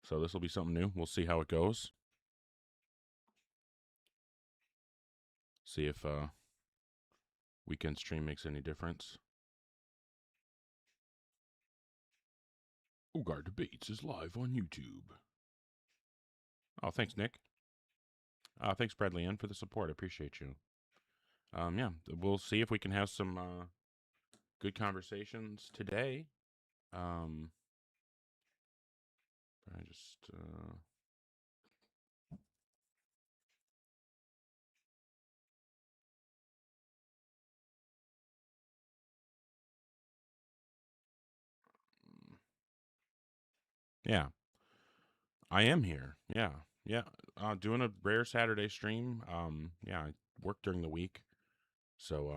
So this will be something new. We'll see how it goes. See if weekend stream makes any difference. Ugar Debates is live on YouTube. Oh, thanks, Nick. Thanks, Bradley Ann, for the support. I appreciate you. Yeah, we'll see if we can have some good conversations today. I just yeah, I am here. Yeah, yeah. Doing a rare Saturday stream. Yeah, I work during the week, so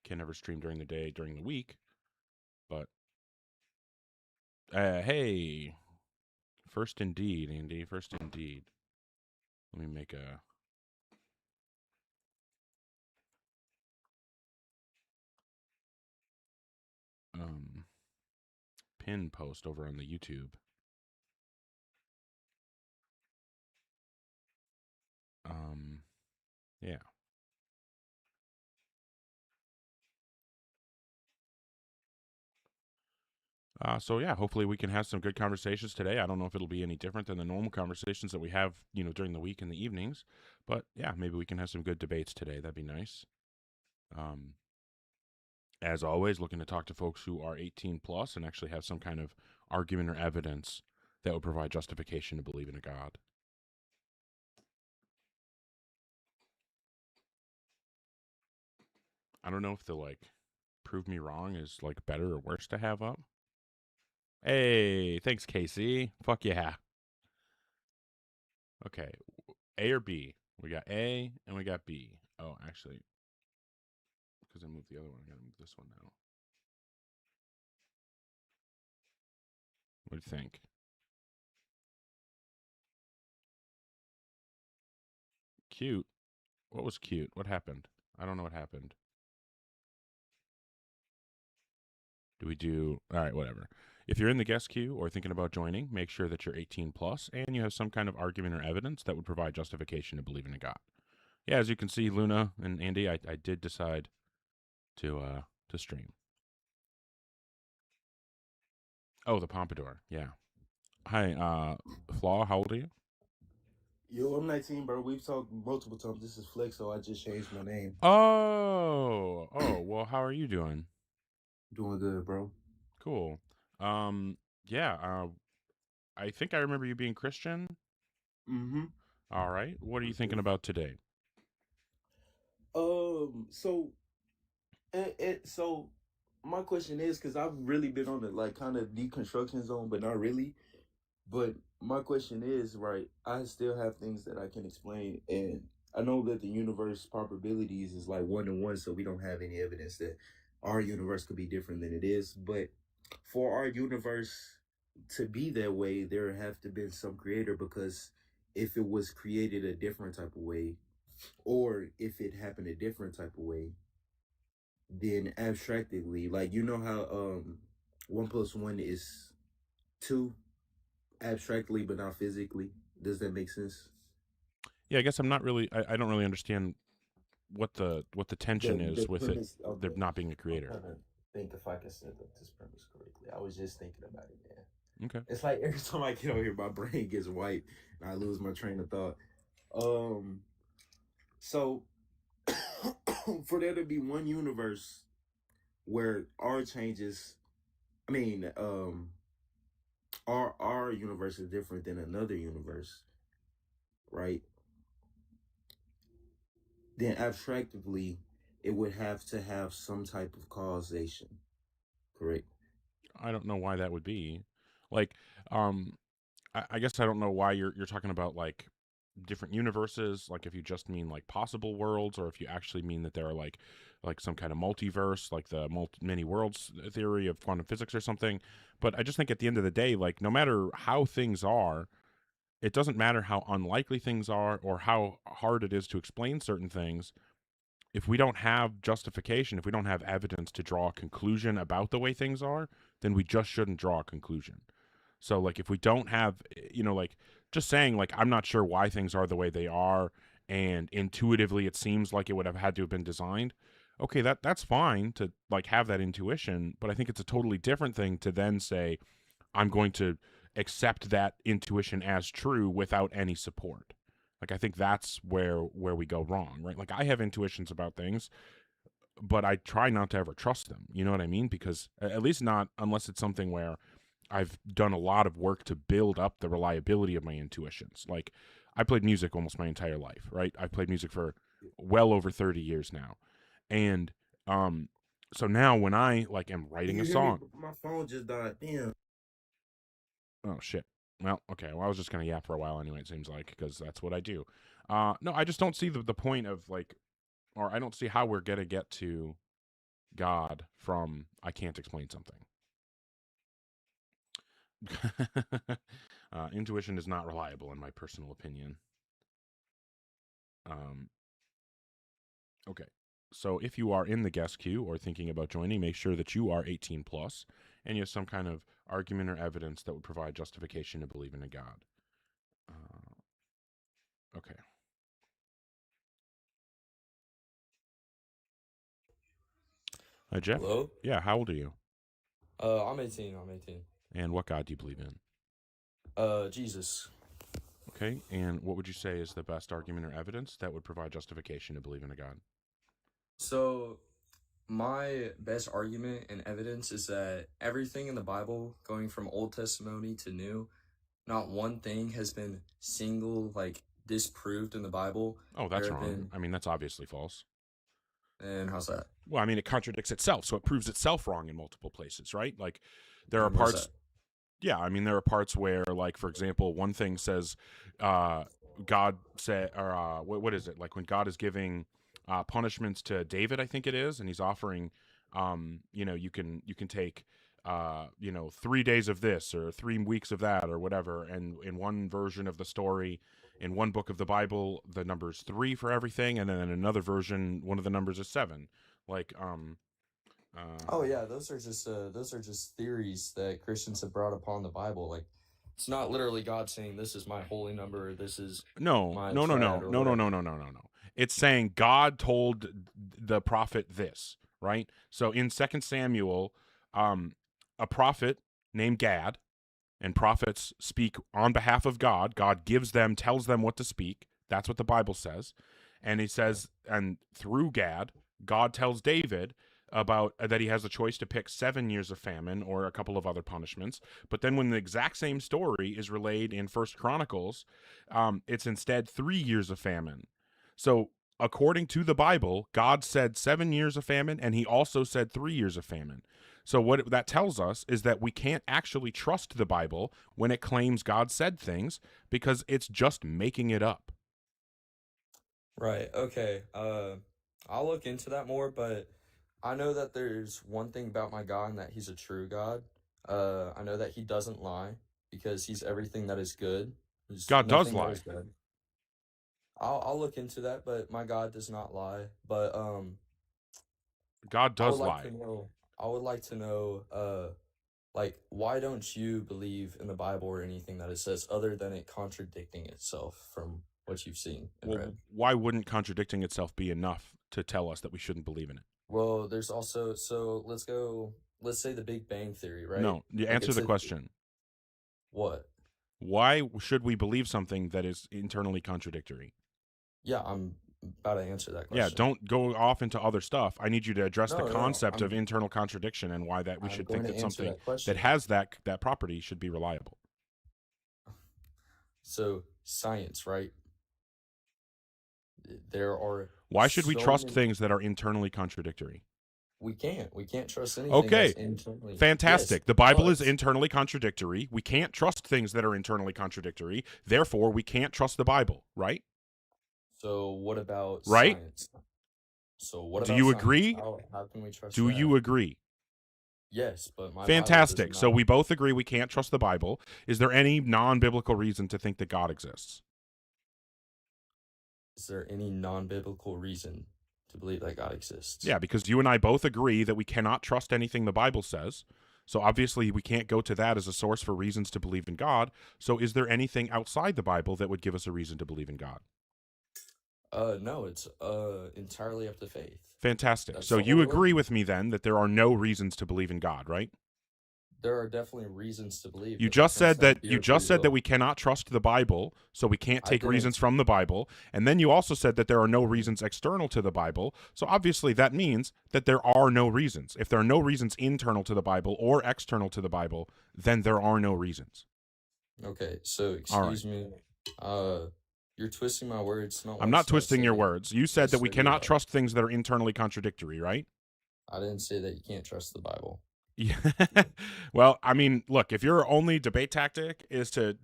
can never stream during the day during the week. But hey, first indeed, Andy. First indeed. Let me make a pin post over on the YouTube. Yeah. So yeah, hopefully we can have some good conversations today. I don't know if it'll be any different than the normal conversations that we have, during the week in the evenings, but yeah, maybe we can have some good debates today. That'd be nice. As always, looking to talk to folks who are 18 plus and actually have some kind of argument or evidence that would provide justification to believe in a God. I don't know if the prove me wrong is better or worse to have up. Hey, thanks, Casey. Fuck yeah. Okay, A or B? We got A and we got B. Oh, actually, because I moved the other one, I gotta move this one now. What do you think? Cute. What was cute? What happened? I don't know what happened. Do we do all right? Whatever. If you're in the guest queue or thinking about joining, make sure that you're 18 plus and you have some kind of argument or evidence that would provide justification to believe in a God. Yeah, as you can see, Luna and Andy, I did decide to stream. Oh, the Pompadour. Yeah. Hi, Flaw. How old are you? Yo, I'm 19, bro. We've talked multiple times. This is Flex, so I just changed my name. Oh. Well, how are you doing? Doing good, bro. Cool. Yeah. I think I remember you being Christian. Mm-hmm. All right. What are you thinking about today? So, so my question is, because I've really been on the kind of deconstruction zone, but not really. But my question is, right? I still have things that I can explain, and I know that the universe probabilities is like 1 to 1, so we don't have any evidence that our universe could be different than it is. But for our universe to be that way, there have to been some creator, because if it was created a different type of way, or if it happened a different type of way, then abstractly, like you know how 1 plus 1 is 2, abstractly but not physically. Does that make sense? Yeah, I guess I'm not really. I don't really understand what the tension The is with it. premise of There the not being a I'm creator. trying to think if I can set up this premise correctly. I was just thinking about it, man. Okay. It's like every time I get over here, my brain gets white and I lose my train of thought. So for there to be one universe where our changes, I mean, our universe is different than another universe, right? Then abstractly, it would have to have some type of causation, correct? I don't know why that would be. Like, um, I guess I don't know why you're talking about different universes. Like, if you just mean possible worlds, or if you actually mean that there are like some kind of multiverse, like the many worlds theory of quantum physics or something. But I just think at the end of the day, no matter how things are, it doesn't matter how unlikely things are or how hard it is to explain certain things. If we don't have justification, if we don't have evidence to draw a conclusion about the way things are, then we just shouldn't draw a conclusion. So like if we don't have, like just saying like I'm not sure why things are the way they are, and intuitively it seems like it would have had to have been designed. Okay, that's fine to like have that intuition, but I think it's a totally different thing to then say I'm going to accept that intuition as true without any support. Like I think that's where we go wrong, right? Like I have intuitions about things, but I try not to ever trust them. You know what I mean? Because at least not unless it's something where I've done a lot of work to build up the reliability of my intuitions. Like I played music almost my entire life, right? I've played music for well over 30 years now. And um so now when I like am Can writing a you hear me? song, My phone just died. Damn. oh shit. Well, okay. Well, I was just gonna yap for a while anyway. It seems like because that's what I do. No, I just don't see the point of like, or I don't see how we're gonna get to God from I can't explain something. Intuition is not reliable, in my personal opinion. Um, okay. So if you are in the guest queue or thinking about joining, make sure that you are 18 plus and you have some kind of argument or evidence that would provide justification to believe in a God. Okay. Hi, Jeff. Hello? Yeah, how old are you? I'm 18. I'm 18. And what God do you believe in? Jesus. Okay. And what would you say is the best argument or evidence that would provide justification to believe in a God? So, my best argument and evidence is that everything in the Bible, going from Old Testimony to New, not one thing has been disproved in the Bible. Oh, There that's have wrong. been, I mean, that's obviously false. and how's that? Well, I mean, it contradicts itself, so it proves itself wrong in multiple places, right? Like, there are And where's parts. that? Yeah, I mean, there are parts where, like, for example, one thing says, uh, God said, or what is it? Like when God is giving punishments to David, I think it is, and he's offering, you can take, 3 days of this or 3 weeks of that or whatever. And in one version of the story, in one book of the Bible, the number's 3 for everything, and then in another version, one of the numbers is 7. Like, Oh yeah, those are just theories that Christians have brought upon the Bible. Like, it's not literally God saying this is my holy number, or this is No, my no, no, triad, no, or no, no, no, whatever. no, no, no, no. It's saying God told the prophet this, right? So in Second Samuel, a prophet named Gad, and prophets speak on behalf of God. God tells them what to speak. That's what the Bible says. And he Yeah. says, and through Gad, God tells David about that he has a choice to pick 7 years of famine or a couple of other punishments. But then when the exact same story is relayed in First Chronicles, it's instead 3 years of famine. So according to the Bible, God said 7 years of famine, and he also said 3 years of famine. So what that tells us is that we can't actually trust the Bible when it claims God said things because it's just making it up. Right. Okay. I'll look into that more, but I know that there's one thing about my God and that he's a true God. I know that he doesn't lie because he's everything that is good. There's God does nothing that lie. is good. I'll look into that, but my God does not lie. But God I would does like to lie. know. I would like to know. Like, why don't you believe in the Bible or anything that it says other than it contradicting itself from what you've seen and Well, read? why wouldn't contradicting itself be enough to tell us that we shouldn't believe in it? Well, there's also, so let's say the Big Bang Theory, right? No, you Like answer it's the a, question. what? Why should we believe something that is internally contradictory? Yeah, I'm about to answer that Yeah, question. don't go off into other stuff. I need you to address the No, no, concept of internal contradiction and why that we I'm should going think to that answer something that that question. has that property should be reliable. So, science, right? There are Why should we so trust many, things that are internally contradictory? we can't trust anything that's Okay, internally, yes, fantastic. The Bible is but, internally contradictory. We can't trust things that are internally contradictory. Therefore, we can't trust the Bible, right? so what about Right? science? So what Do about you science? agree? How can we trust Do that? you agree? Yes, but my Bible does Fantastic. So not. we both agree we can't trust the Bible. Is there any non-biblical reason to think that God exists? Is there any non-biblical reason to believe that God exists? Yeah, because you and I both agree that we cannot trust anything the Bible says. So obviously we can't go to that as a source for reasons to believe in God. So is there anything outside the Bible that would give us a reason to believe in God? No, it's entirely up to faith. Fantastic. That's So the you whole agree religion. with me then that there are no reasons to believe in God, right? There are definitely reasons to believe, You but that just comes said down that to you your just free said that will. we cannot trust the Bible, so we can't I take reasons didn't. from the Bible. And then you also said that there are no reasons external to the Bible. So obviously that means that there are no reasons. If there are no reasons internal to the Bible or external to the Bible, then there are no reasons. Okay, so All right. excuse me. You're twisting my words. Not I'm once not did I twisting say your that. words. You I said that we swear to cannot God. trust things that are internally contradictory, right? I didn't say that you can't trust the Bible. Yeah. Well, I mean, look, if your only debate tactic is to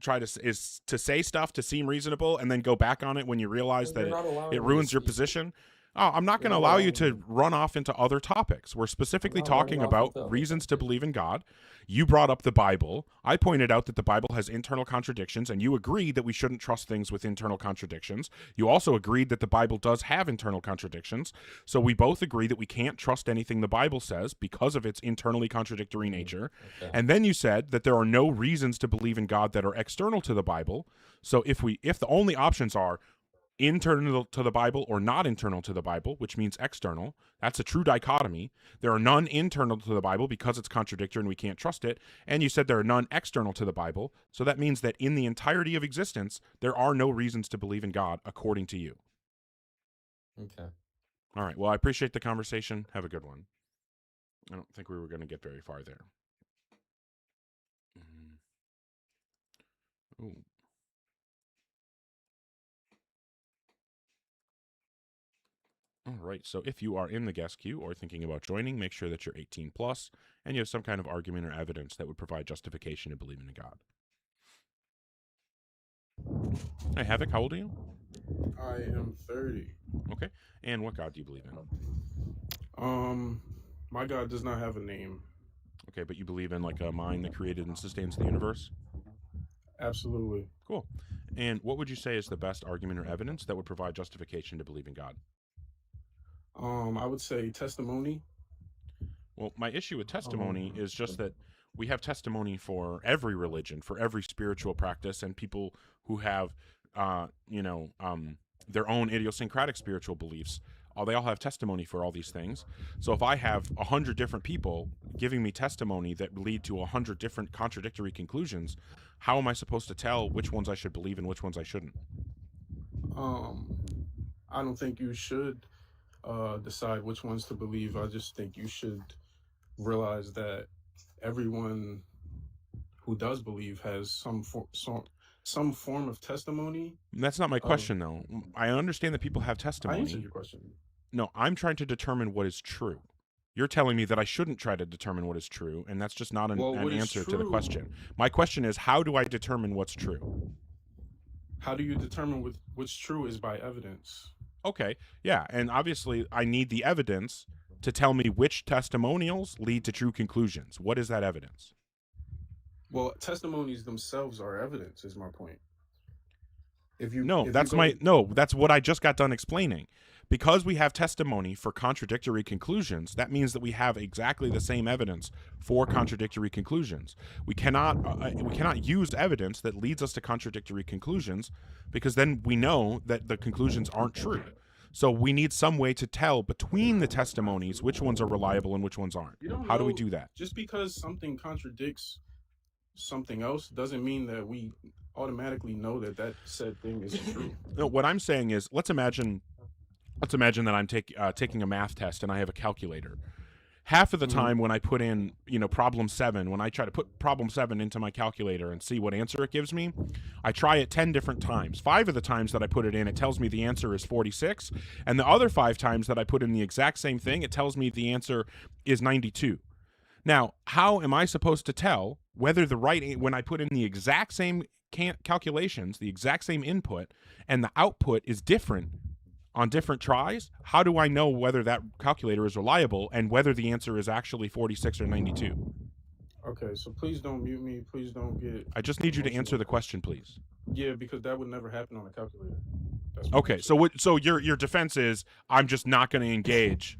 say stuff to seem reasonable and then go back on it when you realize You're that not it allowing me to ruins your speak. position, oh, I'm not You're going to not allow you allowing to me. run off into other topics. We're I'm specifically not running talking off about into other reasons to topics. believe in God. You brought up the Bible. I pointed out that the Bible has internal contradictions, and you agreed that we shouldn't trust things with internal contradictions. You also agreed that the Bible does have internal contradictions. So we both agree that we can't trust anything the Bible says because of its internally contradictory nature. Okay. And then you said that there are no reasons to believe in God that are external to the Bible. So if the only options are internal to the Bible or not internal to the Bible, which means external, that's a true dichotomy. There are none internal to the Bible because it's contradictory and we can't trust it. And you said there are none external to the Bible. So that means that in the entirety of existence, there are no reasons to believe in God according to you. Okay. All right. Well, I appreciate the conversation. Have a good one. I don't think we were going to get very far there. Ooh. All right. So if you are in the guest queue or thinking about joining, make sure that you're 18 plus and you have some kind of argument or evidence that would provide justification to believing in God. Hey, Havoc, how old are you? I am 30. Okay. And what God do you believe in? My God does not have a name. Okay, but you believe in like a mind that created and sustains the universe? Absolutely. Cool. And what would you say is the best argument or evidence that would provide justification to believe in God? I would say testimony. Well, my issue with testimony is just that we have testimony for every religion, for every spiritual practice, and people who have, their own idiosyncratic spiritual beliefs. They all have testimony for all these things. So if I have 100 different people giving me testimony that lead to 100 different contradictory conclusions, how am I supposed to tell which ones I should believe and which ones I shouldn't? I don't think you should decide which ones to believe. I just think you should realize that everyone who does believe has some form of testimony. That's not my question, though. I understand that people have I testimony. answered your question. No, I'm trying to determine what is true. You're telling me that I shouldn't try to determine what is true, and that's just not an What is answer to the true? question. My question is, how do I determine what's true? How do you determine what's true is by evidence. Okay, yeah, and obviously I need the evidence to tell me which testimonials lead to true conclusions. What is that evidence? Well, testimonies themselves are evidence, is my point. That's what I just got done explaining. Because we have testimony for contradictory conclusions, that means that we have exactly the same evidence for contradictory conclusions. We cannot use evidence that leads us to contradictory conclusions, because then we know that the conclusions aren't true. So we need some way to tell between the testimonies which ones are reliable and which ones aren't. How do we do that? Just because something contradicts something else doesn't mean that we automatically know that said thing is true. No, what I'm saying is, let's imagine that I'm taking a math test and I have a calculator. Half of the time when I put in, problem 7, when I try to put problem 7 into my calculator and see what answer it gives me, I try it 10 different times. 5 of the times that I put it in, it tells me the answer is 46. And the other 5 times that I put in the exact same thing, it tells me the answer is 92. Now, how am I supposed to tell whether when I put in the exact same calculations, the exact same input, and the output is different on different tries? How do I know whether that calculator is reliable and whether the answer is actually 46 or 92? Okay, so please don't mute me. Please don't get... I just need you to answer the question, please. Yeah, because that would never happen on a calculator. Okay, so your defense is, I'm just not going to engage.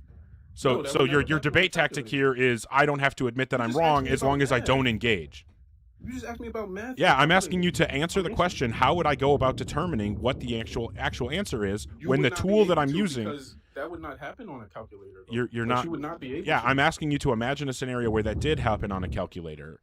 So that so would your never happen on a debate tactic calculator. here is I don't have to admit that You I'm just asked wrong me as about long as I math. don't engage. You just asked me about math. Yeah, and I'm asking you calculator. to answer the I'm question, answering. how would I go about determining what the actual answer is You when would the not be tool that able I'm to using because that would not happen on a calculator. Though. you're Like, not You would not be able Yeah, to. I'm asking you to imagine a scenario where that did happen on a calculator.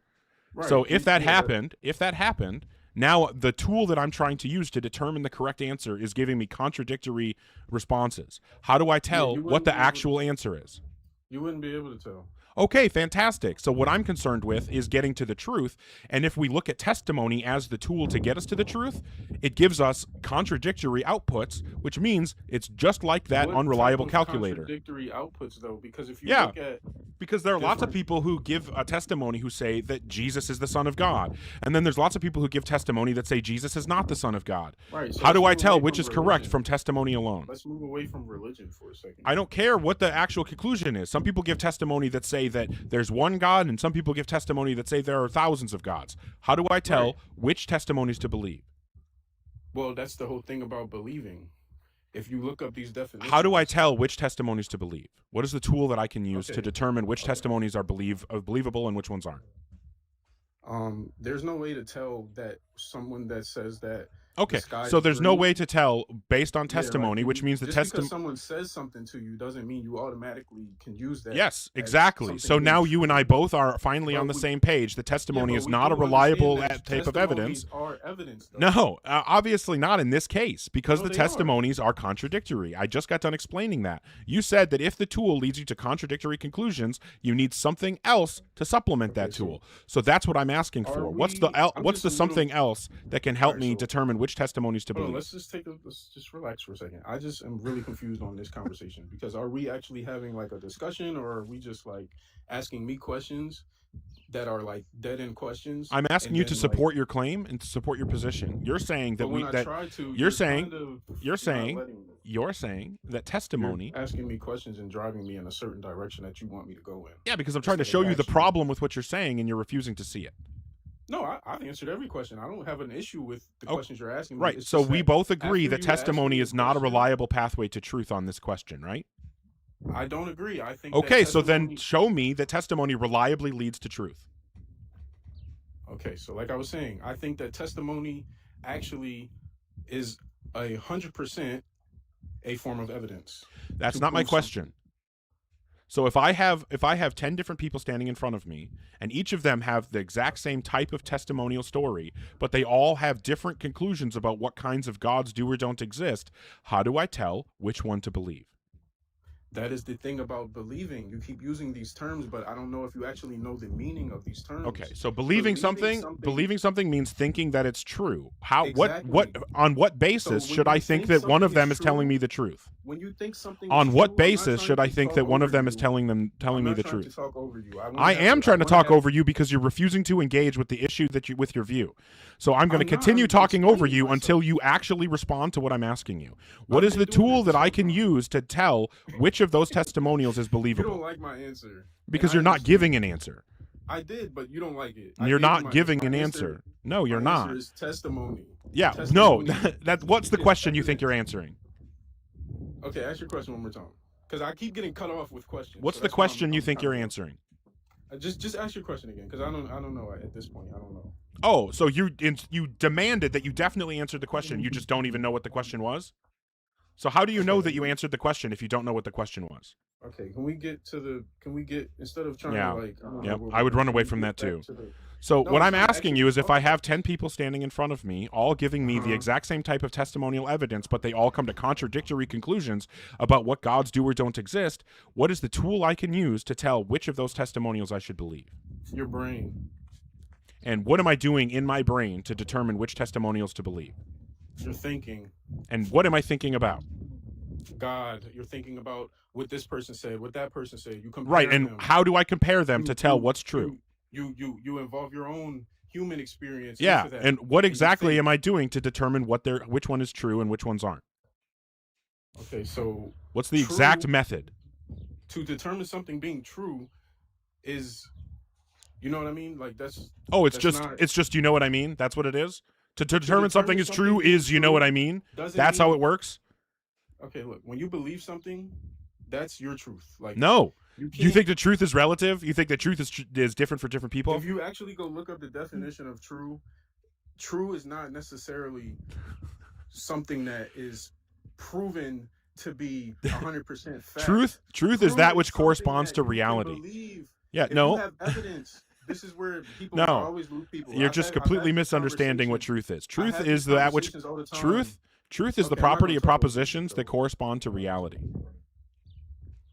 Right. So if that Yeah, happened, now the tool that I'm trying to use to determine the correct answer is giving me contradictory responses. How do I tell you what wouldn't the be able to- actual answer is? You wouldn't be able to tell. Okay, fantastic. So what I'm concerned with is getting to the truth. And if we look at testimony as the tool to get us to the truth, it gives us contradictory outputs, which means it's just like that What unreliable type of calculator. Contradictory outputs, though, because if you Yeah. look at Because there are lots of different- people who give a testimony who say that Jesus is the Son of God. And then there's lots of people who give testimony that say Jesus is not the Son of God. right, so How do let's I move tell away which from is correct religion. from testimony alone? Let's move away from religion for a second. I don't care what the actual conclusion is. Some people give testimony that say that there's one God, and some people give testimony that say there are thousands of gods. How do I tell Right. which testimonies to believe? Well, that's the whole thing about believing. If you look up these definitions, How do I tell which testimonies to believe? What is the tool that I can use to Okay. determine which Okay. testimonies are believable and which ones aren't? There's no way to tell that someone that says that. Okay, the sky so is there's no green- way to tell based on Yeah, like, testimony, which means the just because testimony. someone says something to you doesn't mean you automatically can use that. Yes, as exactly. something So being now true. you and I both are finally But on the we- same page. The testimony Yeah, is but we not a do reliable understand that type of evidence. testimonies are evidence, though. No, obviously not in this case, because No, the they are. testimonies are contradictory. I just got done explaining that. You said that if the tool leads you to contradictory conclusions, you need something else to supplement that Okay, so tool. So that's what I'm asking are for. What's the we- I'm what's the just a little- something else that can help Alright, me so- determine which testimonies to Hold on, believe? let's just relax for a second. I just am really confused on this conversation because are we actually having like a discussion or are we just like asking me questions that are like dead end questions? I'm asking and you to then, like, support your claim and to support your position. You're saying that but when we I that try to, you're saying- kind of you're not saying letting me. you're saying that testimony. You're asking me questions and driving me in a certain direction that you want me to go in. Yeah, because I'm trying to instead show of you the actually- problem with what you're saying and you're refusing to see it. No, I've answered every question. I don't have an issue with the Oh, questions you're asking me. Right. It's So just we that both agree after that you ask testimony me a is not a question- reliable pathway to truth on this question, right? I don't agree. I think Okay, that so then testimony- show me that testimony reliably leads to truth. Okay, so like I was saying, I think that testimony actually is 100% a form of evidence. That's To not my prove question. So if I have 10 different people standing in front of me and each of them have the exact same type of testimonial story, but they all have different conclusions about what kinds of gods do or don't exist, how do I tell which one to believe? That is the thing about believing. You keep using these terms, but I don't know if you actually know the meaning of these terms. Okay, so believing something means thinking that it's true. How Exactly. what on what basis So when should I you think think that one of something them is is telling true, me the truth? When you think something On is what true, I'm not basis trying should I to think talk that one of over them is you. telling me I'm the not trying truth? to talk over you. I am trying to talk over you because you're refusing to engage with the issue with your view. So I'm going to I'm not. continue I'm talking over explaining you myself. until you actually respond to what I'm asking you. What I've is been the doing tool this that I whole can time. use to tell which of those testimonials is You don't believable? like my answer. Because and you're I not understand. giving an answer. I did, but you don't like it. I You're gave you not my- giving my an answer. No, you're my not. Answer is testimony. Yeah, no. Testimony That what's the is question you think you're evidence. answering? Okay, ask your question one more time. Because I keep getting cut off with questions. What's so the that's why question you I'm think kinda you're lost. answering? Just ask your question again, because I don't know at this point. I don't know. Oh, so you demanded that you definitely answered the question. You just don't even know what the question was? So how do you know Okay. that you answered the question if you don't know what the question was? Okay, can we get instead of trying Yeah. to like? I don't know Yep, what I would we're run doing, away can from we that get too. back to the- So No, what it's I'm not asking actually you is if I talking. have 10 people standing in front of me, all giving me the Uh-huh. exact same type of testimonial evidence, but they all come to contradictory conclusions about what gods do or don't exist, what is the tool I can use to tell which of those testimonials I should believe? Your brain, And what am I doing in my brain to determine which testimonials to believe? you're thinking And what am I thinking about? God. You're thinking about what this person said, what that person said. You compare Right, and them. how do I compare them to tell what's true? You involve your own human experience. Yeah, into that. and what you exactly think- am I doing to determine which one is true and which ones aren't? Okay, so What's the exact True. method? to determine something being true is, you know what I mean? Like that's Oh, it's That's not- just you know what I mean? That's what it is? To determine determine something is true something being is you know true what I mean? doesn't. That's mean, how it works? Okay, look, when you believe something, That's your truth. Like, No. you You can't. think the truth is relative? You think the truth is different for different people? If you actually go look up the definition of true, true is not necessarily something that is proven to be 100% fact. Truth is True that which something corresponds that to you can reality. believe. Yeah, If you no. have evidence, this is where people No. I always lose people. You're I've just had completely these misunderstanding what conversations- truth is. I Truth have is these that which conversations all the time. truth is the Okay, I'm not property gonna of talk over propositions you, that though. correspond to reality.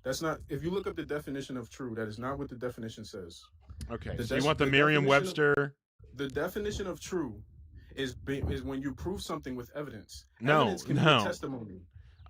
That's not. If you look up the definition of true, that is not what the definition says. Okay, The so you def- want the the definition of- Merriam-Webster? The definition of true is when you prove something with evidence. No, Evidence can be no. a testimony.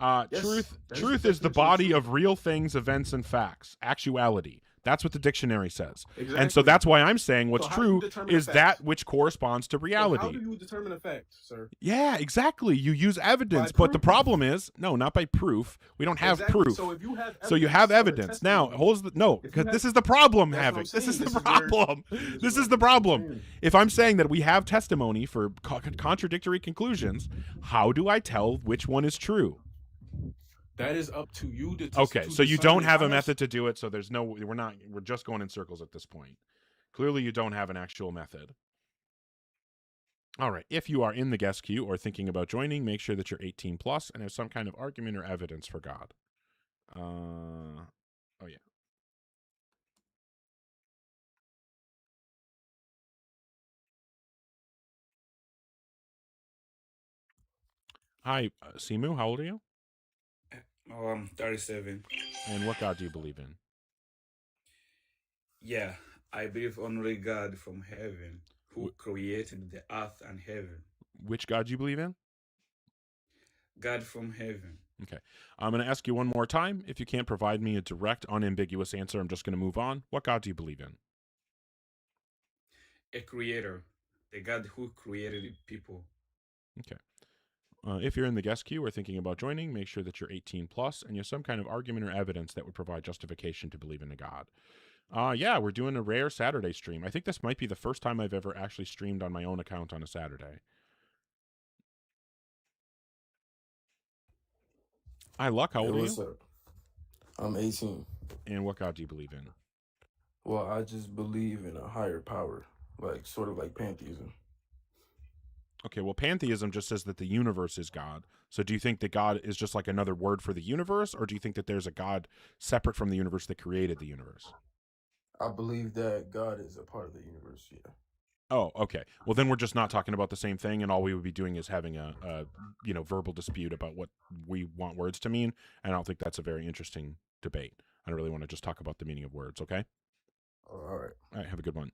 Yes, Truth that is truth the is the definition of body truth. of real things, events, and facts. Actuality. That's what the dictionary says. Exactly. And so that's why I'm saying what's So how do you true determine a is fact? that which corresponds to So how reality. do you determine a fact, sir? Yeah, exactly. You use evidence, By but the proof. problem is, no, not by proof. We don't have Exactly. proof. So if you have So you have of a evidence. Now, testimony- no, If you because have- this is the problem, That's what Havoc. I'm This is saying. the This is where- problem. this This is is the what I'm problem. saying. If I'm saying that we have testimony for contradictory conclusions, how do I tell which one is true? That is up to you to Okay, to so you discern. don't have I a method to do it, so there's no, we're just going in circles at this point. Clearly you don't have an actual method. All right, if you are in the guest queue or thinking about joining, make sure that you're 18 plus and have some kind of argument or evidence for God. Oh yeah. Hi, Simu, how old are you? Oh, I'm 37. And what God do you believe in? Yeah, I believe only God from heaven who created the earth and heaven. Which God do you believe in? God from heaven. Okay. I'm going to ask you one more time. If you can't provide me a direct, unambiguous answer, I'm just going to move on. What God do you believe in? A creator. The God who created people. Okay. If you're in the guest queue or thinking about joining, make sure that you're 18 plus and you have some kind of argument or evidence that would provide justification to believe in a God. Yeah, we're doing a rare Saturday stream. I think this might be the first time I've ever actually streamed on my own account on a Saturday. Hi, Luck. How old are what's you? up? I'm 18. And what God do you believe in? Well, I just believe in a higher power, like sort of like pantheism. Okay, well, pantheism just says that the universe is God. So do you think that God is just like another word for the universe, or do you think that there's a God separate from the universe that created the universe? I believe that God is a part of the universe, yeah. Oh, okay. Well, then we're just not talking about the same thing, and all we would be doing is having a verbal dispute about what we want words to mean, and I don't think that's a very interesting debate. I don't really want to just talk about the meaning of words, okay? All right. All right, have a good one.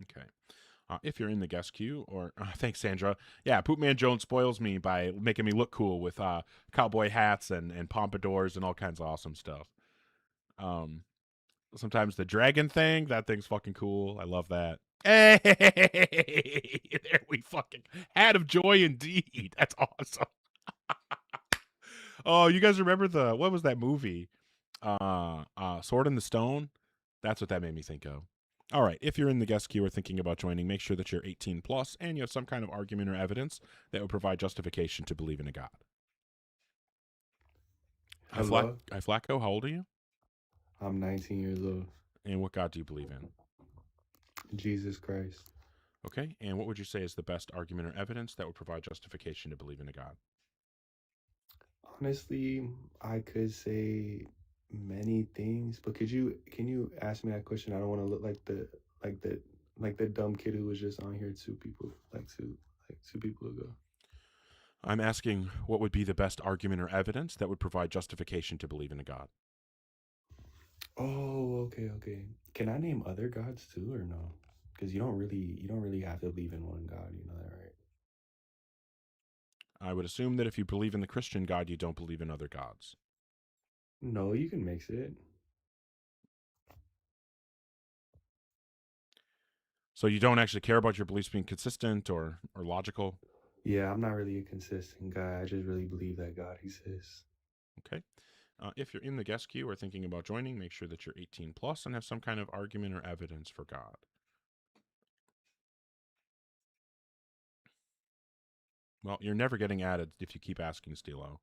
Okay. If you're in the guest queue, or thanks, Sandra. Yeah, Poopman Jones spoils me by making me look cool with cowboy hats and pompadours and all kinds of awesome stuff. Sometimes the dragon thing, that thing's fucking cool. I love that. Hey, there we fucking hat of joy indeed. That's awesome. Oh, you guys remember what was that movie? Sword in the Stone? That's what that made me think of. All right, if you're in the guest queue or thinking about joining, make sure that you're 18 plus and you have some kind of argument or evidence that would provide justification to believe in a God. Hi, Hello? Flacco, how old are you? I'm 19 years old. And what God do you believe in? Jesus Christ. Okay, and what would you say is the best argument or evidence that would provide justification to believe in a God? Honestly, I could say many things, but can you ask me that question? I don't want to look like the dumb kid who was just on here two people ago. I'm asking what would be the best argument or evidence that would provide justification to believe in a God? Oh, okay. Can I name other gods too, or no? Because you don't really have to believe in one God. You know that, right? I would assume that if you believe in the Christian God, you don't believe in other gods. No, you can mix it. So you don't actually care about your beliefs being consistent or logical? Yeah, I'm not really a consistent guy. I just really believe that God exists. Okay. If you're in the guest queue or thinking about joining, make sure that you're 18 plus and have some kind of argument or evidence for God. Well, you're never getting added if you keep asking, Stilo.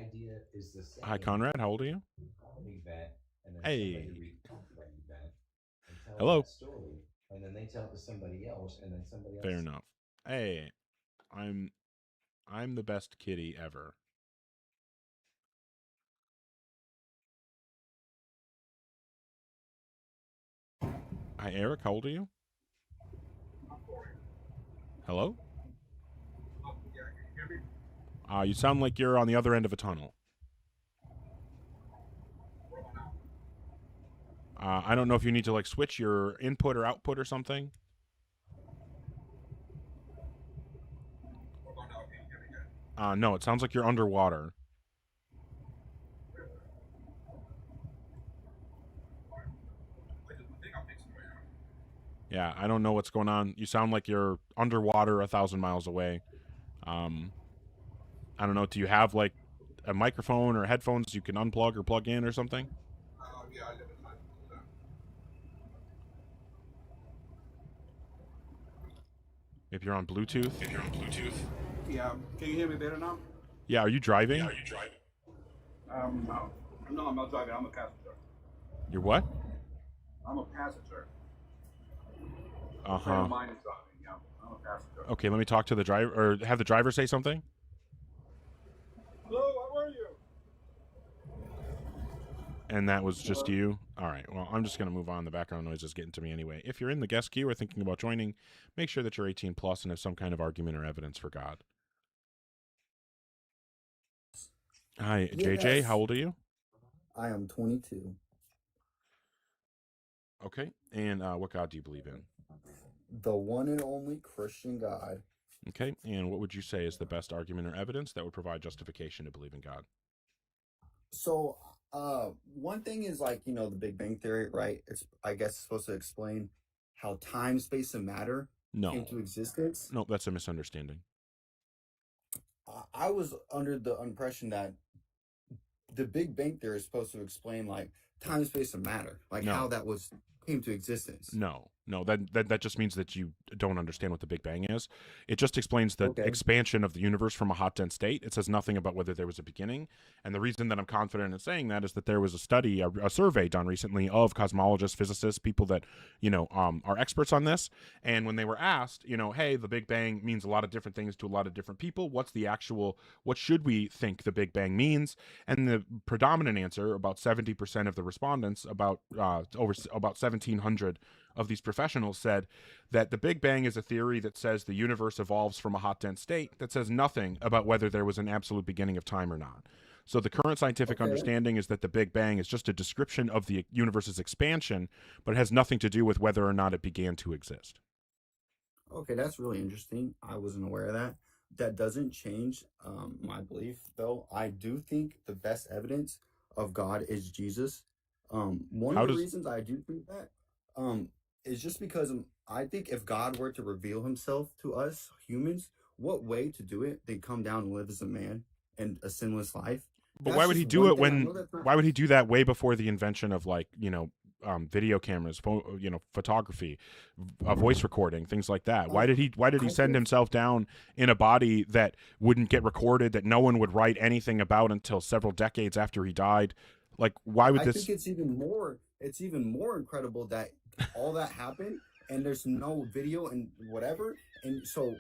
Idea is the same. Hi, Conrad. How old are you? An event, and then Hey. somebody recounts that event and tells Hello. that story, and then they tell it to somebody else, and then somebody else. Fair enough. Hey, I'm the best kitty ever. Hi, Eric. How old are you? Hello? You sound like you're on the other end of a tunnel. I don't know if you need to like switch your input or output or something. No, it sounds like you're underwater. Yeah, I don't know what's going on. You sound like you're underwater 1,000 miles away. I don't know. Do you have like a microphone or headphones you can unplug or plug in or something? If you're on Bluetooth. Yeah, can you hear me better now? Yeah, are you driving? No. No, I'm not driving. I'm a passenger. You're what? I'm a passenger. Uh A friend huh. of mine is driving. Yeah, I'm a passenger. Okay, let me talk to the driver, or have the driver say something. Hello, how are you? And that was just you? All right, well, I'm just going to move on. The background noise is getting to me anyway. If you're in the guest queue or thinking about joining, make sure that you're 18 plus and have some kind of argument or evidence for God. Hi, JJ. Yes. How old are you? I am 22. Okay, and what God do you believe in? The one and only Christian God. Okay, and what would you say is the best argument or evidence that would provide justification to believe in God? So, one thing is like, the Big Bang Theory, right? It's, I guess, supposed to explain how time, space, and matter came No. to existence. No, that's a misunderstanding. I was under the impression that the Big Bang Theory is supposed to explain like time, space, and matter, like No. how that came to existence. No, that just means that you don't understand what the Big Bang is. It just explains the Okay. expansion of the universe from a hot, dense state. It says nothing about whether there was a beginning. And the reason that I'm confident in saying that is that there was a study, a survey done recently of cosmologists, physicists, people that, are experts on this. And when they were asked, hey, the Big Bang means a lot of different things to a lot of different people. What should we think the Big Bang means? And the predominant answer, about 70% of the respondents, about 1,700 of these professionals, said that the Big Bang is a theory that says the universe evolves from a hot, dense state, that says nothing about whether there was an absolute beginning of time or not. So the current scientific understanding is that the Big Bang is just a description of the universe's expansion, but it has nothing to do with whether or not it began to exist. Okay, that's really interesting. I wasn't aware of that. That doesn't change my belief, though. I do think the best evidence of God is Jesus. One of the reasons I do think that is just because I think if God were to reveal himself to us humans, what way to do it? They come down and live as a man and a sinless life. But why would he do it why would he do that way before the invention of video cameras, photography, voice recording, things like that? Why did he send himself down in a body that wouldn't get recorded, that no one would write anything about until several decades after he died? Like, why would this? I think it's even more incredible that all that happened and there's no video and whatever, and so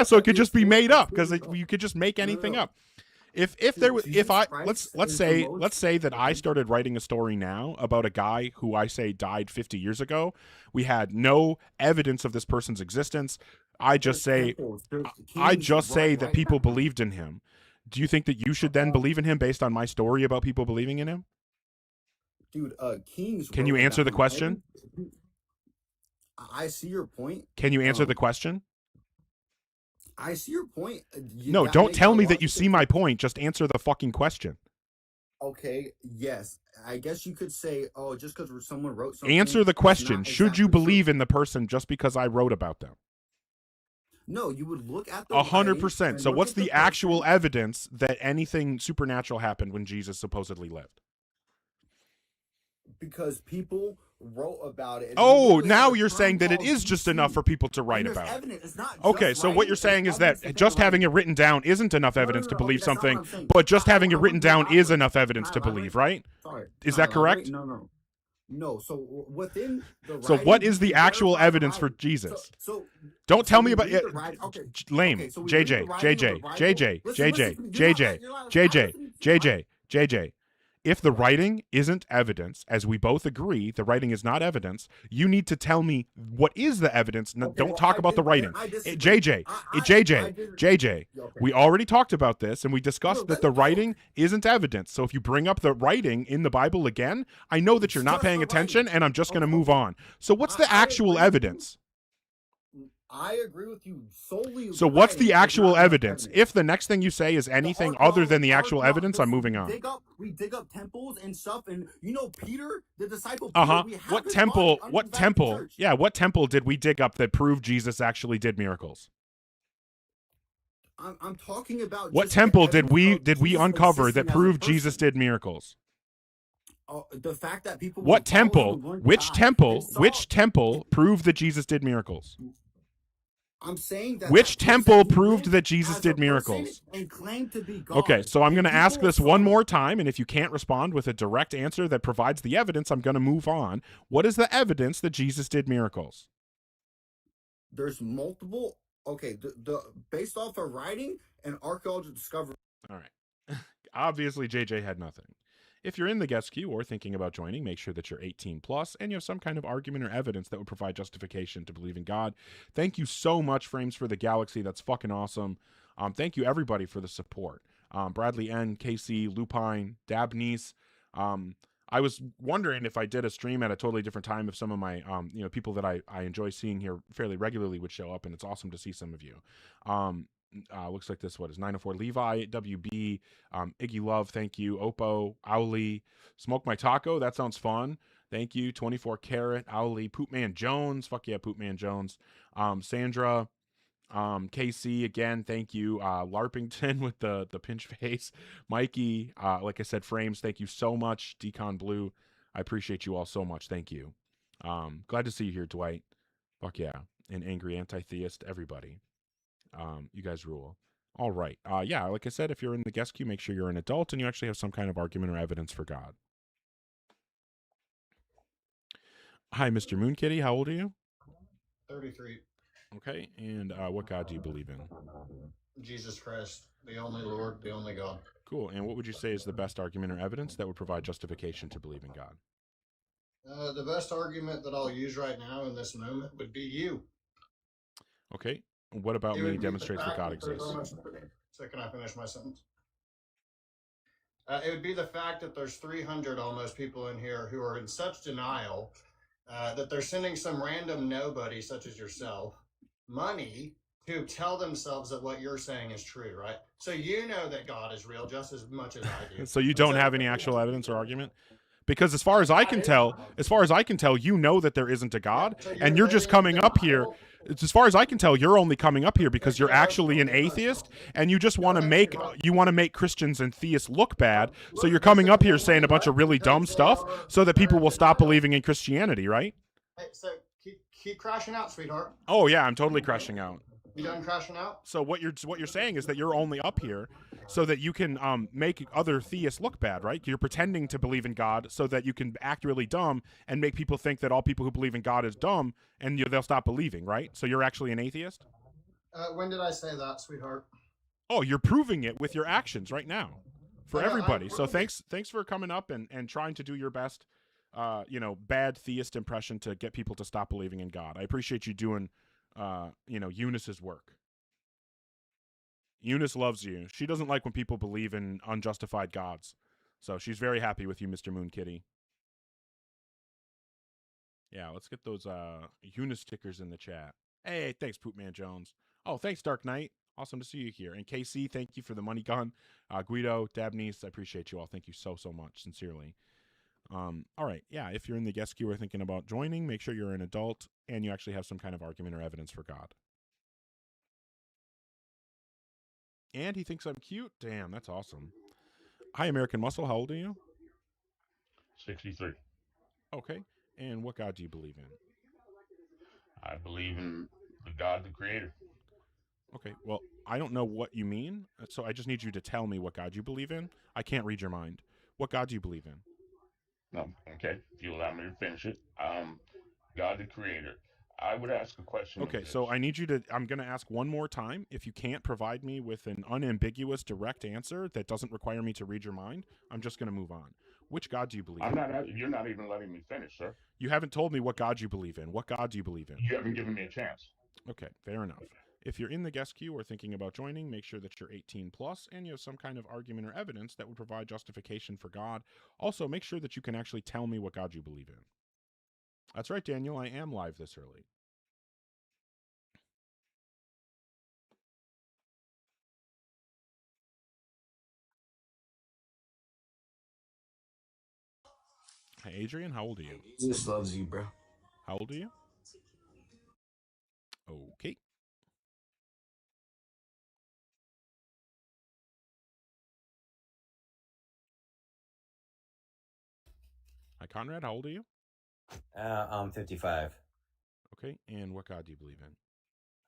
so it could just be made up, because you could just make anything up. Let's say that I started writing a story now about a guy who I say died 50 years ago. We had no evidence of this person's existence. I just say that people believed in him. Do you think that you should then believe in him based on my story about people believing in him? Dude, Kings. Can you answer the question? I see your point. Can you answer the question? I see your point. No, don't tell me that you see my point. Just answer the fucking question. Okay, yes. I guess you could say, just because someone wrote something. Answer the question. Should you believe in the person just because I wrote about them? No, you would look at the 100%. So what's the actual evidence that anything supernatural happened when Jesus supposedly lived? Because people wrote about it. And Oh, literally now had a you're term saying that it called is just DC. enough for people to write And there's about it. evidence. It's not Okay, just so what writing, you're there's saying is evidence that to just back having it. it written down isn't enough evidence to Okay, believe that's not what something, I'm saying. but just having it I written want to down is elaborate. enough evidence Can I to elaborate? believe, right? Sorry. Is Can I that elaborate? correct? No. So within the So writing, what we is the can actual verify the evidence for writing. Jesus? So Don't tell me we about read it. the writing. Okay. Lame. Okay. So we read the JJ, writing of the JJ, Bible. JJ, Listen, JJ, you're not JJ, JJ, listening to me. JJ, JJ. If the What? writing isn't evidence, as we both agree, the writing is not evidence, you need to tell me what is the evidence. Okay, Don't well, talk about the writing. I disagree. JJ, I JJ, did. JJ. Okay. We already talked about this, and we discussed No, that the writing isn't evidence. So if you bring up the writing in the Bible again, I know that you're not Just paying the attention, writing. and I'm just going to Okay, move okay. on. So what's the I actual agree with you. evidence? I agree with you solely. So what's the writing is actual not enough evidence? If the next thing you say is anything other than the actual evidence, I'm moving on. We dig up temples and stuff, and Peter, the disciple Peter, we have What his temple? body under What the Vatican temple? Church. Yeah, what temple did we dig up that proved Jesus actually did miracles? I'm talking about What just the temple did evidence of we Jesus uncover that existing as a proved Jesus person. did miracles? The fact that people were What following temple? one Which God temple? and saw- Which temple proved that Jesus did miracles? I'm saying that Which that place temple that he proved went that Jesus as did a person miracles? and claimed to be God. Okay, so I'm going to And ask people this one saw more it. time, and if you can't respond with a direct answer that provides the evidence, I'm going to move on. What is the evidence that Jesus did miracles? There's multiple. Okay, the based off of writing and archaeological discovery. All right. Obviously, JJ had nothing. If you're in the guest queue or thinking about joining, make sure that you're 18 plus and you have some kind of argument or evidence that would provide justification to believe in God. Thank you so much, Frames for the Galaxy. That's fucking awesome. Thank you, everybody, for the support. Bradley N, KC, Lupine, Dabnice. I was wondering if I did a stream at a totally different time, if some of my people that I enjoy seeing here fairly regularly would show up, and it's awesome to see some of you. Looks like this, what is 904 Levi, WB, Iggy Love, thank you, Oppo, Owly, Smoke My Taco, that sounds fun, thank you, 24 Carrot, Owly, Poopman Jones, fuck yeah, Poopman Jones, Sandra, KC, again, thank you, Larpington with the pinch face, Mikey, like I said, Frames, thank you so much, Decon Blue, I appreciate you all so much, thank you. Glad to see you here, Dwight, fuck yeah, and Angry Anti-Theist, everybody. You guys rule. All right. Yeah, like I said, if you're in the guest queue, make sure you're an adult and you actually have some kind of argument or evidence for God. Hi, Mr. Moon Kitty. How old are you? 33. Okay. And what God do you believe in? Jesus Christ, the only Lord, the only God. Cool. And what would you say is the best argument or evidence that would provide justification to believe in God? The best argument that I'll use right now in this moment would be you. Okay. What about It me would be the demonstrates that fact God that there's exists? So can I finish my sentence? It would be the fact that there's 300 almost people in here who are in such denial that they're sending some random nobody, such as yourself, money to tell themselves that what you're saying is true, right? So you know that God is real just as much as I do. So you don't have any actual evidence or argument? Because as far as I can tell, you know that there isn't a God, and you're just coming up here. As far as I can tell, you're only coming up here because you're actually an atheist, and you just want to make Christians and theists look bad. So you're coming up here saying a bunch of really dumb stuff so that people will stop believing in Christianity, right? Hey, so keep crashing out, sweetheart. Oh yeah, I'm totally crashing out. You done crashing out? So what you're saying is that you're only up here so that you can make other theists look bad, right? You're pretending to believe in God so that you can act really dumb and make people think that all people who believe in God is dumb, and they'll stop believing, right? So you're actually an atheist? When did I say that, sweetheart? Oh, you're proving it with your actions right now for Yeah, everybody. So thanks for coming up and trying to do your best, bad theist impression to get people to stop believing in God. I appreciate you doing Eunice's work. Eunice loves you. She doesn't like when people believe in unjustified gods. So she's very happy with you, Mr. Moon Kitty. Yeah, let's get those Eunice stickers in the chat. Hey, thanks, Poopman Jones. Oh, thanks, Dark Knight. Awesome to see you here. And KC, thank you for the money gun. Guido, Dabnice, I appreciate you all. Thank you so much, sincerely. All right, yeah, if you're in the guest queue or thinking about joining, make sure you're an adult and you actually have some kind of argument or evidence for God. And he thinks I'm cute? Damn, that's awesome. Hi, American Muscle. How old are you? 63. Okay. And what God do you believe in? I believe in the God, the Creator. Okay, well, I don't know what you mean, so I just need you to tell me what God you believe in. I can't read your mind. What God do you believe in? No, okay. If you allow me to finish it, God, the Creator. I would ask a question of Okay, this. so I need you to, I'm going to ask one more time. If you can't provide me with an unambiguous, direct answer that doesn't require me to read your mind, I'm just going to move on. Which God do you believe in? You're not even letting me finish, sir. You haven't told me what God you believe in. What God do you believe in? You haven't given me a chance. Okay, fair enough. If you're in the guest queue or thinking about joining, make sure that you're 18 plus and you have some kind of argument or evidence that would provide justification for God. Also, make sure that you can actually tell me what God you believe in. That's right, Daniel. I am live this early. Hey, Adrian, how old are you? Jesus loves you, bro. How old are you? Okay. Hi, Conrad. How old are you? I'm 55. Okay. And what God do you believe in?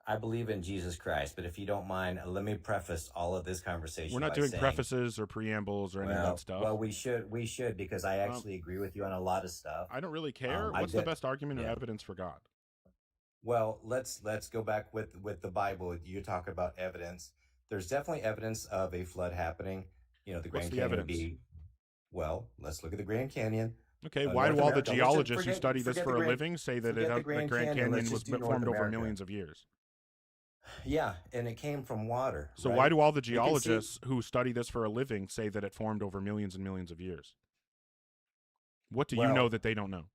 I believe in Jesus Christ, but if you don't mind, let me preface all of this conversation. We're not by doing saying, prefaces or preambles or any of that stuff. Well, we should because I actually agree with you on a lot of stuff. I don't really care. What's the best argument or evidence for God? Well, let's go back with the Bible. You talk about evidence. There's definitely evidence of a flood happening. You know, the Grand Canyon would be. Well, let's look at the Grand Canyon. Okay, why do all the geologists who study this for a living say that the Grand Canyon was formed over millions of years? Yeah, and it came from water. So why do all the geologists who study this for a living say that it formed over millions and millions of years? What do you know that they don't know?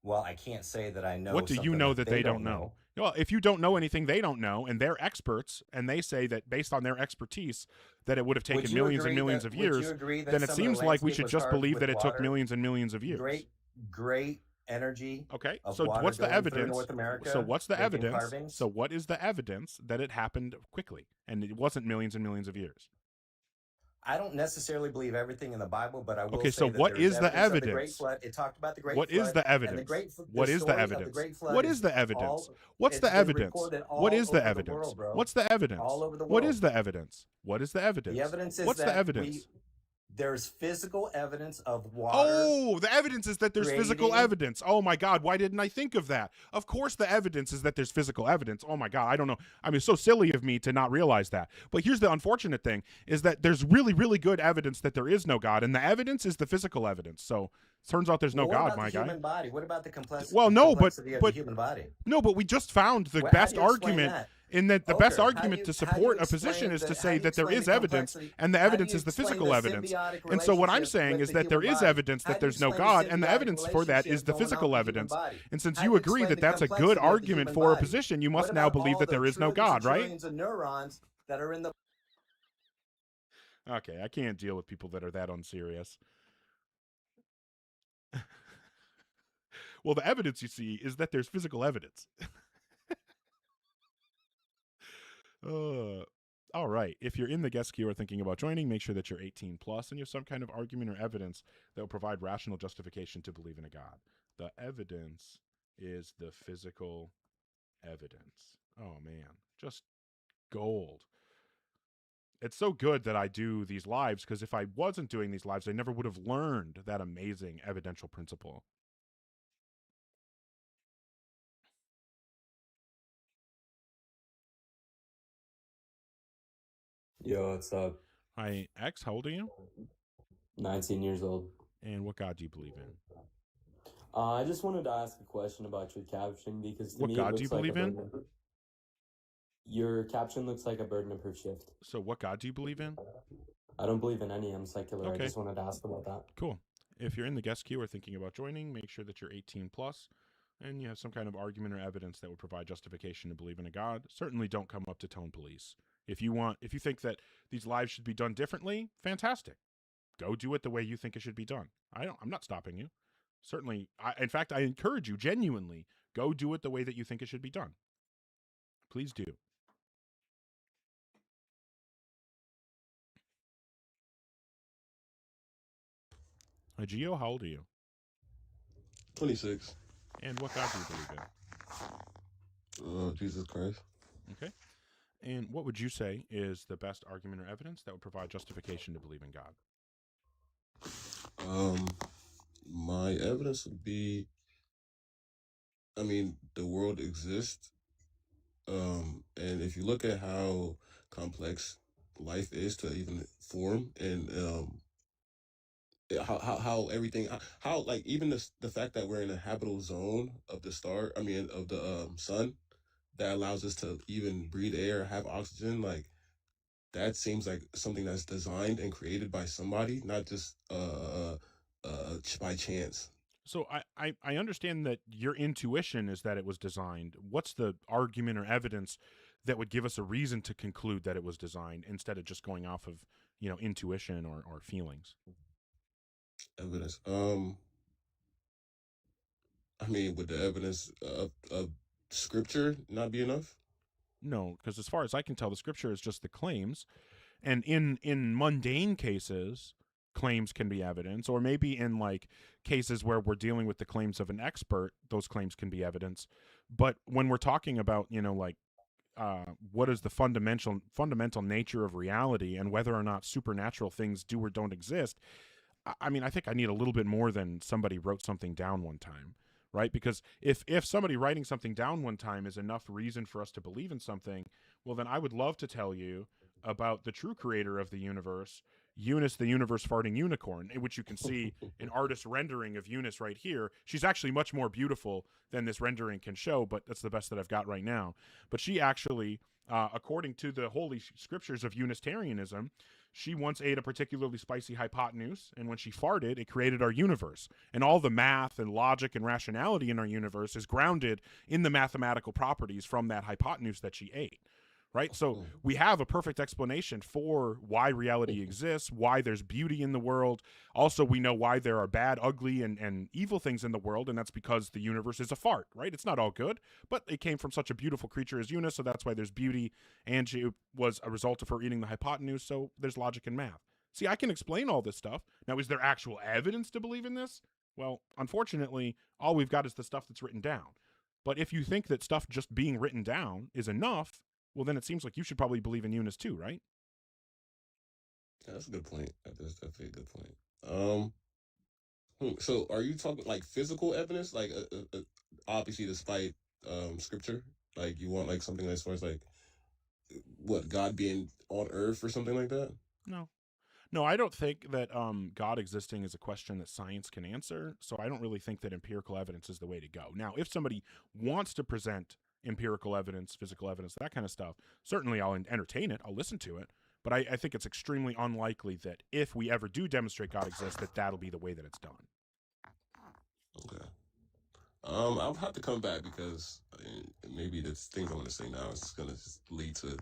Well, I can't say that I know. What do you know that they don't know? Well, if you don't know anything they don't know, and they're experts, and they say that based on their expertise that it would have taken millions and millions of years, then it seems like we should just believe that it took millions and millions of years. Great energy. Okay, so what's the evidence? So what's the evidence? So what is the evidence that it happened quickly and it wasn't millions and millions of years? I don't necessarily believe everything in the Bible, but I will say so that what is the evidence? The Great Flood. It talked about the Great Flood. What is the evidence? What is the evidence? What is the evidence? What's the evidence? What is the evidence? What's the evidence? What is the evidence? What is the evidence? The evidence is what's the evidence? There's physical evidence of water. Oh, the evidence is that there's physical evidence. Oh my God, why didn't I think of that? Of course the evidence is that there's physical evidence. Oh my God, I don't know. I mean, it's so silly of me to not realize that. But here's the unfortunate thing, is that there's really, really good evidence that there is no God, and the evidence is the physical evidence. So turns out there's no God, my guy. Human body? What about the complexity? Well, no, but the human body? No, but we just found the best argument. In that the best argument to support a position is to say that there is evidence, and the evidence is the physical evidence. And so what I'm saying is that there is evidence that there's no God, and the evidence for that is the physical evidence. And since you agree that that's a good argument for a position, you must now believe that there is no God, right? Neurons that are in the. Okay, I can't deal with people that are that unserious. Well, the evidence you see is that there's physical evidence. All right. If you're in the guest queue or thinking about joining, make sure that you're 18 plus and you have some kind of argument or evidence that will provide rational justification to believe in a God. The evidence is the physical evidence. Oh man, just gold. It's so good that I do these lives, because if I wasn't doing these lives, I never would have learned that amazing evidential principle. Yo, what's up? Hi, X, how old are you? 19 years old. And what God do you believe in? I just wanted to ask a question about your caption, because to what me God it do you looks like believe in? Your caption looks like a burden-proof shift. So what God do you believe in? I don't believe in any. I'm secular. Okay. I just wanted to ask about that. Cool. If you're in the guest queue or thinking about joining, make sure that you're 18 plus and you have some kind of argument or evidence that would provide justification to believe in a God. Certainly don't come up to Tone Police. If you think that these lives should be done differently, fantastic. Go do it the way you think it should be done. I'm not stopping you. Certainly, in fact, I encourage you genuinely, go do it the way that you think it should be done. Please do. Gio, how old are you? 26. And what God do you believe in? Jesus Christ. Okay. And what would you say is the best argument or evidence that would provide justification to believe in God? My evidence would be, I mean, the world exists. And if you look at how complex life is to even form, and how everything, how like even the fact that we're in a habitable zone of the star, I mean of the sun, that allows us to even breathe air, have oxygen, like that seems like something that's designed and created by somebody, not just by chance. So I understand that your intuition is that it was designed. What's the argument or evidence that would give us a reason to conclude that it was designed instead of just going off of, intuition or feelings? Evidence. I mean, would the evidence of scripture not be enough? No, because as far as I can tell, the scripture is just the claims. And in mundane cases, claims can be evidence, or maybe in like cases where we're dealing with the claims of an expert, those claims can be evidence. But when we're talking about, what is the fundamental nature of reality and whether or not supernatural things do or don't exist, I mean, I think I need a little bit more than somebody wrote something down one time, right? Because if somebody writing something down one time is enough reason for us to believe in something, well, then I would love to tell you about the true creator of the universe, Eunice, the universe farting unicorn, in which you can see an artist rendering of Eunice right here. She's actually much more beautiful than this rendering can show, but that's the best that I've got right now. But she actually, according to the holy scriptures of Unitarianism, she once ate a particularly spicy hypotenuse, and when she farted, it created our universe. And all the math and logic and rationality in our universe is grounded in the mathematical properties from that hypotenuse that she ate. Right? So we have a perfect explanation for why reality exists, why there's beauty in the world. Also, we know why there are bad, ugly, and evil things in the world, and that's because the universe is a fart, right? It's not all good, but it came from such a beautiful creature as Eunice, so that's why there's beauty, and she was a result of her eating the hypotenuse, so there's logic in math. See, I can explain all this stuff. Now, is there actual evidence to believe in this? Well, unfortunately, all we've got is the stuff that's written down. But if you think that stuff just being written down is enough, well, then it seems like you should probably believe in Eunice too, right? Yeah, that's a good point. That's definitely a good point. So are you talking like physical evidence, like obviously despite scripture, like you want like something as far as like what, God being on earth or something like that? No, I don't think that God existing is a question that science can answer. So I don't really think that empirical evidence is the way to go. Now, if somebody wants to present empirical evidence, physical evidence, that kind of stuff, certainly I'll entertain it. I'll listen to it. But I think it's extremely unlikely that if we ever do demonstrate God exists, that that'll be the way that it's done. Okay. I'll have to come back because maybe the things I'm going to say now is going to lead to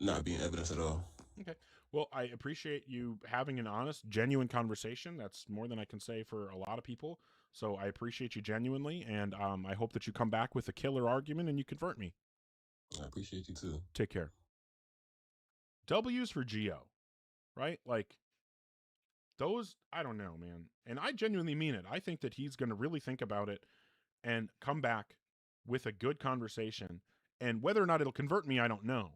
not being evidence at all. Okay. Well, I appreciate you having an honest, genuine conversation. That's more than I can say for a lot of people. So I appreciate you genuinely, and I hope that you come back with a killer argument and you convert me. I appreciate you too. Take care. W's for Geo, right? Like, those, I don't know, man. And I genuinely mean it. I think that he's going to really think about it and come back with a good conversation. And whether or not it'll convert me, I don't know.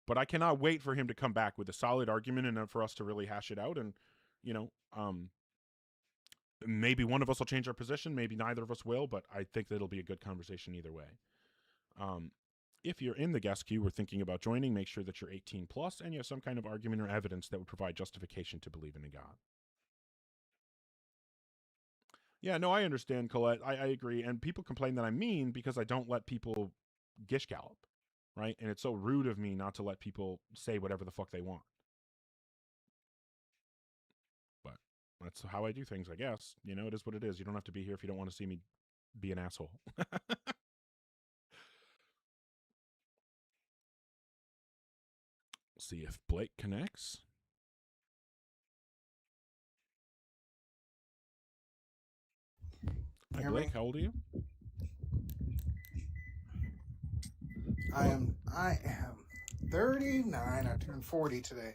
But I cannot wait for him to come back with a solid argument and for us to really hash it out. And, maybe one of us will change our position. Maybe neither of us will, but I think that it'll be a good conversation either way. If you're in the guest queue or thinking about joining, make sure that you're 18 plus and you have some kind of argument or evidence that would provide justification to believe in a God. Yeah, no, I understand, Colette. I agree. And people complain that I'm mean because I don't let people gish gallop, right? And it's so rude of me not to let people say whatever the fuck they want. But that's how I do things, I guess. It is what it is. You don't have to be here if you don't want to see me be an asshole. See if Blake connects. Hi, Blake. How old are you? I am 39. I turned 40 today.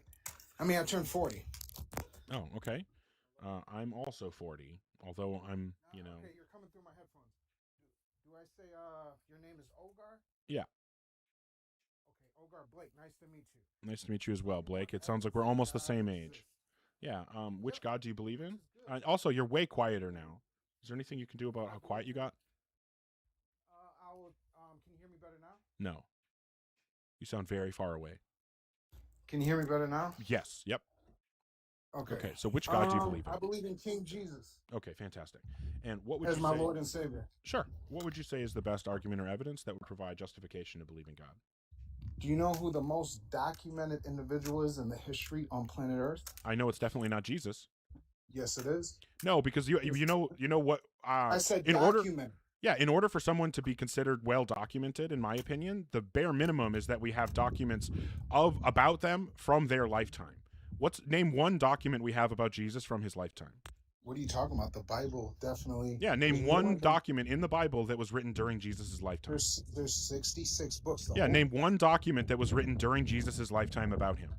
I turned 40. Oh, okay. I'm also 40, although I'm, you know. Okay, you're coming through my headphones. Do I say your name is Ogar? Yeah. Okay, Ogar Blake. Nice to meet you. Nice to meet you as well, Blake. It sounds like we're almost the same age. Yeah. Which God do you believe in? Also, you're way quieter now. Is there anything you can do about how quiet you got? I will. Can you hear me better now? No. You sound very far away. Can you hear me better now? Yes. Yep. Okay. Okay. So which God do you believe in? I believe in King Jesus. Okay. Fantastic. And what would as you my say? Lord and Savior. Sure. What would you say is the best argument or evidence that would provide justification to believe in God? Do you know who the most documented individual is in the history on planet Earth? I know it's definitely not Jesus. Yes, it is. No, because you know what? I said in order. documented. Yeah, in order for someone to be considered well documented, in my opinion, the bare minimum is that we have documents about them from their lifetime. Name one document we have about Jesus from his lifetime? What are you talking about? The Bible, definitely. Yeah, name one document in the Bible that was written during Jesus' lifetime. There's 66 books. Yeah, name one document that was written during Jesus' lifetime about him.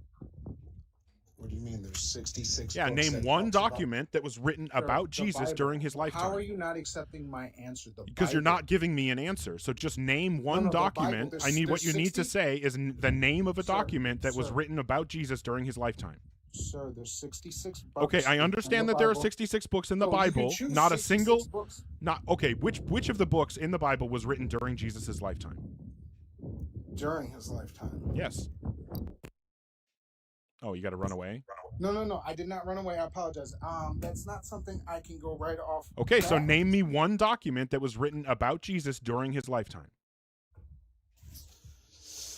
What do you mean there's 66 Yeah, books? name one document that was written about Jesus during his lifetime. How are you not accepting my answer? Because you're not giving me an answer. So just name one document. I need what you need to say is the name of a document that was written about Jesus during his lifetime. Sir, there's 66 books. Okay, I understand that there are 66 books in the Bible. Not a single books. Which of the books in the Bible was written during Jesus' lifetime? During his lifetime. Yes. Oh, you got to run away? No. I did not run away. I apologize. That's not something I can go right off. Okay, so name me one document that was written about Jesus during his lifetime.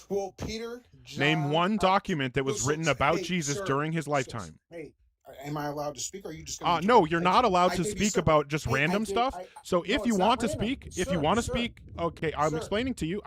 Well, Peter, John, name one document that was written about Jesus during his lifetime. Hey, am I allowed to speak? Or are you just going to no, you're not allowed to speak about just random stuff. So if you want to speak, okay, I'm explaining to you,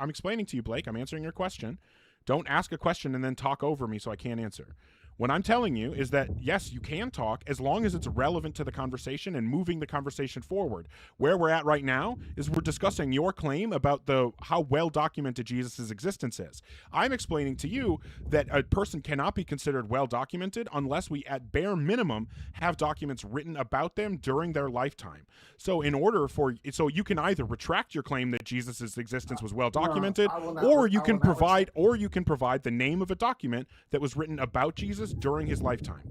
Blake. I'm answering your question. Don't ask a question and then talk over me so I can't answer. What I'm telling you is that, yes, you can talk as long as it's relevant to the conversation and moving the conversation forward. Where we're at right now is we're discussing your claim about how well documented Jesus' existence is. I'm explaining to you that a person cannot be considered well documented unless we, at bare minimum, have documents written about them during their lifetime. So you can either retract your claim that Jesus' existence was well documented, or you can provide the name of a document that was written about Jesus during his lifetime.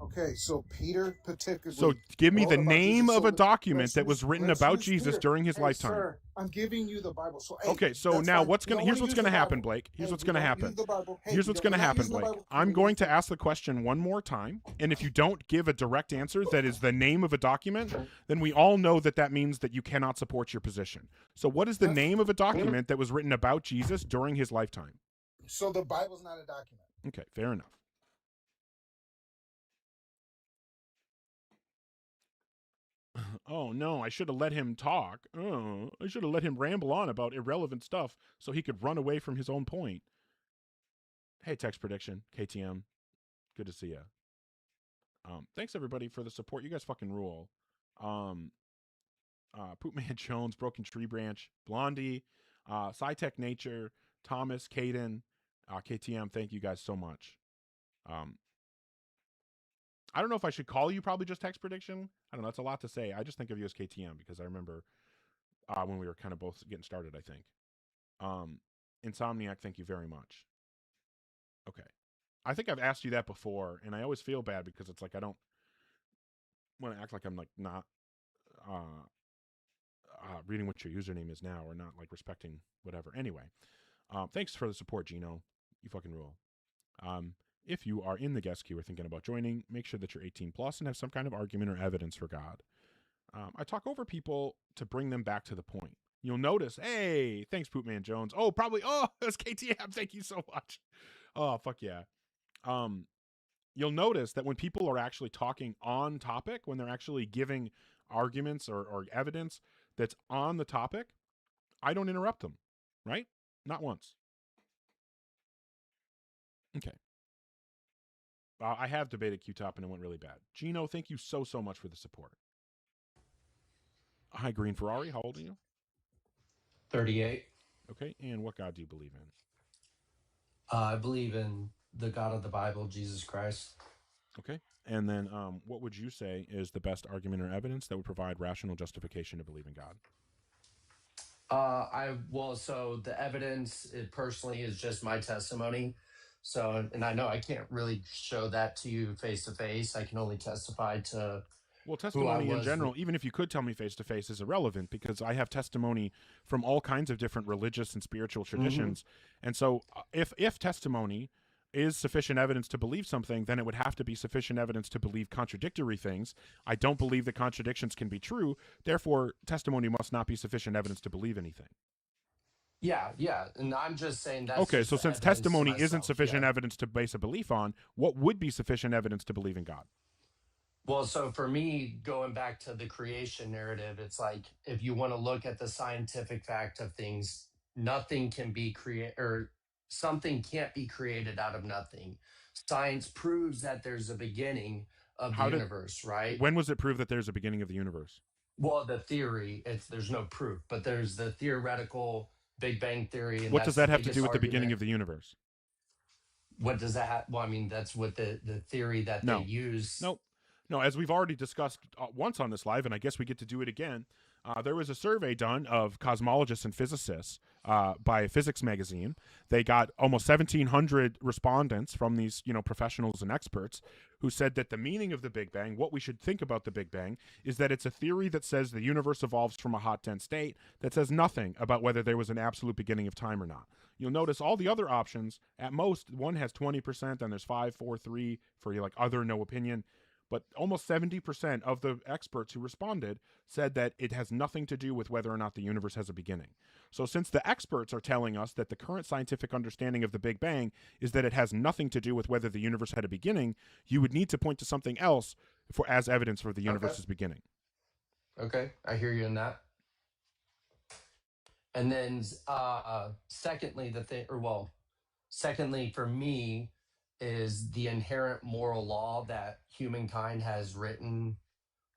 Okay, so Peter particularly. So give me the name of a document that was written about Jesus during his lifetime. Sir, I'm giving you the Bible. So okay, so now here's what's gonna happen, Blake. Here's what's gonna happen. Here's what's gonna happen, Blake. I'm going to ask the question one more time, and if you don't give a direct answer that is the name of a document, then we all know that means that you cannot support your position. So what is the name of a document that was written about Jesus during his lifetime? So the Bible's not a document. Okay, fair enough. Oh, no, I should have let him talk. Oh, I should have let him ramble on about irrelevant stuff so he could run away from his own point. Hey, Text Prediction, KTM. Good to see you. Thanks, everybody, for the support. You guys fucking rule. Poopman Jones, Broken Tree Branch, Blondie, SciTech Nature, Thomas, Caden, KTM, thank you guys so much. I don't know if I should call you probably just Text Prediction. I don't know. That's a lot to say. I just think of you as KTM because I remember when we were kind of both getting started, I think. Insomniac, thank you very much. Okay. I think I've asked you that before, and I always feel bad because it's like I don't want to act like I'm like not reading what your username is now or not like respecting whatever. Anyway, thanks for the support, Gino. You fucking rule. If you are in the guest queue or thinking about joining, make sure that you're 18 plus and have some kind of argument or evidence for God. I talk over people to bring them back to the point. You'll notice, hey, thanks, Poopman Jones. Oh, that's KTM. Thank you so much. Oh, fuck yeah. You'll notice that when people are actually talking on topic, when they're actually giving arguments or evidence that's on the topic, I don't interrupt them, right? Not once. Okay. I have debated Q-Top and it went really bad. Gino, thank you so much for the support. Hi, Green Ferrari. How old are you? 38. Okay, and what God do you believe in? I believe in the God of the Bible, Jesus Christ. Okay. And then what would you say is the best argument or evidence that would provide rational justification to believe in God? So the evidence, it personally is just my testimony. So, and I know I can't really show that to you face to face. I can only testify to Well, who I testimony in was. general, even if you could tell me face to face, is irrelevant because I have testimony from all kinds of different religious and spiritual traditions. And so if testimony is sufficient evidence to believe something, then it would have to be sufficient evidence to believe contradictory things. I don't believe that contradictions can be true. Therefore, testimony must not be sufficient evidence to believe anything. Yeah, and I'm just saying that's Okay, just so the since evidence testimony isn't myself, sufficient yeah. evidence to base a belief on, what would be sufficient evidence to believe in God? Well, so for me, going back to the creation narrative, it's like if you want to look at the scientific fact of things, nothing can be created or something can't be created out of nothing. Science proves that there's a beginning of the universe, right? When was it proved that there's a beginning of the universe? Well, the theory, there's no proof, but there's the theoretical Big Bang theory. And What does that's that the have to biggest do with the beginning argument. of the universe? What does that have? Well, I mean, that's what the theory that they use. No, as we've already discussed once on this live, and I guess we get to do it again, there was a survey done of cosmologists and physicists by Physics Magazine. They got almost 1,700 respondents from these, professionals and experts who said that the meaning of the Big Bang, what we should think about the Big Bang, is that it's a theory that says the universe evolves from a hot, dense state that says nothing about whether there was an absolute beginning of time or not. You'll notice all the other options, at most, one has 20%, and there's 5, 4, 3 for other no opinion. But almost 70% of the experts who responded said that it has nothing to do with whether or not the universe has a beginning. So since the experts are telling us that the current scientific understanding of the Big Bang is that it has nothing to do with whether the universe had a beginning, you would need to point to something else as evidence for the universe's beginning. Okay, I hear you in that. And then secondly, for me, is the inherent moral law that humankind has written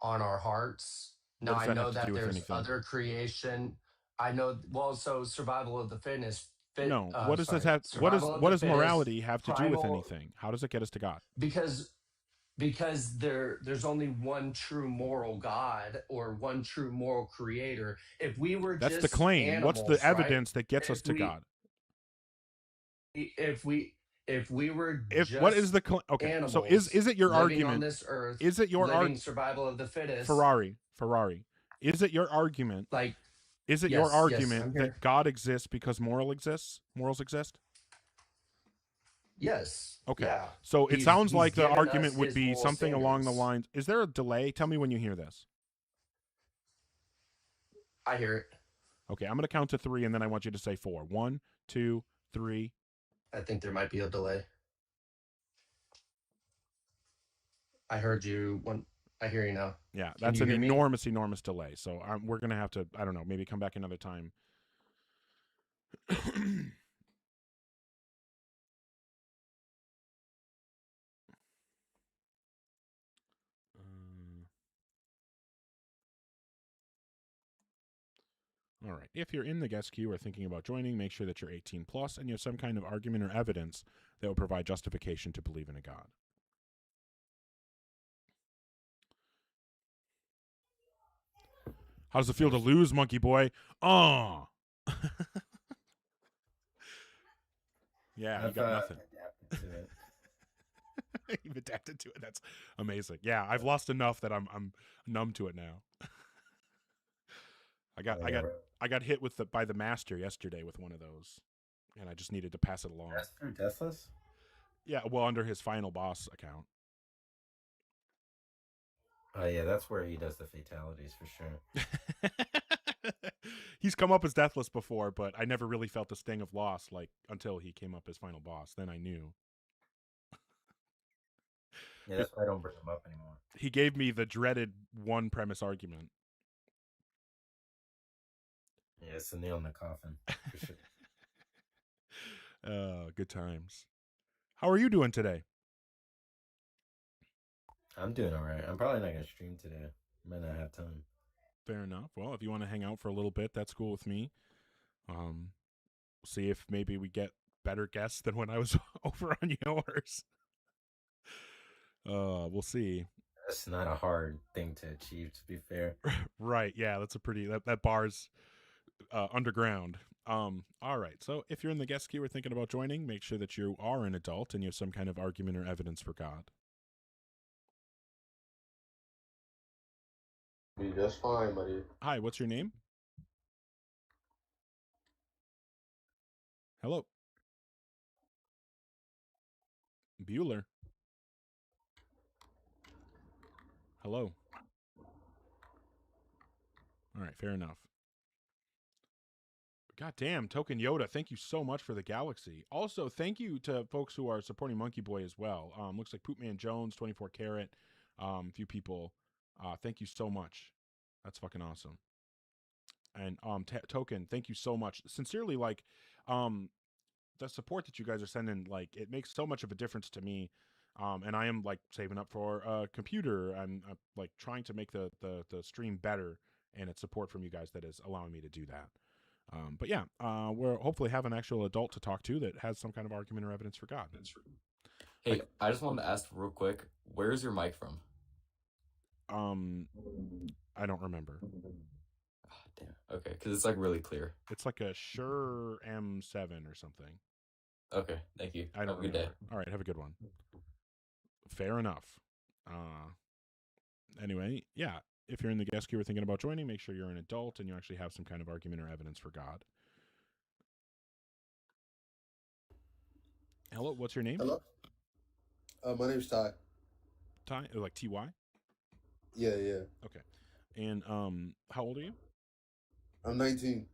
on our hearts. Now, I know that there's other creation. I know, so survival of the fittest. What does this have? What does morality have to do with anything? How does it get us to God? Because there's only one true moral God or one true moral creator. If we were That's just the claim. animals, What's the evidence right? that gets us to God? If we were what is the okay? So is it your argument on this earth? Is it your argument? Survival of the fittest. Ferrari. Is it your argument? Is it your argument that God exists because morals exist? Yes. Okay. Yeah. So it sounds like the given argument us would his be moral something along the standards. lines. Is there a delay? Tell me when you hear this. I hear it. Okay, I'm going to count to 3, and then I want you to say 4. 1, 2, 3. I think there might be a delay. I heard you. I hear you now. Yeah, Can that's you an hear me? enormous delay. So we're going to have to, I don't know, maybe come back another time. All right. If you're in the guest queue or thinking about joining, make sure that you're 18 plus and you have some kind of argument or evidence that will provide justification to believe in a God. How does it feel to lose, monkey boy? Oh. Yeah, you got nothing. You've adapted to it. That's amazing. Yeah, I've lost enough that I'm numb to it now. I got hit by the master yesterday with one of those, and I just needed to pass it along. That's through Deathless? Yeah, well, under his Final Boss account. Oh yeah, that's where he does the fatalities for sure. He's come up as Deathless before, but I never really felt the sting of loss until he came up as Final Boss. Then I knew. Yeah, that's why I don't bring him up anymore. He gave me the dreaded one premise argument. Yeah, it's the nail in the coffin for sure. Good times. How are you doing today? I'm doing all right. I'm probably not going to stream today. Might not have time. Fair enough. Well, if you want to hang out for a little bit, that's cool with me. See if maybe we get better guests than when I was over on yours. We'll see. That's not a hard thing to achieve, to be fair. Right. Yeah, that's a pretty that bar's underground. All right. So if you're in the guest queue or thinking about joining, make sure that you are an adult and you have some kind of argument or evidence for God. Be just fine, buddy. Hi, what's your name? Hello. Bueller. Hello. All right, fair enough. God damn, Token Yoda, thank you so much for the galaxy. Also, thank you to folks who are supporting Monkey Boy as well. Looks like Poopman Jones, 24 Karat, a few people. Thank you so much. That's fucking awesome. And Token, thank you so much. Sincerely, like, the support that you guys are sending, like, it makes so much of a difference to me. And I am like saving up for a computer. I'm like trying to make the stream better, and it's support from you guys that is allowing me to do that. But yeah, we'll hopefully have an actual adult to talk to that has some kind of argument or evidence for God. Hey, I just wanted to ask real quick, where's your mic from? I don't remember. Oh, damn. Okay, because it's like really clear. It's like a Shure M7 or something. Okay, thank you. I don't Have a good remember. day. All right, have a good one. Fair enough. Anyway, yeah. If you're in the guest queue or thinking about joining, make sure you're an adult and you actually have some kind of argument or evidence for God. Hello, what's your name? Hello. My name's Ty. Ty, like T-Y? Yeah. Okay. And how old are you? I'm 19.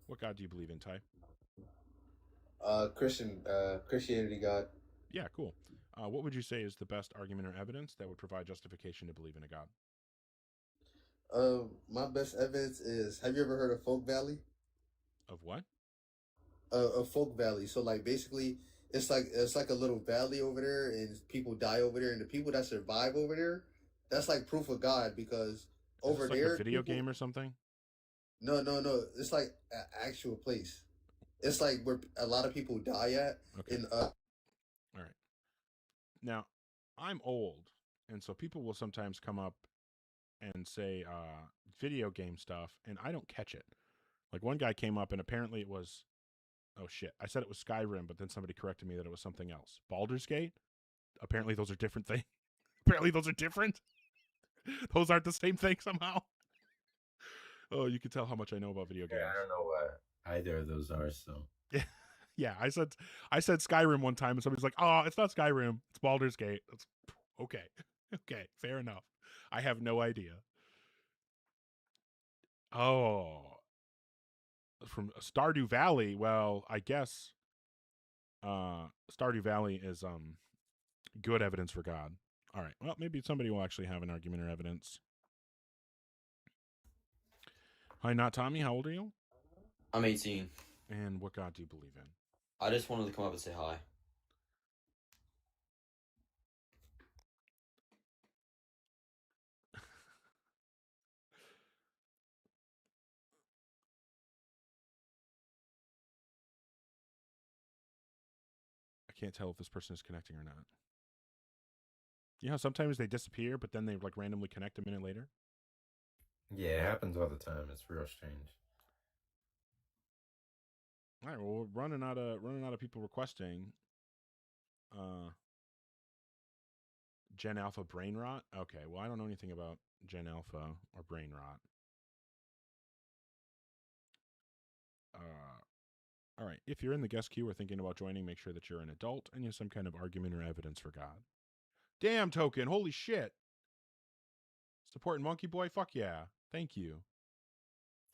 What God do you believe in, Ty? Christianity God. Yeah, cool. What would you say is the best argument or evidence that would provide justification to believe in a God? My best evidence is, have you ever heard of Folk Valley? Of what? Of Folk Valley. So like basically it's like a little valley over there and people die over there, and the people that survive over there, that's like proof of God, because over Is this there like a video people, game or something? No. It's like an actual place. It's like where a lot of people die at. Okay. All right. Now, I'm old, and so people will sometimes come up and say video game stuff, and I don't catch it. Like one guy came up, and apparently it was, oh shit, I said it was Skyrim, but then somebody corrected me that it was something else. Baldur's Gate? Apparently those are different things. Apparently those are different. Those aren't the same thing somehow. Oh, you can tell how much I know about video games. Yeah, I don't know what either of those are, so. Yeah, I said Skyrim one time, and somebody's like, "Oh, it's not Skyrim, it's Baldur's Gate." It's, okay, okay, fair enough. I have no idea. Oh, from Stardew Valley. Well, I guess Stardew Valley is good evidence for God. All right. Well, maybe somebody will actually have an argument or evidence. Hi, not Tommy. How old are you? I'm 18. And what God do you believe in? I just wanted to come up and say hi. I can't tell if this person is connecting or not. You know how sometimes they disappear, but then they like randomly connect a minute later? Yeah, it happens all the time. It's real strange. All right, well, we're running out of people requesting. Gen Alpha brain rot? Okay, well, I don't know anything about Gen Alpha or brain rot. All right, if you're in the guest queue or thinking about joining, make sure that you're an adult and you have some kind of argument or evidence for God. Damn, Token, holy shit. Supporting Monkey Boy? Fuck yeah. Thank you.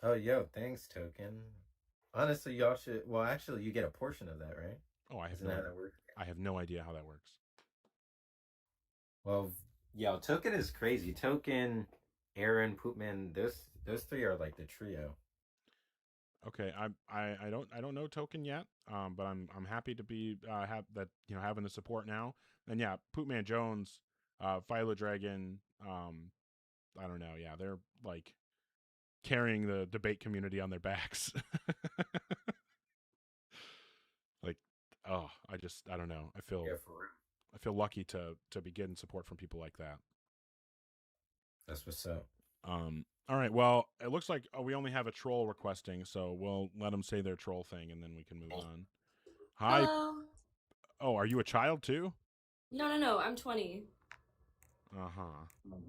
Oh, yo, thanks, Token. Honestly, y'all should. Well, actually, you get a portion of that, right? Oh, I have Isn't that how that works? I have no idea how that works. Well, yo, Token is crazy. Token, Aaron, Poopman, those three are like the trio. Okay, I don't know Token yet, but I'm happy to be have that, you know, having the support now. And yeah, Poopman Jones, Philo Dragon, I don't know, yeah, they're like carrying the debate community on their backs. Like, oh, I don't know. I feel I feel lucky to be getting support from people like that. That's what's up. All right. Well, it looks like we only have a troll requesting, so we'll let them say their troll thing, and then we can move on. Hi. Hello. Oh, are you a child too? No. I'm 20.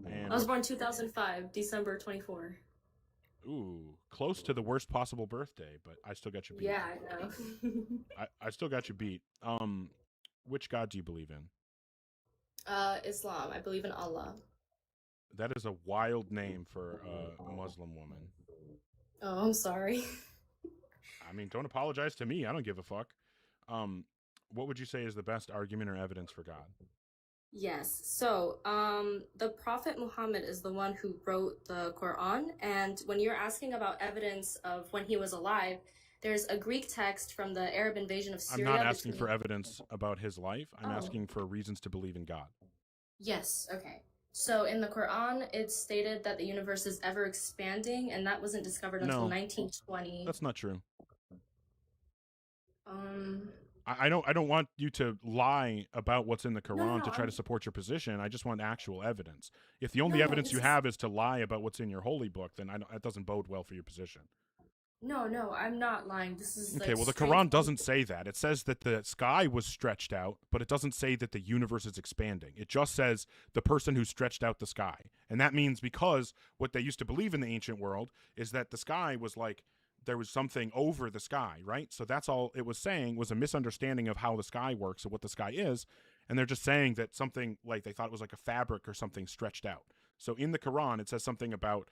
And I was born 2005, December 24. ooh, close to the worst possible birthday, but I still got you beat. Yeah, I know. I still got you beat. Which God do you believe in? Islam. I believe in Allah. That is a wild name for a Muslim woman. Oh, I'm sorry. I mean, don't apologize to me. I don't give a fuck. What would you say is the best argument or evidence for God? Yes. So, the Prophet Muhammad is the one who wrote the Quran, and when you're asking about evidence of when he was alive, there's a Greek text from the Arab invasion of Syria. I'm not asking for evidence about his life. I'm Oh. asking for reasons to believe in God. Yes, okay. So in the Quran, it's stated that the universe is ever expanding, and that wasn't discovered until No. 1920. That's not true. Um, I don't want you to lie about what's in the Quran no, to try I'm- to support your position. I just want actual evidence. If the only No, evidence this you is- have is to lie about what's in your holy book, then that doesn't bode well for your position. no, I'm not lying. This is Okay, like well, the straight Quran from- doesn't say that. It says that the sky was stretched out, but it doesn't say that the universe is expanding. It just says the person who stretched out the sky. And that means because what they used to believe in the ancient world is that the sky was like there was something over the sky, right? So that's all it was saying was a misunderstanding of how the sky works and what the sky is. And they're just saying that something like they thought it was like a fabric or something stretched out. So in the Quran, it says something about,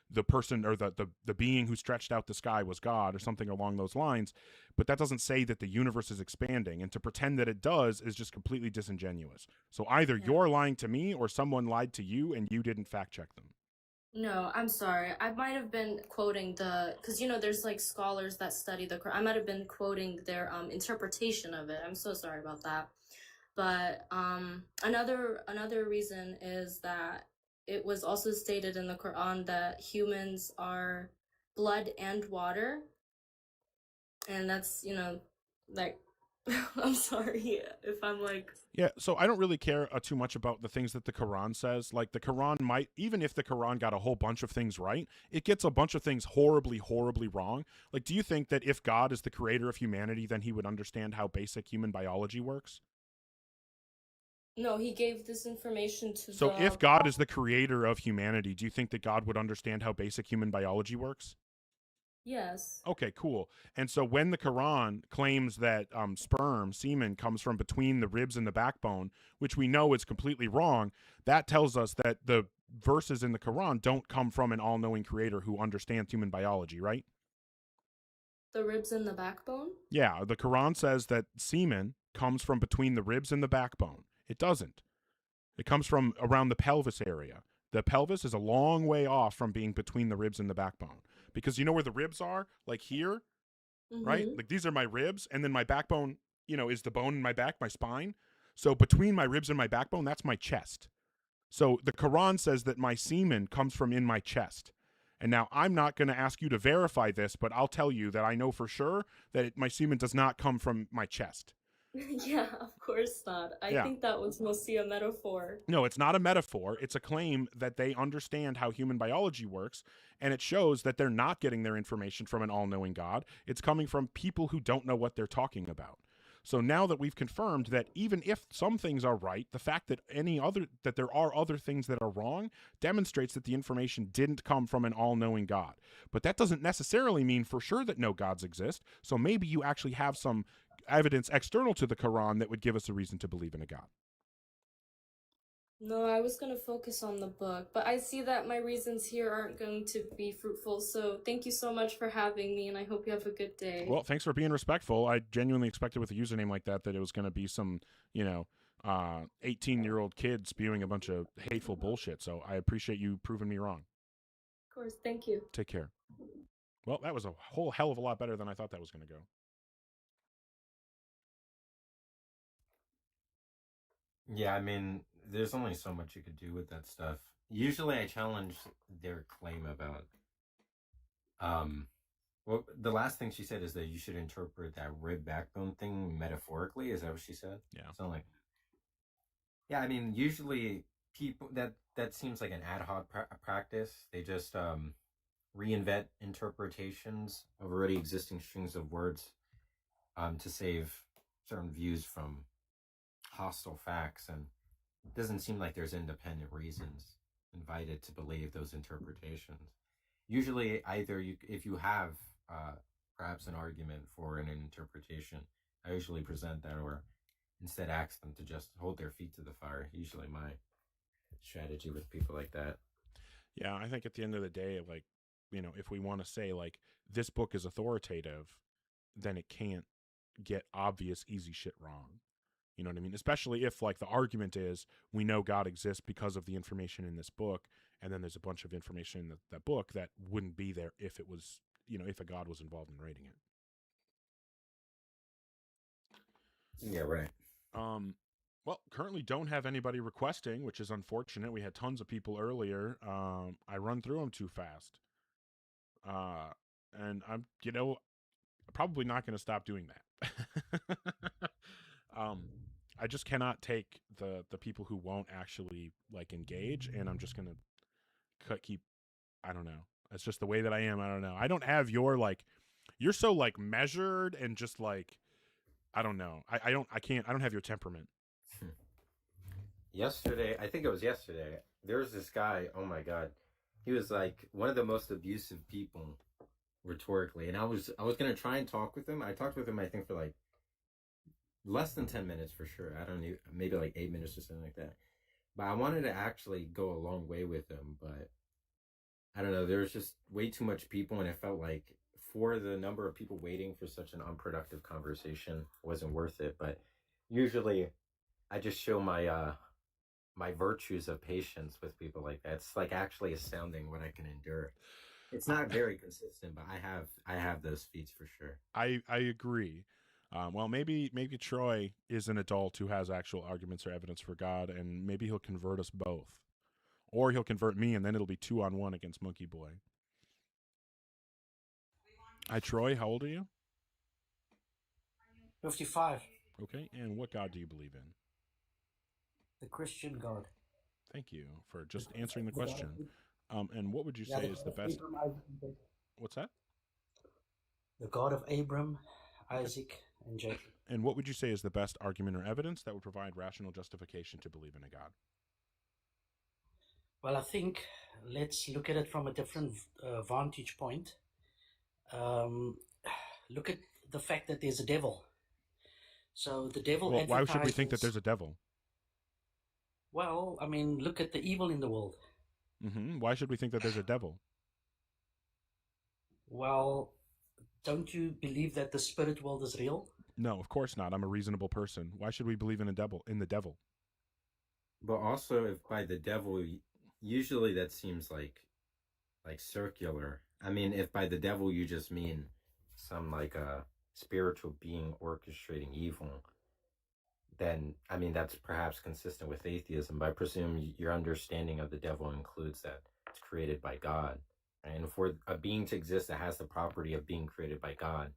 the person or the being who stretched out the sky was God or something along those lines. But that doesn't say that the universe is expanding. And to pretend that it does is just completely disingenuous. So either you're lying to me or someone lied to you and you didn't fact check them. No, I'm sorry. I might have been quoting because there's like scholars that study the Quran. I might have been quoting their interpretation of it. I'm so sorry about that. But another reason is that it was also stated in the Quran that humans are blood and water, and that's like I'm sorry if I'm like. Yeah, so I don't really care too much about the things that the Quran says. Like the Quran might, even if the Quran got a whole bunch of things right, it gets a bunch of things horribly, horribly wrong. Like, do you think that if God is the creator of humanity, then he would understand how basic human biology works? No, he gave this information to So the if God is the creator of humanity, do you think that God would understand how basic human biology works? Yes. Okay, cool. And so when the Quran claims that semen comes from between the ribs and the backbone, which we know is completely wrong, that tells us that the verses in the Quran don't come from an all-knowing creator who understands human biology, right? The ribs and the backbone? Yeah, the Quran says that semen comes from between the ribs and the backbone. It doesn't. It comes from around the pelvis area. The pelvis is a long way off from being between the ribs and the backbone. Because you know where the ribs are? Like here, right? Mhm. Like these are my ribs, and then my backbone, is the bone in my back, my spine. So between my ribs and my backbone, that's my chest. So the Quran says that my semen comes from in my chest. And now I'm not going to ask you to verify this, but I'll tell you that I know for sure that my semen does not come from my chest. Yeah, of course not. I Yeah. think that was mostly a metaphor. No, it's not a metaphor. It's a claim that they understand how human biology works, and it shows that they're not getting their information from an all-knowing God. It's coming from people who don't know what they're talking about. So now that we've confirmed that even if some things are right, the fact that there are other things that are wrong demonstrates that the information didn't come from an all-knowing God. But that doesn't necessarily mean for sure that no gods exist. So maybe you actually have some evidence external to the Quran that would give us a reason to believe in a God. No, I was going to focus on the book, but I see that my reasons here aren't going to be fruitful. So thank you so much for having me, and I hope you have a good day. Well, thanks for being respectful. I genuinely expected with a username like that it was going to be some, 18-year-old kid spewing a bunch of hateful bullshit. So I appreciate you proving me wrong. Of course, thank you. Take care. Well, that was a whole hell of a lot better than I thought that was going to go. Yeah, I mean, there's only so much you could do with that stuff. Usually I challenge their claim about well, the last thing she said is that you should interpret that rib backbone thing metaphorically. Is that what she said? Yeah. Something like Yeah, I mean, usually people that seems like an ad hoc practice. They just reinvent interpretations of already existing strings of words to save certain views from hostile facts, and it doesn't seem like there's independent reasons invited to believe those interpretations. Usually, either if you have perhaps an argument for an interpretation, I usually present that, or instead ask them to just hold their feet to the fire. Usually my strategy with people like that. Yeah, I think at the end of the day, like, if we want to say like this book is authoritative, then it can't get obvious easy shit wrong. You know what I mean? Especially if like the argument is we know God exists because of the information in this book, and then there's a bunch of information in that book that wouldn't be there if it was, if a God was involved in writing it. Yeah, right. Well, currently don't have anybody requesting, which is unfortunate. We had tons of people earlier. I run through them too fast. And I'm, probably not going to stop doing that. I just cannot take the people who won't actually like engage, and I'm just going to keep, I don't know. It's just the way that I am. I don't know. I don't have your like, you're so like measured and just like, I don't know. I don't have your temperament. Yesterday, I think it was yesterday, there was this guy, oh my God. He was like one of the most abusive people rhetorically. And I was going to try and talk with him. I talked with him, I think, for like less than 10 minutes for sure. I don't know, maybe like 8 minutes or something like that. But I wanted to actually go a long way with him. But I don't know, there was just way too much people. And it felt like for the number of people waiting for such an unproductive conversation, wasn't worth it. But usually I just show my my virtues of patience with people like that. It's like actually astounding what I can endure. It's not very consistent, but I have those feats for sure. I agree. Well, maybe Troy is an adult who has actual arguments or evidence for God, and maybe he'll convert us both, or he'll convert me, and then it'll be 2-on-1 against Monkey Boy. Hi, Troy. How old are you? 55. Okay, and what God do you believe in? The Christian God. Thank you for just answering the question. And what would you say is the best? What's that? The God of Abram, Isaac, and Jacob. And what would you say is the best argument or evidence that would provide rational justification to believe in a God? Well, I think let's look at it from a different vantage point. Look at the fact that there's a devil. So the devil. Well, why should we think that there's a devil? Well, I mean, look at the evil in the world. Mm-hmm. Why should we think that there's a devil? Well, don't you believe that the spirit world is real? No, of course not. I'm a reasonable person. Why should we believe in a devil? In the devil? But also, if by the devil, usually that seems like circular. I mean, if by the devil you just mean some like a spiritual being orchestrating evil, then I mean that's perhaps consistent with atheism. But I presume your understanding of the devil includes that it's created by God. And for a being to exist that has the property of being created by God,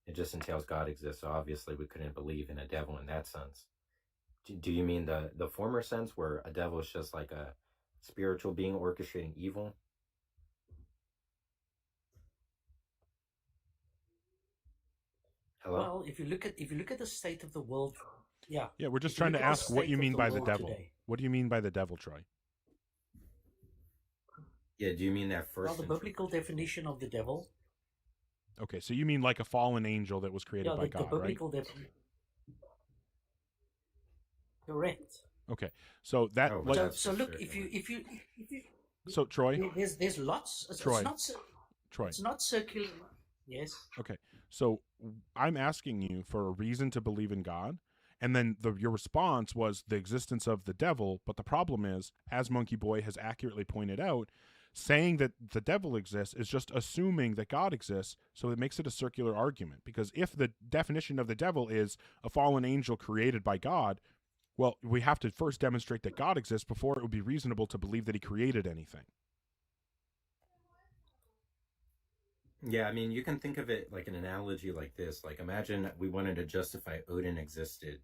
it just entails God exists. So obviously we couldn't believe in a devil in that sense. Do you mean the former sense where a devil is just like a spiritual being orchestrating evil? Hello? Well, if you look at the state of the world, yeah. Yeah, we're just trying to ask what you mean by the devil. Today. What do you mean by the devil, Troy? Yeah, do you mean that first? Well, the biblical definition of the devil. Okay, so you mean like a fallen angel that was created by God, the biblical right? Correct. Okay, so that. So look, if you. So Troy. There's lots. Troy. Troy. It's not circular. Yes. Okay, so I'm asking you for a reason to believe in God. And then your response was the existence of the devil. But the problem is, as Monkey Boy has accurately pointed out, saying that the devil exists is just assuming that God exists. So it makes it a circular argument. Because if the definition of the devil is a fallen angel created by God, well, we have to first demonstrate that God exists before it would be reasonable to believe that he created anything. Yeah, I mean, you can think of it like an analogy like this. Like, imagine we wanted to justify Odin existed.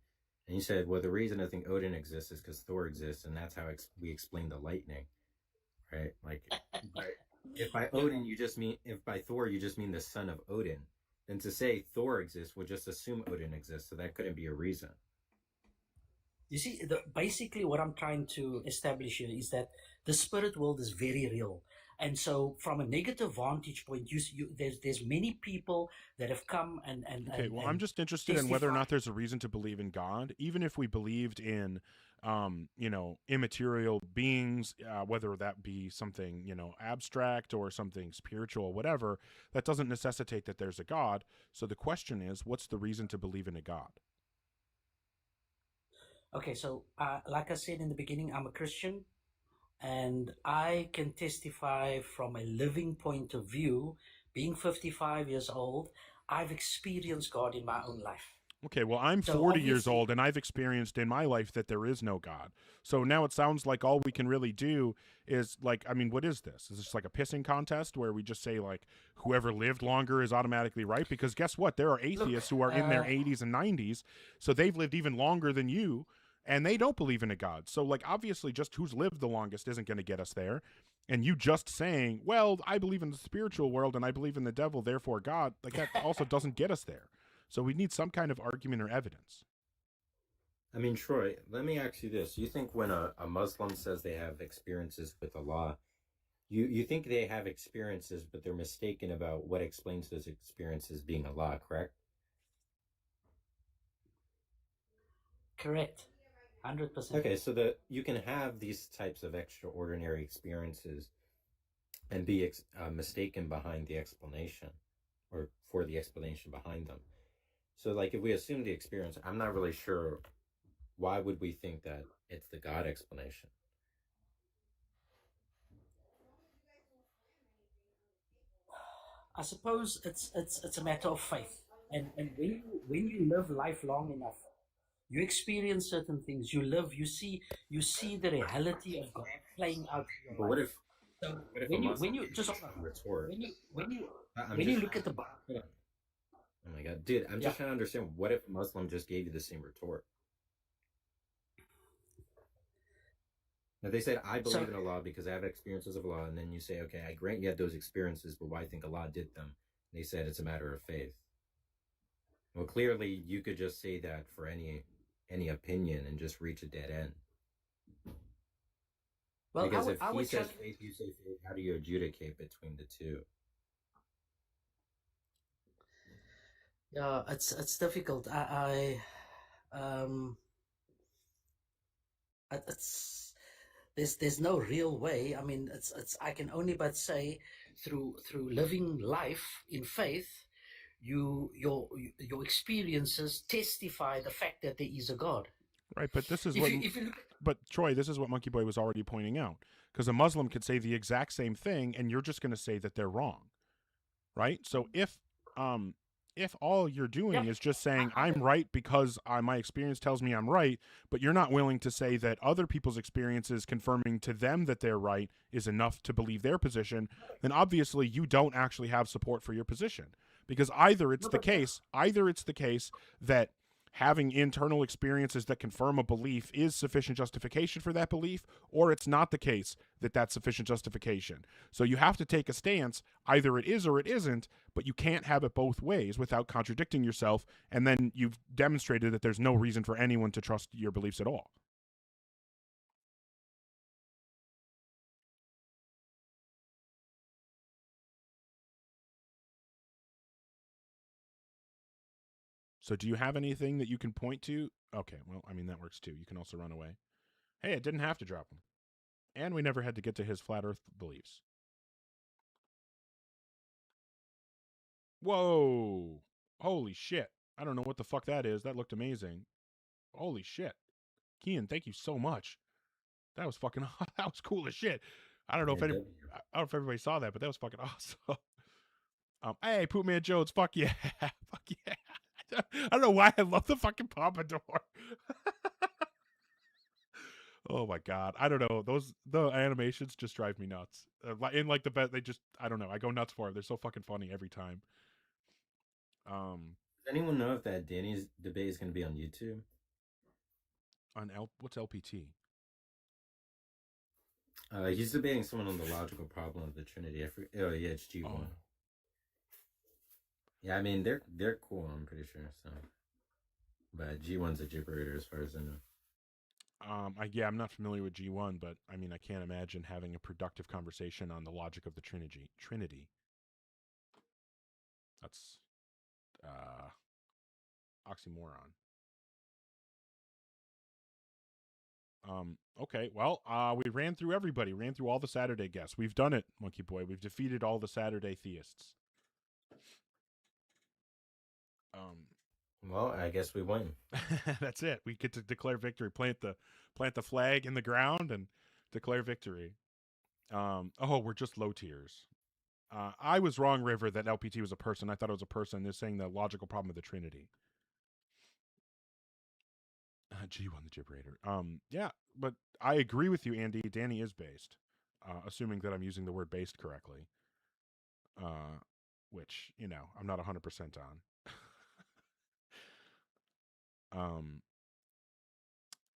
And you said, well, the reason I think Odin exists is because Thor exists, and that's how we explain the lightning, right? Like, if by Odin if by Thor you just mean the son of Odin, then to say Thor exists would just assume Odin exists, so that couldn't be a reason. You see, basically what I'm trying to establish here is that the spirit world is very real. And so from a negative vantage point, there's many people that have come and Okay, well, I'm just interested in whether or not there's a reason to believe in God, even if we believed in, immaterial beings, whether that be something, abstract or something spiritual, whatever, that doesn't necessitate that there's a God. So the question is, what's the reason to believe in a God? Okay, so like I said in the beginning, I'm a Christian, and I can testify from a living point of view. Being 55 years old, I've experienced God in my own life. Okay, well, I'm So 40 years obviously- old, and I've experienced in my life that there is no God. So now it sounds like all we can really do is, like, I mean, what is this? Is this like a pissing contest where we just say, like, whoever lived longer is automatically right? Because guess what? There are atheists who are in their 80s and 90s, so they've lived even longer than you, and they don't believe in a God. So, like, obviously just who's lived the longest isn't going to get us there. And you just saying, well, I believe in the spiritual world and I believe in the devil, therefore God, like, that also doesn't get us there. So we need some kind of argument or evidence. I mean, Troy, let me ask you this. You think when a Muslim says they have experiences with Allah, you think they have experiences, but they're mistaken about what explains those experiences being Allah, correct? Correct. 100%. Okay, so you can have these types of extraordinary experiences and be mistaken behind the explanation, or for the explanation behind them. So, like, if we assume the experience, I'm not really sure why would we think that it's the God explanation. I suppose it's a matter of faith, and when you live life long enough, you experience certain things. You live, you see the reality of God playing out in your But what life. if, So what if when a you Muslim just gives you a retort? when you look at the Bible, Oh my God, dude, I'm Yeah. just trying to understand. What if a Muslim just gave you the same retort? Now they said, I believe in Allah because I have experiences of Allah, and then you say, okay, I grant you had those experiences, but why think Allah did them? They said it's a matter of faith. Well, clearly you could just say that for any opinion and just reach a dead end. Well, Because I if he would says check. faith, you say faith, how do you adjudicate between the two? Yeah, it's difficult. It's there's no real way. I mean, it's I can only but say through living life in faith, your experiences testify the fact that there is a God. Right, but this is If what. you look at But Troy, this is what Monkey Boy was already pointing out. Because a Muslim could say the exact same thing, and you're just going to say that they're wrong, right? So if all you're doing is just saying I'm right because my experience tells me I'm right, but you're not willing to say that other people's experiences confirming to them that they're right is enough to believe their position, then obviously you don't actually have support for your position. Because either it's the case that having internal experiences that confirm a belief is sufficient justification for that belief, or it's not the case that that's sufficient justification. So you have to take a stance, either it is or it isn't, but you can't have it both ways without contradicting yourself, and then you've demonstrated that there's no reason for anyone to trust your beliefs at all. So do you have anything that you can point to? Okay, well, I mean, that works too. You can also run away. Hey, it didn't have to drop him. And we never had to get to his flat earth beliefs. Whoa. Holy shit. I don't know what the fuck that is. That looked amazing. Holy shit. Kian, thank you so much. That was fucking, that was cool as shit. I don't know if everybody saw that, but that was fucking awesome. Hey, Poop Man Jones, fuck yeah. Fuck yeah. I don't know why I love the fucking pompadour. Oh my God. I don't know. The animations just drive me nuts. In like the best, I don't know. I go nuts for them. They're so fucking funny every time. Does anyone know if that Danny's debate is going to be on YouTube? What's LPT? He's debating someone on the logical problem of the Trinity. Oh yeah, it's G1. Oh. Yeah, I mean they're cool. I'm pretty sure. So, but G1's a gibberator as far as I know. I'm not familiar with G1, but I mean I can't imagine having a productive conversation on the logic of the Trinity. That's oxymoron. Okay, well, we ran through everybody, ran through all the Saturday guests. We've done it, Monkey Boy. We've defeated all the Saturday theists. Well, I guess we win. That's it. We get to declare victory. Plant the flag in the ground and declare victory. We're just low tiers. I was wrong, River, that LPT was a person. I thought it was a person. They're saying the logical problem of the Trinity. G1 the gibberator. Yeah, but I agree with you, Andy. Danny is based, assuming that I'm using the word based correctly. Which, I'm not 100% on.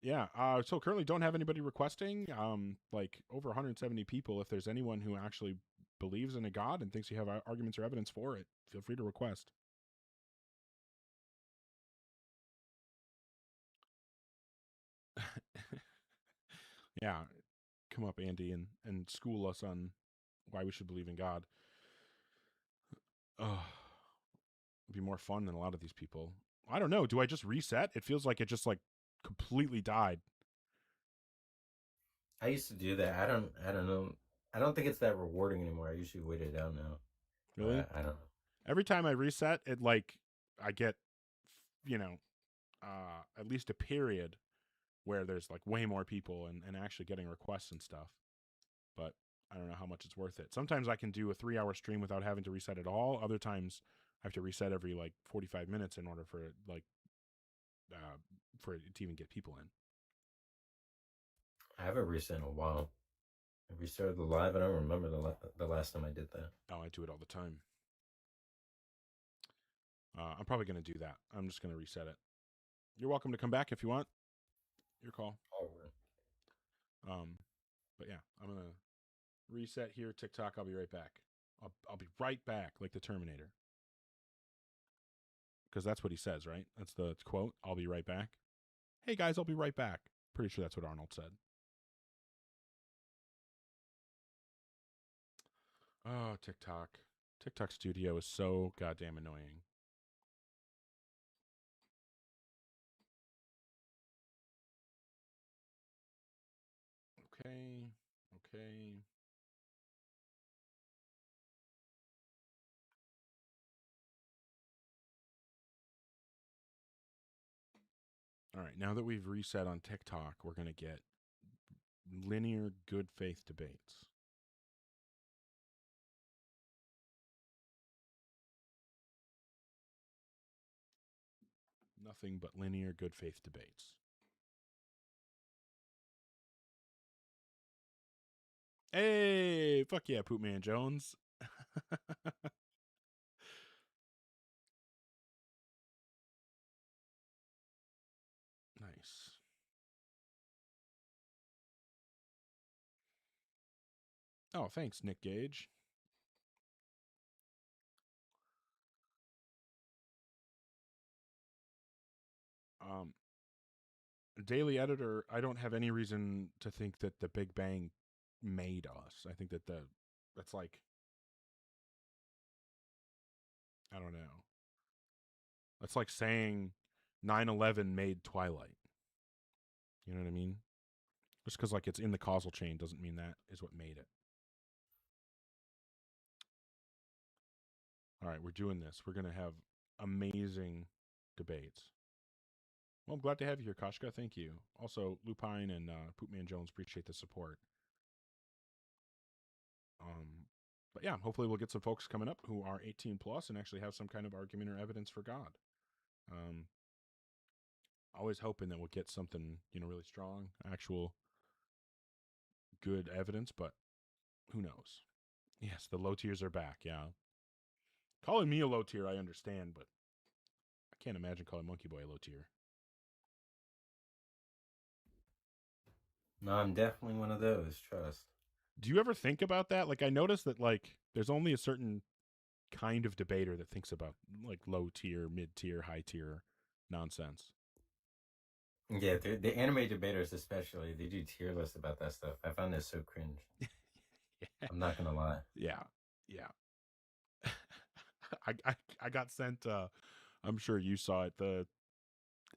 Yeah, so currently don't have anybody requesting, like over 170 people. If there's anyone who actually believes in a God and thinks you have arguments or evidence for it, feel free to request. Yeah, come up, Andy, and school us on why we should believe in God. It'd be more fun than a lot of these people. I don't know. Do I just reset? It feels like it just completely died. I used to do that. I don't know. I don't think it's that rewarding anymore. I usually wait it out now. Really? I don't know. Every time I reset, it I get, at least a period where there's way more people and actually getting requests and stuff. But I don't know how much it's worth it. Sometimes I can do a 3-hour stream without having to reset at all. Other times I have to reset every 45 minutes in order for it to even get people in. I haven't reset in a while. I restarted the live. I don't remember the last time I did that. Oh, I do it all the time. I'm probably going to do that. I'm just going to reset it. You're welcome to come back if you want. Your call. But yeah, I'm going to reset here. TikTok. I'll be right back. I'll be right back, like the Terminator. Because that's what he says, right? That's the quote. I'll be right back. Hey guys, I'll be right back. Pretty sure that's what Arnold said. Oh, TikTok. TikTok Studio is so goddamn annoying. Okay. All right, now that we've reset on TikTok, we're going to get linear good faith debates. Nothing but linear good faith debates. Hey, fuck yeah, Poopman Jones. Nice. Oh, thanks, Nick Gage. Daily Editor, I don't have any reason to think that the Big Bang made us. I think that that's I don't know. That's like saying 9/11 made Twilight. You know what I mean? Just because it's in the causal chain doesn't mean that is what made it. All right, we're doing this. We're going to have amazing debates. Well, I'm glad to have you here, Kashka. Thank you. Also, Lupine and Poopman Jones, appreciate the support. But yeah, hopefully we'll get some folks coming up who are 18 plus and actually have some kind of argument or evidence for God. Always hoping that we'll get something, really strong, actual good evidence, but who knows? Yes, the low tiers are back, yeah. Calling me a low tier, I understand, but I can't imagine calling Monkey Boy a low tier. No, I'm definitely one of those. Trust. Do you ever think about that? Like, I noticed that like there's only a certain kind of debater that thinks about like low tier, mid tier, high tier nonsense. Yeah, the anime debaters especially, they do tier lists about that stuff. I find this so cringe. I'm not gonna lie. Yeah, yeah. I got sent. I'm sure you saw it. The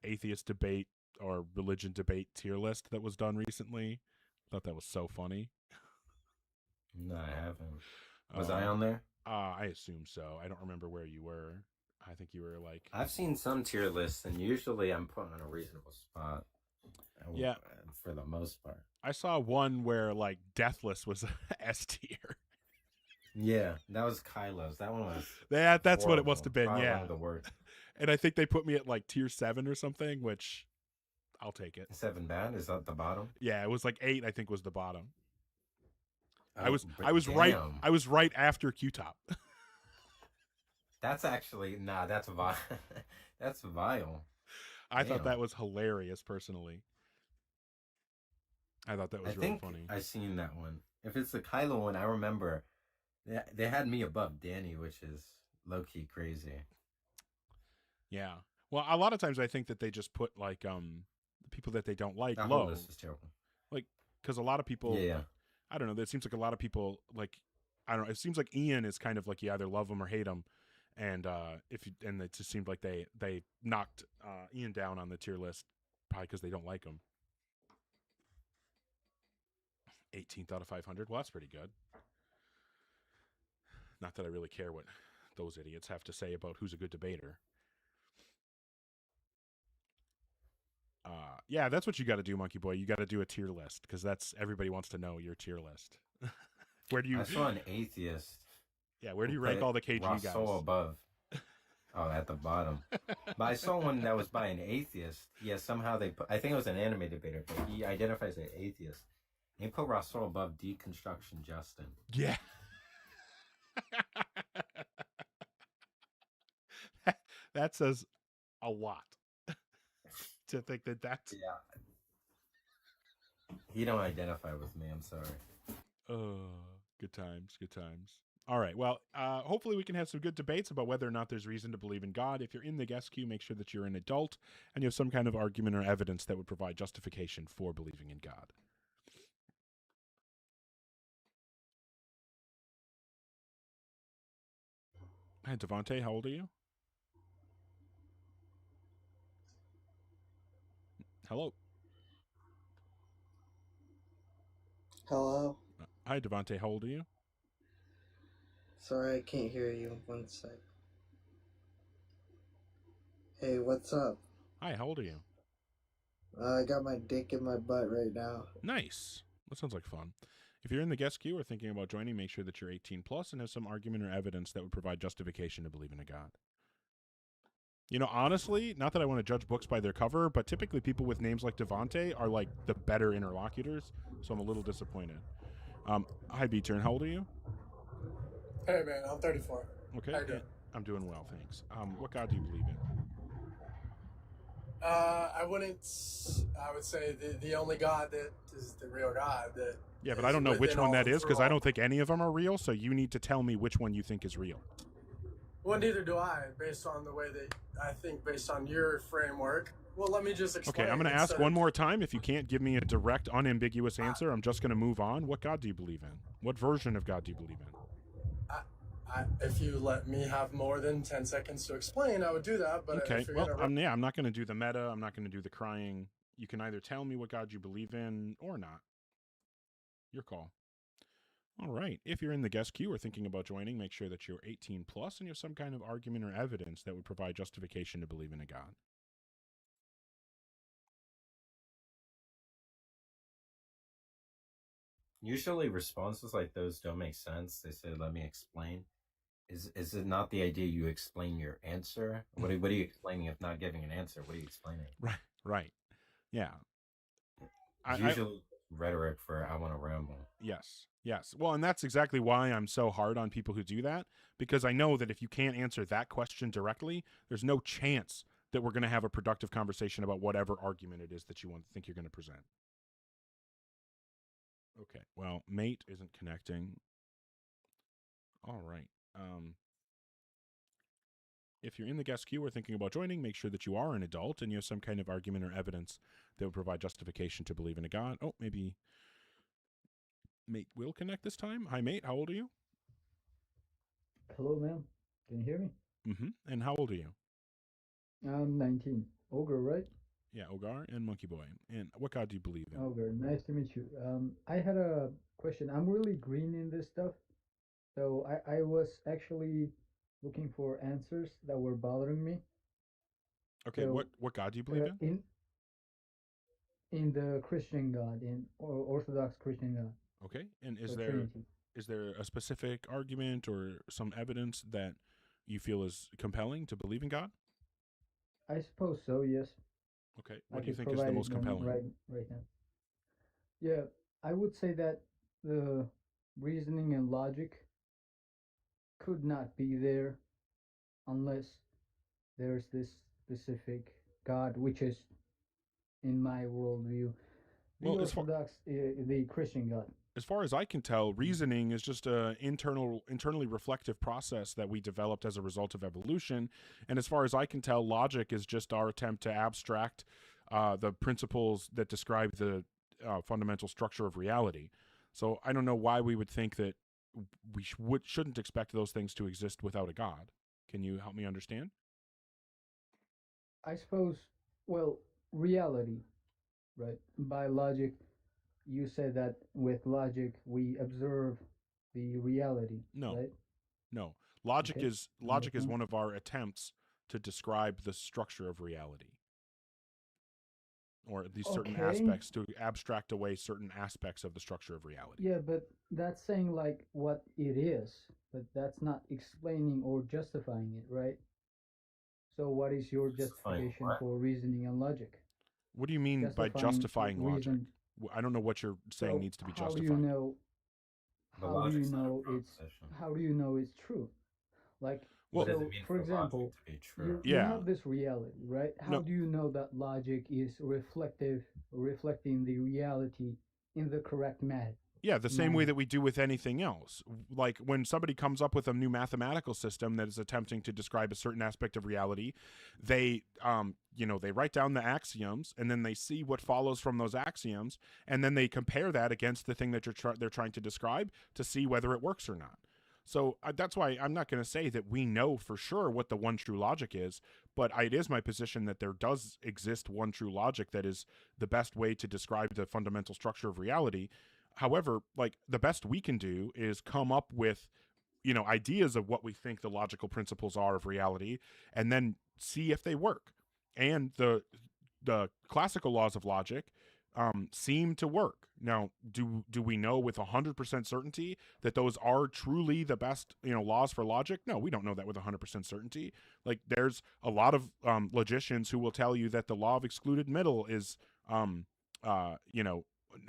atheist debate or religion debate tier list that was done recently. Thought that was so funny. No, I haven't. Was I on there? I assume so. I don't remember where you were. I think you were like. I've seen some tier lists, and usually I'm put on a reasonable spot. Yeah, for the most part. I saw one where like Deathless was S tier. Yeah, that was Kylo's. That one was. That's what it horrible. must have been. Probably Yeah. one of the worst. And I think they put me at like tier 7 or something, which I'll take it. 7 bad? Is that the bottom? Yeah, it was like 8. I think was the bottom. Oh, I was but right. damn. I was right after Q-Top. That's actually that's vile. That's vile. I thought Damn. that was hilarious. Personally, I thought that was I really think funny. I seen that one. If it's the Kylo one, I remember they had me above Danny, which is low key crazy. Yeah. Well, a lot of times I think that they just put like the people that they don't like That whole low. list is terrible. Like, because a lot of people. Yeah. I don't know. It seems like a lot of people like. I don't know. It seems like Ian is kind of like you either love him or hate him, and it just seemed like they knocked Ian down on the tier list probably because they don't like him. 18th out of 500. Well, that's pretty good. Not that I really care what those idiots have to say about who's a good debater. Yeah, that's what you got to do, Monkey Boy. You got to do a tier list because that's everybody wants to know your tier list. Where do you? I saw an atheist. Yeah, where do you rank all the KG guys? Rasul above. Oh, at the bottom. But I saw one that was by an atheist. Yeah, somehow they put. I think it was an anime debater, but he identifies as an atheist. He put Rasul above Deconstruction Justin. Yeah. That says a lot. To think that that's. Yeah. He don't identify with me. I'm sorry. Good times, good times. All right. Well, hopefully we can have some good debates about whether or not there's reason to believe in God. If you're in the guest queue, make sure that you're an adult and you have some kind of argument or evidence that would provide justification for believing in God. Hi, Devontae. How old are you? Hello. Hello. Hi, Devontae. How old are you? Sorry, I can't hear you. One sec. Hey, what's up? Hi, how old are you? I got my dick in my butt right now. Nice. That sounds like fun. If you're in the guest queue or thinking about joining, make sure that you're 18 plus and have some argument or evidence that would provide justification to believe in a God. You know, honestly, not that I want to judge books by their cover, but typically people with names like Devontae are like the better interlocutors, so I'm a little disappointed. Hi, B-Turn. How old are you? Hey, man, I'm 34. Okay. How you doing? I'm doing well, thanks. What God do you believe in? I would say the only God that is the real God. That Yeah, but is I don't know which within one all that and is because through I all. don't think any of them are real, so you need to tell me which one you think is real. Well, neither do I, based on the way that I think, based on your framework. Well, let me just explain. Okay, I'm going to ask instead one of- more time. If you can't give me a direct, unambiguous answer, I'm just going to move on. What God do you believe in? What version of God do you believe in? If you let me have more than 10 seconds to explain, I would do that. But Okay, if you're well, gonna I'm not going to do the meta. I'm not going to do the crying. You can either tell me what God you believe in or not. Your call. All right. If you're in the guest queue or thinking about joining, make sure that you're 18 plus and you have some kind of argument or evidence that would provide justification to believe in a God. Usually responses like those don't make sense. They say, let me explain. Is it not the idea you explain your answer? What are you explaining if not giving an answer? What are you explaining? Right. Yeah. It's usually rhetoric for I want to ramble. Yes. Well, and that's exactly why I'm so hard on people who do that, because I know that if you can't answer that question directly, there's no chance that we're going to have a productive conversation about whatever argument it is that you think you're going to present. Okay. Well, mate isn't connecting. All right. If you're in the guest queue or thinking about joining, make sure that you are an adult and you have some kind of argument or evidence that would provide justification to believe in a God. Oh, maybe mate will connect this time. Hi, mate. How old are you? Hello, ma'am. Can you hear me? Mm-hmm. And how old are you? I'm 19. Ogre, right? Yeah, Ogar and Monkey Boy. And what God do you believe in? Ogre, nice to meet you. I had a question. I'm really green in this stuff, so I was actually looking for answers that were bothering me. Okay, So, what God do you believe in? In the Christian God, in Orthodox Christian God. Okay, and the Trinity. is there a specific argument or some evidence that you feel is compelling to believe in God? I suppose so. Yes. Okay, I what do you could think is the provide most it then compelling? right now. Yeah, I would say that the reasoning and logic could not be there unless there's this specific God, which is, in my worldview, the Well, as far Orthodox, the Christian God. as far as I can tell, reasoning is just a internally reflective process that we developed as a result of evolution. And as far as I can tell, logic is just our attempt to abstract the principles that describe the fundamental structure of reality. So I don't know why we would think that we shouldn't expect those things to exist without a God. Can you help me understand? I suppose, well, reality, right? By logic, you said that with logic we observe the reality, No. right? No. Logic Okay, is I logic is understand. one of our attempts to describe the structure of reality, or at least certain Okay, aspects, to abstract away certain aspects of the structure of reality. yeah, but that's saying like what it is, but that's not explaining or justifying it, right? So what is your justification for reasoning and logic? What do you mean by justifying logic? reason. I don't know what you're saying So needs to be how do justified. you know? The How do you logic's not a know it's? proposition. How do you know it's true? Like, Well- What does so it mean for for example, logic to be true? you Yeah. have this reality, right? How No. do you know that logic is reflecting the reality in the correct manner? Yeah, the same way that we do with anything else. Like when somebody comes up with a new mathematical system that is attempting to describe a certain aspect of reality, they they write down the axioms and then they see what follows from those axioms and then they compare that against the thing that they're trying to describe to see whether it works or not. So that's why I'm not going to say that we know for sure what the one true logic is, but it is my position that there does exist one true logic that is the best way to describe the fundamental structure of reality. However, like the best we can do is come up with, ideas of what we think the logical principles are of reality, and then see if they work. And the classical laws of logic seem to work. Now, do we know with 100% certainty that those are truly the best laws for logic? No, we don't know that with 100% certainty. Like there's a lot of logicians who will tell you that the law of excluded middle is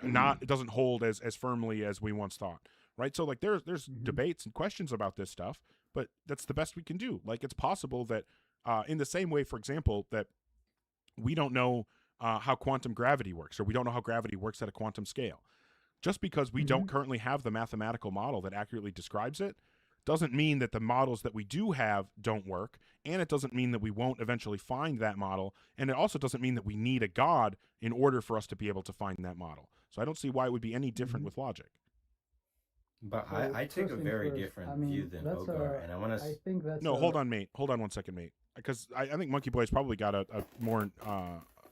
not, it doesn't hold as firmly as we once thought, right? So like there's debates and questions about this stuff, but that's the best we can do. Like it's possible that in the same way, for example, that we don't know how quantum gravity works, or we don't know how gravity works at a quantum scale. Just because we don't currently have the mathematical model that accurately describes it doesn't mean that the models that we do have don't work, and it doesn't mean that we won't eventually find that model, and it also doesn't mean that we need a God in order for us to be able to find that model. So I don't see why it would be any different with logic. But So I take a first things very first, different I mean, view than that's Ogar, and I want to. I think that's No, hold on, mate. Hold on one second, mate. Because I think Monkey Boy's probably got a more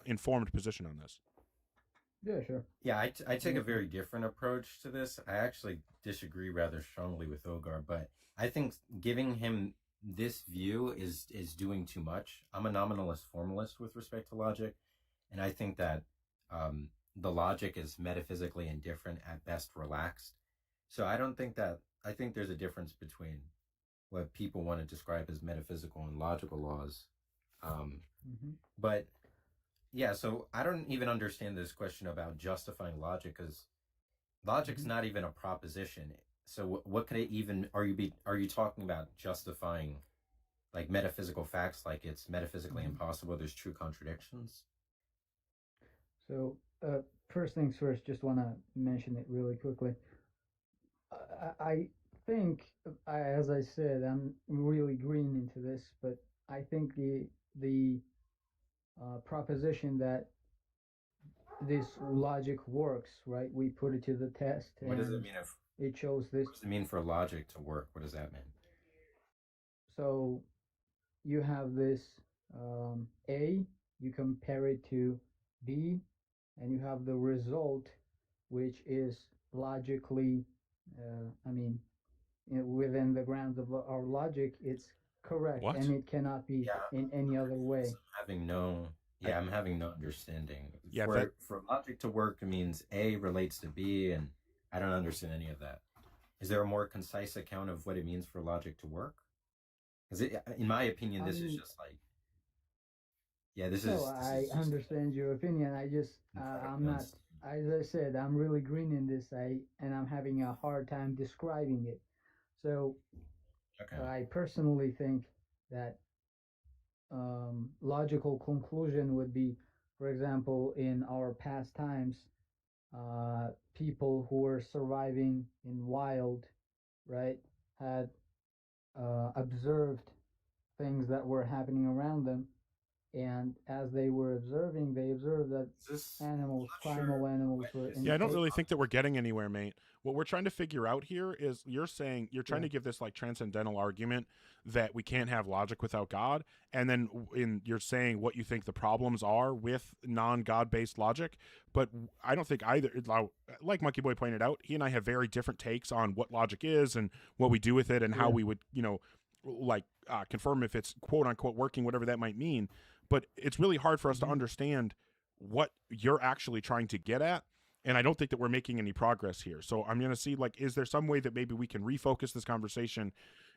informed position on this. Yeah, sure. Yeah, I take a very different approach to this. I actually disagree rather strongly with Ogar, but I think giving him this view is doing too much. I'm a nominalist formalist with respect to logic, and I think that the logic is metaphysically indifferent, at best relaxed. So I don't think that, I think there's a difference between what people want to describe as metaphysical and logical laws. But yeah, so I don't even understand this question about justifying logic, because logic's not even a proposition. So what could it even, are you talking about justifying like metaphysical facts, like it's metaphysically impossible, there's true contradictions? So first things first, just want to mention it really quickly. I think, as I said, I'm really green into this, but I think the proposition that this logic works, right? We put it to the test, What does it and mean if it shows this. what does it mean for logic to work? What does that mean? So you have this A, you compare it to B, and you have the result, which is logically, within the grounds of our logic, it's correct, What? and it cannot be in any other way. I'm having no understanding. Yeah, For logic to work, it means A relates to B, and I don't understand any of that. Is there a more concise account of what it means for logic to work? Because in my opinion, this is just like, I understand your opinion. I just, I'm not, as I said, I'm really green in this, and I'm having a hard time describing it. So I personally think that logical conclusion would be, for example, in our past times, people who were surviving in wild, right, had observed things that were happening around them, and as they were observing, they observed that primal animals were in Yeah, I don't really think that we're getting anywhere, mate. What we're trying to figure out here is you're trying to give this like transcendental argument that we can't have logic without God, and then you're saying what you think the problems are with non-God based logic. But I don't think either, like Monkey Boy pointed out, he and I have very different takes on what logic is and what we do with it and how we would, confirm if it's quote unquote working, whatever that might mean. But it's really hard for us to understand what you're actually trying to get at. And I don't think that we're making any progress here. So I'm going to see, is there some way that maybe we can refocus this conversation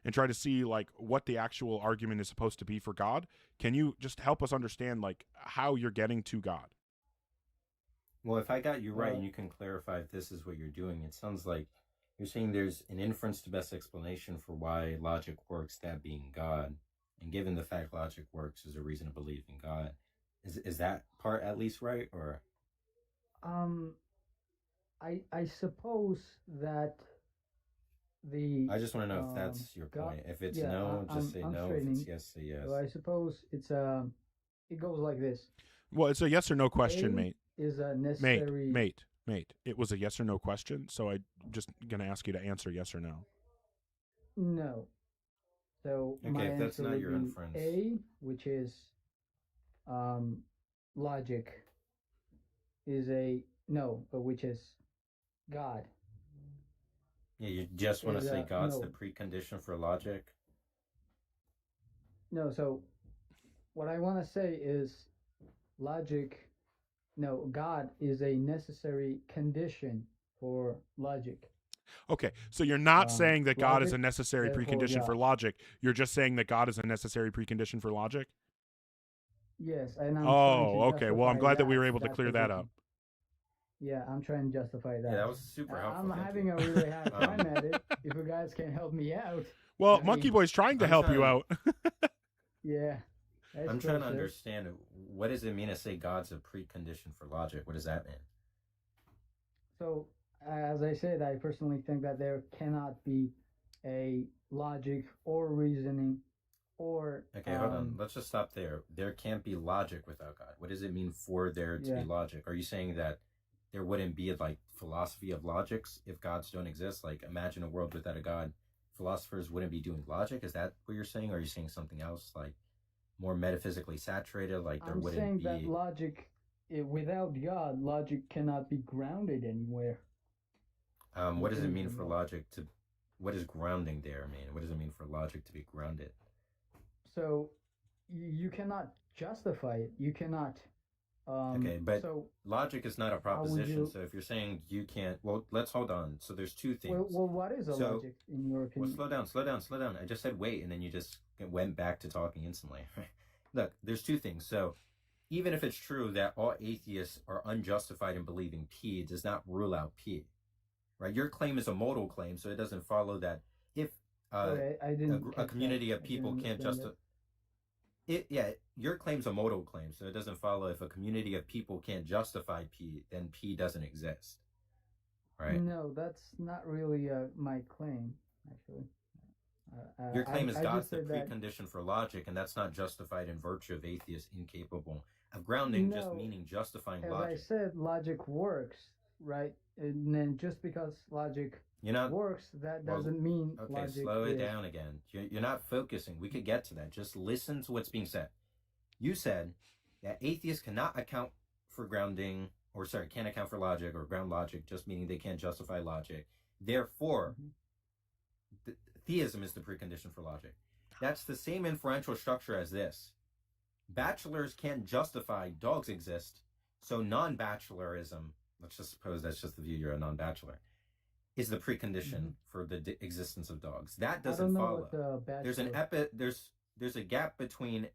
and try to see, what the actual argument is supposed to be for God? Can you just help us understand, how you're getting to God? Well, if I got you right, and you can clarify if this is what you're doing, it sounds like you're saying there's an inference to best explanation for why logic works, that being God. And given the fact logic works is a reason to believe in God. Is that part at least right, or? I suppose that I just want to know if that's your point. If it's no, just say no. If it's yes, say yes. So I suppose it goes like this. Well, it's a yes or no question, mate. Is a necessary Mate. It was a yes or no question, so I'm just gonna ask you to answer yes or no. No. So my if that's answer not would your be inference. A, which is logic is which is God. Yeah, you just want to say God's no. the precondition for logic? No, so what I want to say is God is a necessary condition for logic. Okay, so you're not saying that God is a logic, necessary therefore precondition God. for logic. You're just saying that God is a necessary precondition for logic? Yes, and I'm okay. Well, I'm glad that we were able to clear that up. Yeah, I'm trying to justify that. Yeah, that was super helpful. I'm having a really hard time at it. If you guys can help me out. Well, Monkey Boy's trying to help you out. Yeah. I'm trying to understand, what does it mean to say God's a precondition for logic? What does that mean? So, as I said, I personally think that there cannot be a logic or reasoning or... Okay, hold on. Let's just stop there. There can't be logic without God. What does it mean for there to be logic? Are you saying that there wouldn't be philosophy of logics if gods don't exist? Imagine a world without a God. Philosophers wouldn't be doing logic? Is that what you're saying? Or are you saying something else, more metaphysically saturated? I'm saying that logic, without God, logic cannot be grounded anywhere. What does it mean for logic to... What does grounding there mean? What does it mean for logic to be grounded? So, you cannot justify it. You cannot... okay, but logic is not a proposition. So if you're saying you can't... Well, let's hold on. So there's two things. Well, what is a logic, in your opinion? Well, slow down. I just said wait, and then you just went back to talking instantly. Look, there's two things. So even if it's true that all atheists are unjustified in believing P, does not rule out P. Right? Your claim is a modal claim, so it doesn't follow that if a community of people can't justify... Yeah, your claim's a modal claim, so it doesn't follow if a community of people can't justify P, then P doesn't exist, right? No, that's not really my claim, actually. Your claim is I God's just the said that precondition for logic, and that's not justified in virtue of atheists incapable of grounding, just no, meaning justifying as I logic. said, logic works, right? And then just because logic You're not works, that well. doesn't mean Okay, logic slow it is. down again. You're not focusing. We could get to that. Just listen to what's being said. You said that atheists cannot account for grounding, or sorry, can't account for logic or ground logic, just meaning they can't justify logic. Therefore, theism is the precondition for logic. That's the same inferential structure as this. Bachelors can't justify dogs exist, so non-bachelorism, let's just suppose that's just the view you're a non-bachelor, is the precondition for the existence of dogs. That I doesn't don't know follow. what There's an bachelor. there's a gap between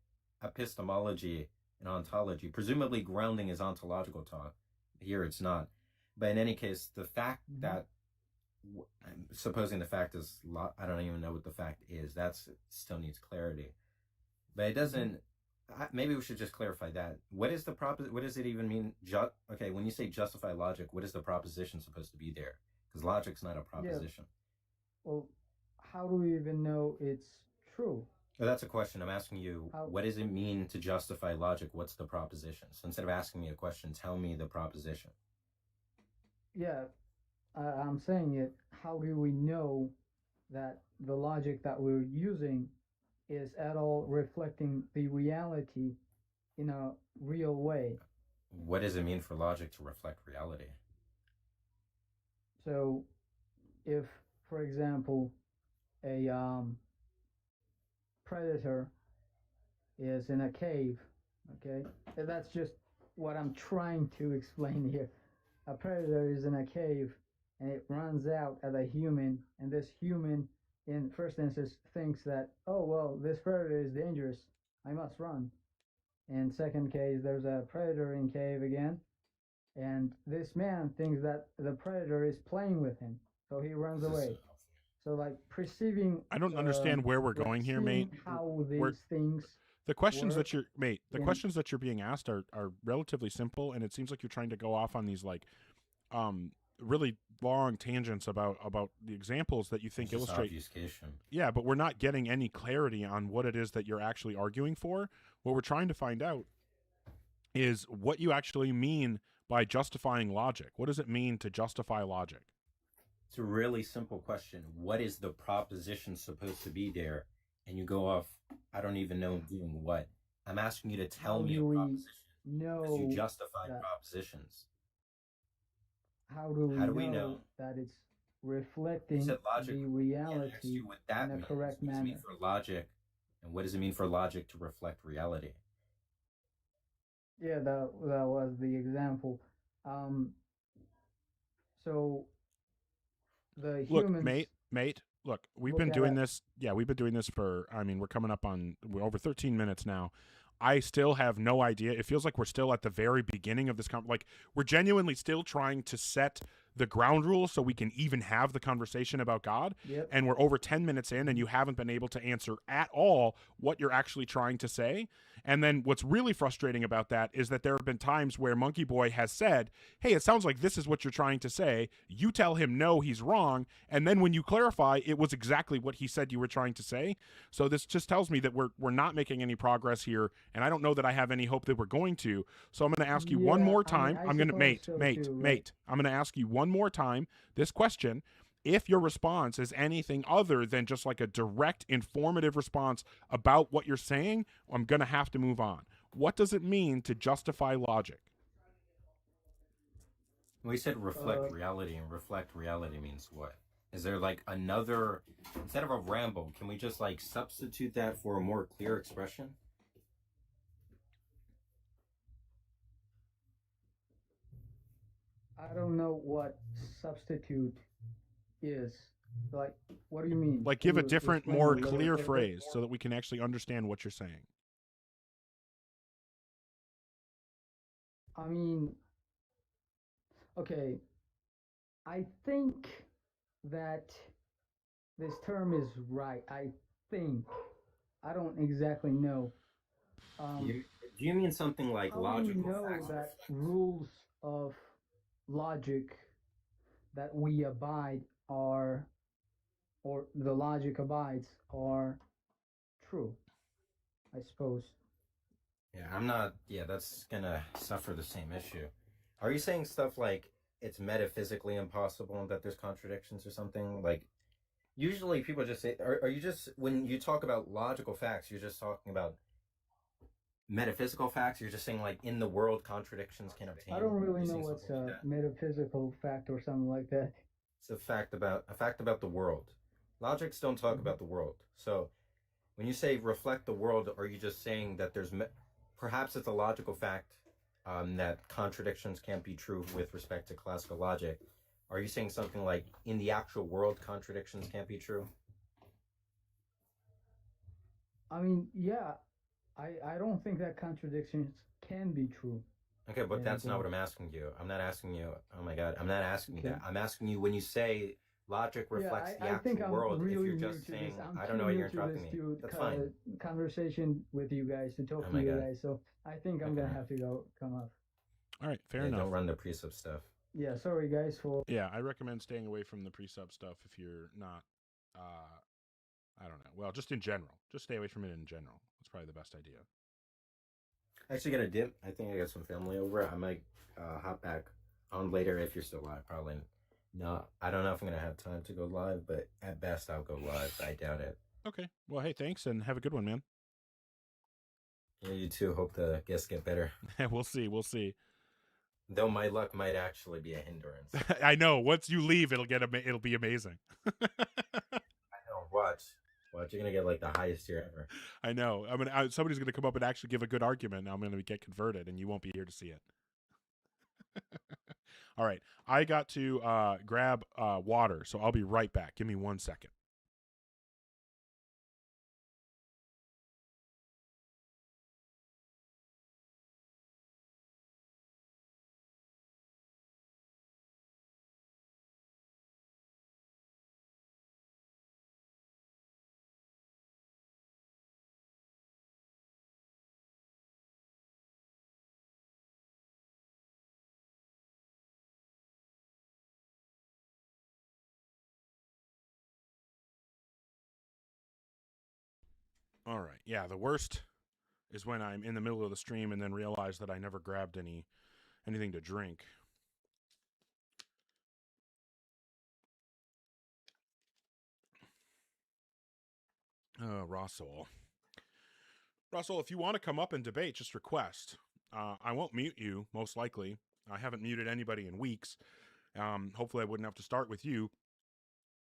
epistemology and ontology. Presumably grounding is ontological talk. Here it's not. But in any case, the fact that supposing the fact is, I don't even know what the fact is. That's still needs clarity. But it doesn't. Maybe we should just clarify that. What is the What does it even mean? Okay, when you say justify logic, what is the proposition supposed to be there? Because logic's not a proposition. Yeah. Well, how do we even know it's true? Well, that's a question. I'm asking you, what does it mean to justify logic? What's the proposition? So instead of asking me a question, tell me the proposition. Yeah, I'm saying it. How do we know that the logic that we're using is at all reflecting the reality in a real way? What does it mean for logic to reflect reality? So, if, for example, a predator is in a cave, okay, and that's just what I'm trying to explain here. A predator is in a cave and it runs out at a human, and this human, in first instance, thinks that, oh, well, this predator is dangerous, I must run. In second case, there's a predator in cave again, and this man thinks that the predator is playing with him, so he runs away. So, like, perceiving. I don't understand where we're going here, mate. How these things. The questions work that you're, mate, the in- questions that you're being asked are relatively simple, and it seems like you're trying to go off on these like, really long tangents about the examples that you think It's just illustrate. obfuscation. Yeah, but we're not getting any clarity on what it is that you're actually arguing for. What we're trying to find out is what you actually mean by justifying logic. What does it mean to justify logic? It's a really simple question. What is the proposition supposed to be there? And you go off, I don't even know doing what. I'm asking you to tell me a proposition. Because you justify propositions. How do we know that it's reflecting said logic. the I asked reality you what that in a means. correct What does it mean manner? for logic? And what does it mean for logic to reflect reality? Yeah, that was the example. So the Look, humans. mate, look, we've look been at doing it- this. Yeah, we've been doing this for, I mean, we're coming up on over 13 minutes now. I still have no idea. It feels like we're still at the very beginning of this like we're genuinely still trying to set the ground rules so we can even have the conversation about God. Yep. And we're over 10 minutes in and you haven't been able to answer at all what you're actually trying to say. And then what's really frustrating about that is that there have been times where Monkey Boy has said, hey, it sounds like this is what you're trying to say. You tell him, no, he's wrong. And then when you clarify, it was exactly what he said you were trying to say. So this just tells me that we're not making any progress here. And I don't know that I have any hope that we're going to. So I'm going to ask you one more time. I'm going to, mate, I'm going to ask you one more time this question. If your response is anything other than just like a direct, informative response about what you're saying, I'm going to have to move on. What does it mean to justify logic? We said reflect reality, and reflect reality means what? Is there like another, instead of a ramble, can we just like substitute that for a more clear expression? I don't know what substitute is. Like, what do you mean? Like, Can give a you different, explain more a little clear bit phrase more? so that we can actually understand what you're saying. I mean, okay, I think that this term is right. I think. I don't exactly know. Do you mean something like how do we logical know facts? that rules of logic that we abide are, or the logic abides, are true? I suppose. Yeah, I'm not. Yeah, that's gonna suffer the same issue. Are you saying stuff like it's metaphysically impossible and that there's contradictions or something? Like, usually people just say, are you just, when you talk about logical facts, you're just talking about metaphysical facts? You're just saying, like, in the world, contradictions can obtain? I don't really You're know saying what's something like a that? metaphysical fact or something like that. It's a fact about the world. Logics don't talk about the world. So when you say reflect the world, are you just saying that there's perhaps it's a logical fact that contradictions can't be true with respect to classical logic? Are you saying something like in the actual world contradictions can't be true? I mean, yeah, I don't think that contradictions can be true. Okay, but And, that's not what I'm asking you. I'm not asking you. Oh my God, I'm not asking you Okay. that. I'm asking you when you say logic reflects the I think actual I'm world. really If you're new just to saying, this. I'm I don't too know, new you're to interrupting this me. to That's fine. conversation with you guys, to talk Oh to my you God. guys. So I think I'm gonna have to come off. All right, fair Yeah, enough. don't run the precept stuff. Yeah, sorry guys for. Yeah, I recommend staying away from the pre-sub stuff if you're not, I don't know. Well, just in general. Just stay away from it in general. That's probably the best idea. I actually got a dip. I think I got some family over. I might hop back on later if you're still live. Probably not. I don't know if I'm going to have time to go live, but at best I'll go live. I doubt it. Okay. Well, hey, thanks, and have a good one, man. Yeah, you too. Hope the guests get better. We'll see. We'll see. Though my luck might actually be a hindrance. I know. Once you leave, it'll be amazing. I know. Watch. You're gonna get like the highest tier ever. I know. Somebody's gonna come up and actually give a good argument, and I'm gonna get converted, and you won't be here to see it. All right. I got to grab water, so I'll be right back. Give me 1 second. All right. Yeah, the worst is when I'm in the middle of the stream and then realize that I never grabbed anything to drink. Russell, if you want to come up and debate, just request. I won't mute you, most likely. I haven't muted anybody in weeks. Hopefully I wouldn't have to start with you.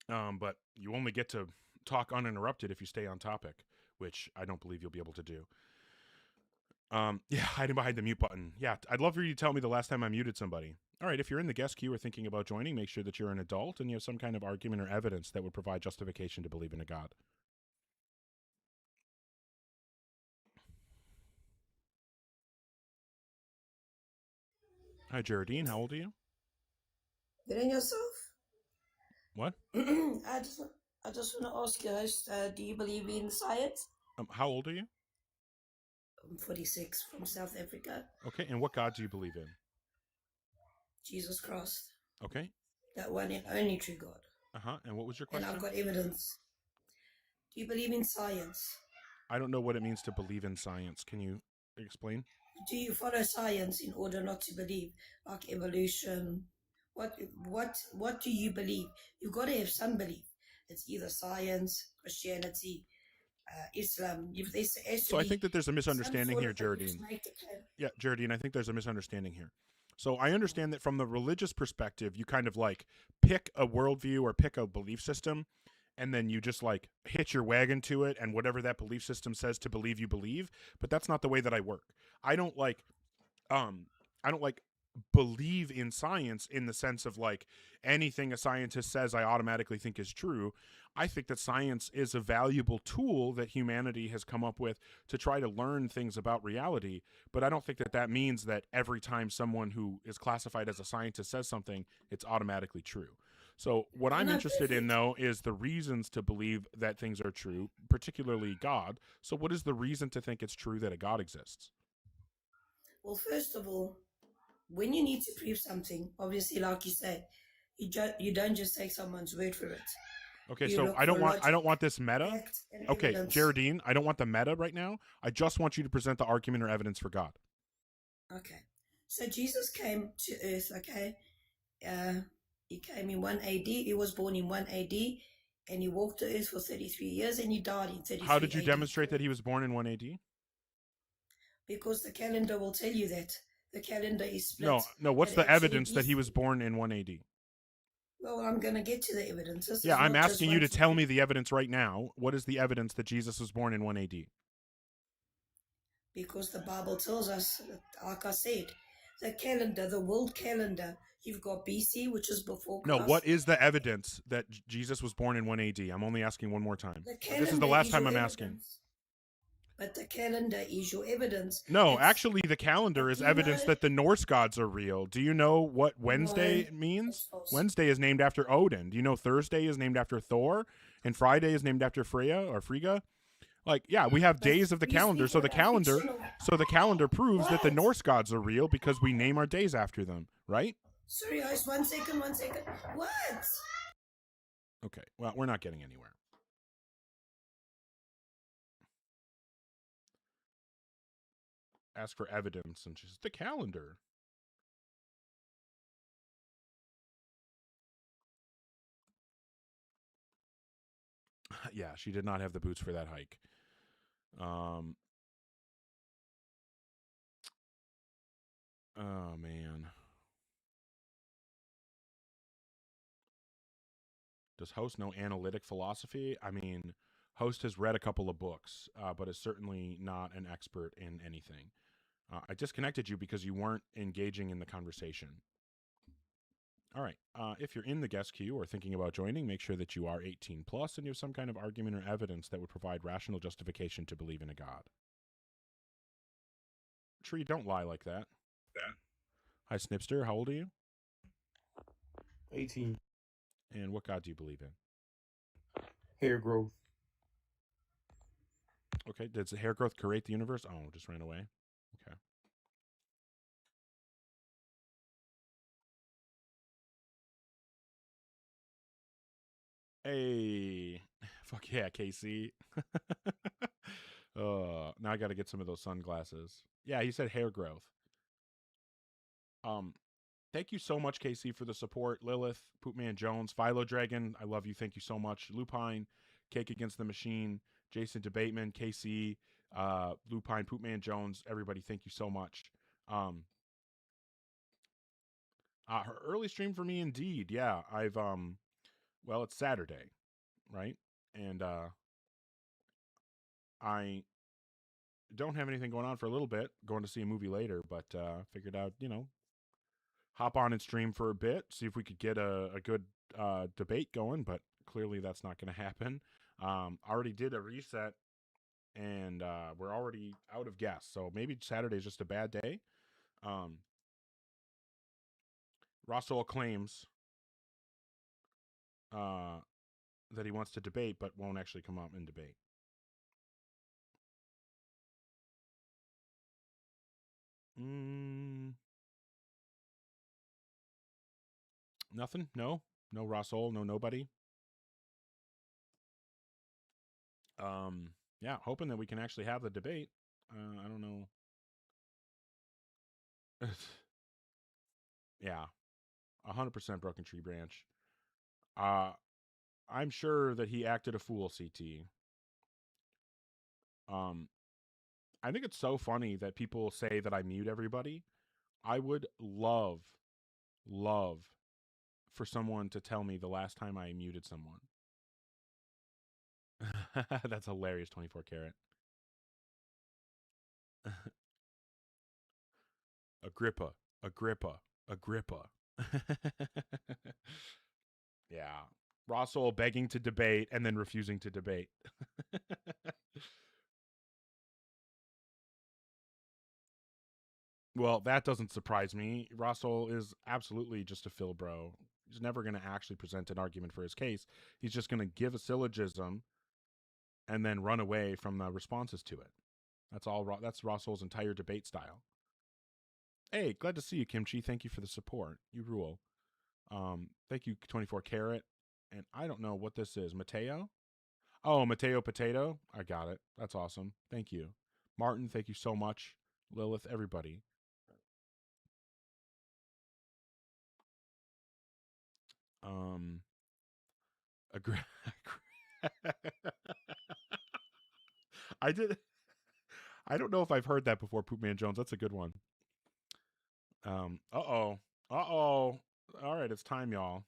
But you only get to talk uninterrupted if you stay on topic, which I don't believe you'll be able to do. Yeah, hiding behind the mute button. Yeah, I'd love for you to tell me the last time I muted somebody. All right, if you're in the guest queue or thinking about joining, make sure that you're an adult and you have some kind of argument or evidence that would provide justification to believe in a God. Hi, Geraldine. How old are you? Good in yourself? What? I just want to ask you guys, do you believe in science? How old are you? I'm 46 from South Africa. Okay, and what God do you believe in? Jesus Christ. Okay. That one and only true God. Uh-huh, and what was your question? And I've got evidence. Do you believe in science? I don't know what it means to believe in science. Can you explain? Do you follow science in order not to believe, like evolution? What do you believe? You've got to have some belief. It's either science, Christianity, Islam. So I think that there's a misunderstanding here, Geraldine. Yeah, Geraldine, I think there's a misunderstanding here. So I understand that from the religious perspective, you kind of like pick a worldview or pick a belief system, and then you just like hitch your wagon to it, and whatever that belief system says to believe, you believe. But that's not the way that I work. I don't like believe in science in the sense of like anything a scientist says I automatically think is true. I think that science is a valuable tool that humanity has come up with to try to learn things about reality, but I don't think that that means that every time someone who is classified as a scientist says something, it's automatically true. So what Oh, I'm no, interested in, perfect. though, is the reasons to believe that things are true, particularly God. So what is the reason to think it's true that a God exists? Well, first of all, when you need to prove something, obviously, like you say, you don't just take someone's word for it. Okay, You so look I for don't logic, want this meta. fact, and Okay, evidence. Geraldine, I don't want the meta right now. I just want you to present the argument or evidence for God. Okay. So Jesus came to earth, okay? He came in 1 AD. He was born in 1 AD, and he walked the earth for 33 years, and he died in 33 How did you AD. demonstrate that he was born in 1 AD? Because the calendar will tell you that. The calendar is split. No, what's It the actually evidence that he is. was born in 1 AD? Well, I'm going to get to the evidence. This Yeah, is I'm not just asking you one to for tell two. me the evidence right now. What is the evidence that Jesus was born in 1 AD? Because the Bible tells us, like I said, the calendar, the world calendar, you've got BC, which is before No, Christ. what is the evidence that Jesus was born in 1 AD? I'm only asking one more time. The This is the calendar last is time your I'm asking. evidence. But the calendar is your evidence. No, It's, actually, the calendar is do you evidence know? that the Norse gods are real. Do you know what Wednesday No, means? it's false. Wednesday is named after Odin. Do you know Thursday is named after Thor? And Friday is named after Freya or Frigga? Like, yeah, we have days of the You calendar. speak So the about calendar, fictional. proves that the What? Norse gods are real because we name our days after them, right? Sorry, guys, 1 second, 1 second. What? Okay, well, we're not getting anywhere. Ask for evidence, and she's the calendar. Yeah, she did not have the boots for that hike. Oh, man. Does Host know analytic philosophy? I mean, Host has read a couple of books, but is certainly not an expert in anything. I disconnected you because you weren't engaging in the conversation. All right. If you're in the guest queue or thinking about joining, make sure that you are 18 plus and you have some kind of argument or evidence that would provide rational justification to believe in a God. Tree, don't lie like that. Hi, Snipster. How old are you? 18. And what God do you believe in? Hair growth. Okay. Does hair growth create the universe? Oh, just ran away. Okay. Hey. Fuck yeah, Casey. Now I got to get some of those sunglasses. Yeah, he said hair growth. Thank you so much, Casey, for the support. Lilith, Poopman Jones, Philo Dragon, I love you. Thank you so much. Lupine, Cake Against the Machine, Jason DeBateman, KC, Lupine, Poopman Jones, everybody, thank you so much. Her early stream for me, indeed. Yeah, I've well, it's Saturday, right? And I don't have anything going on for a little bit. Going to see a movie later, but figured out, hop on and stream for a bit, see if we could get a good debate going, but clearly that's not going to happen. Already did a reset, and we're already out of guests, so maybe Saturday's just a bad day. Russell claims that he wants to debate, but won't actually come up and debate. Nothing? No Russell, no nobody. Yeah, hoping that we can actually have the debate. I don't know. Yeah, 100% Broken Tree Branch. I'm sure that he acted a fool, CT. I think it's so funny that people say that I mute everybody. I would love for someone to tell me the last time I muted someone. That's hilarious, 24 karat. Agrippa. Yeah. Russell begging to debate and then refusing to debate. Well, that doesn't surprise me. Russell is absolutely just a Phil bro. He's never going to actually present an argument for his case. He's just going to give a syllogism and then run away from the responses to it. That's all. That's Russell's entire debate style. Hey, glad to see you, Kimchi. Thank you for the support. You rule. Thank you, 24 Carat. And I don't know what this is. Mateo? Oh, Mateo Potato. I got it. That's awesome. Thank you. Martin, thank you so much. Lilith, everybody. Agree. I did. I don't know if I've heard that before, Poopman Jones. That's a good one. Uh-oh. All right, it's time, y'all.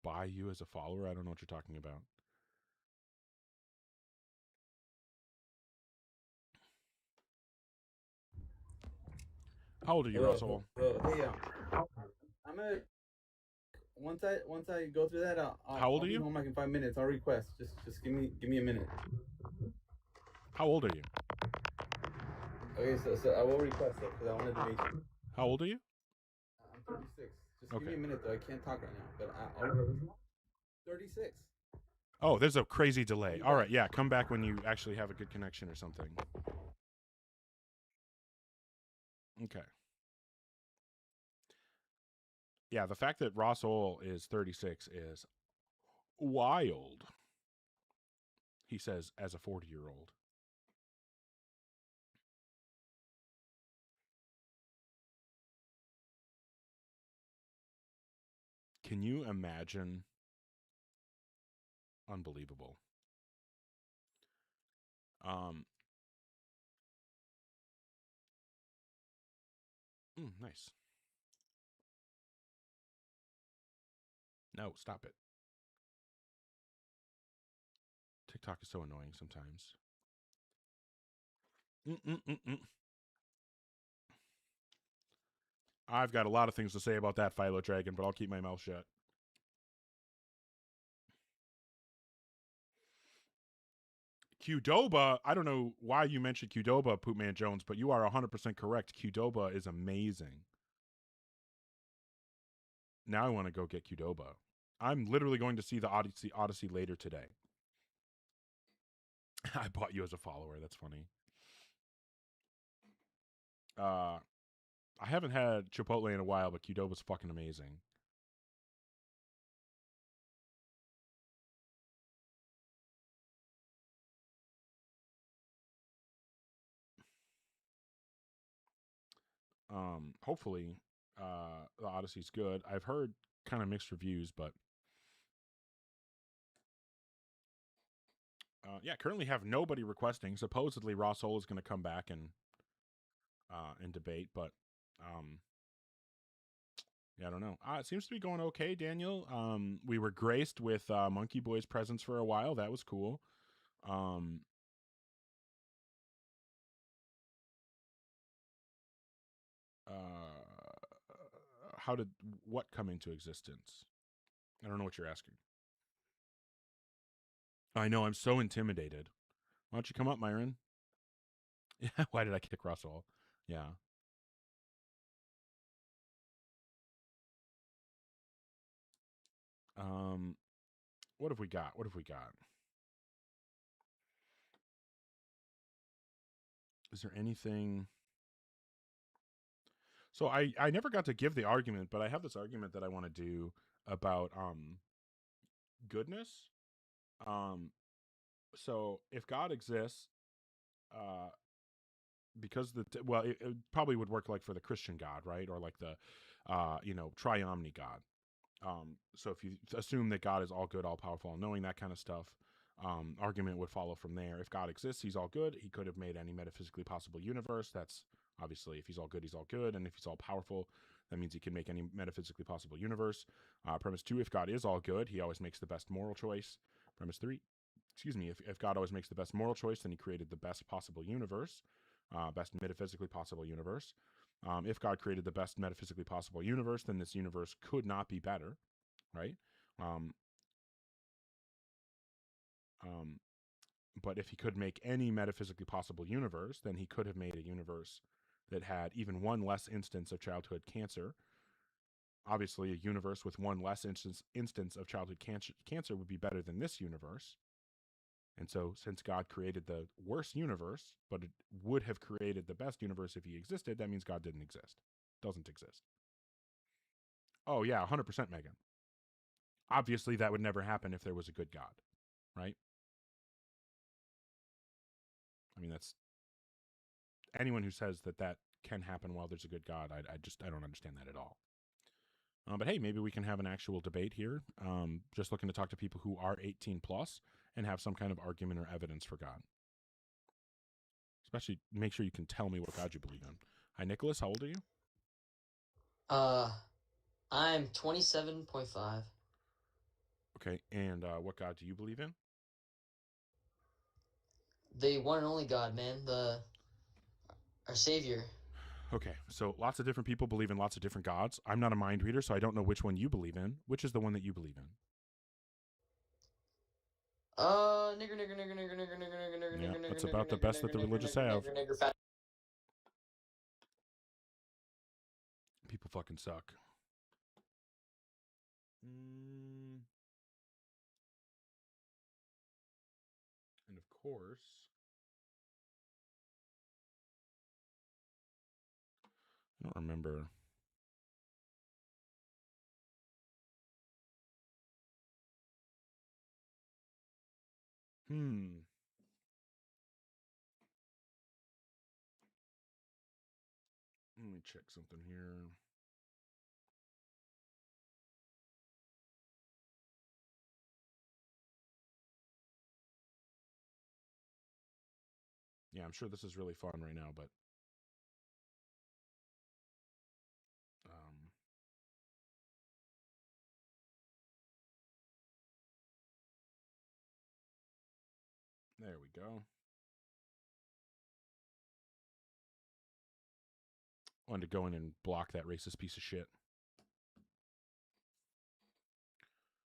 Buy you as a follower? I don't know what you're talking about. How old are you, Russell? Hey, I'm gonna once I go through that, How old are you? Be home like in 5 minutes. I'll request. Just give me a minute. How old are you? Okay, so I will request it because I wanted to meet you. How old are you? I'm 36. Just Okay. give me a minute though. I can't talk right now, but I'll 36. Oh, there's a crazy delay. All right, yeah, come back when you actually have a good connection or something. Okay. Yeah, the fact that Ross Ohl is 36 is wild. He says as a 40-year-old. Can you imagine? Unbelievable. Nice. No, stop it. TikTok is so annoying sometimes. I've got a lot of things to say about that, Philo Dragon, but I'll keep my mouth shut. Qdoba, I don't know why you mentioned Qdoba, Poopman Jones, but you are 100% correct. Qdoba is amazing. Now I want to go get Qdoba. I'm literally going to see the Odyssey later today. I bought you as a follower. That's funny. I haven't had Chipotle in a while, but Qdoba's fucking amazing. Hopefully, the Odyssey's good. I've heard kind of mixed reviews, but yeah, currently have nobody requesting. Supposedly, Ross Ohl is going to come back and debate, but yeah, I don't know. It seems to be going okay, Daniel. We were graced with Monkey Boy's presence for a while. That was cool. How did what come into existence? I don't know what you're asking. I know, I'm so intimidated. Why don't you come up, Myron? Yeah, why did I kick Ross Ohl? Yeah. What have we got? What have we got? Is there anything? So I never got to give the argument, but I have this argument that I want to do about goodness. So if God exists, because it probably would work like for the Christian God, right? Or like the triomni God. So if you assume that God is all good, all powerful, all knowing, that kind of stuff, argument would follow from there. If God exists, he's all good. He could have made any metaphysically possible universe. That's obviously, if he's all good, he's all good. And if he's all powerful, that means he can make any metaphysically possible universe. Premise 2, if God is all good, he always makes the best moral choice. Premise 3, if God always makes the best moral choice, then he created the best possible universe, best metaphysically possible universe. If God created the best metaphysically possible universe, then this universe could not be better, right? But if he could make any metaphysically possible universe, then he could have made a universe that had even one less instance of childhood cancer, Obviously, a universe with one less instance of childhood cancer would be better than this universe. And so, since God created the worst universe, but it would have created the best universe if he existed, that means God didn't exist. Doesn't exist. Oh, yeah, 100%, Megan. Obviously, that would never happen if there was a good God, right? I mean, that's... anyone who says that that can happen while there's a good God, I don't understand that at all. But hey, maybe we can have an actual debate here. Just looking to talk to people who are 18 plus and have some kind of argument or evidence for God. Especially make sure you can tell me what God you believe in. Hi, Nicholas. How old are you? I'm 27.5. Okay, and what God do you believe in? The one and only God, man. Our Savior. Okay, so lots of different people believe in lots of different gods. I'm not a mind reader, so I don't know which one you believe in. Which is the one that you believe in? Yeah, that's about the best that the religious have. People fucking suck. And of course, I don't remember. Let me check something here. Yeah, I'm sure this is really fun right now, but there we go. Wanted to go in and block that racist piece of shit.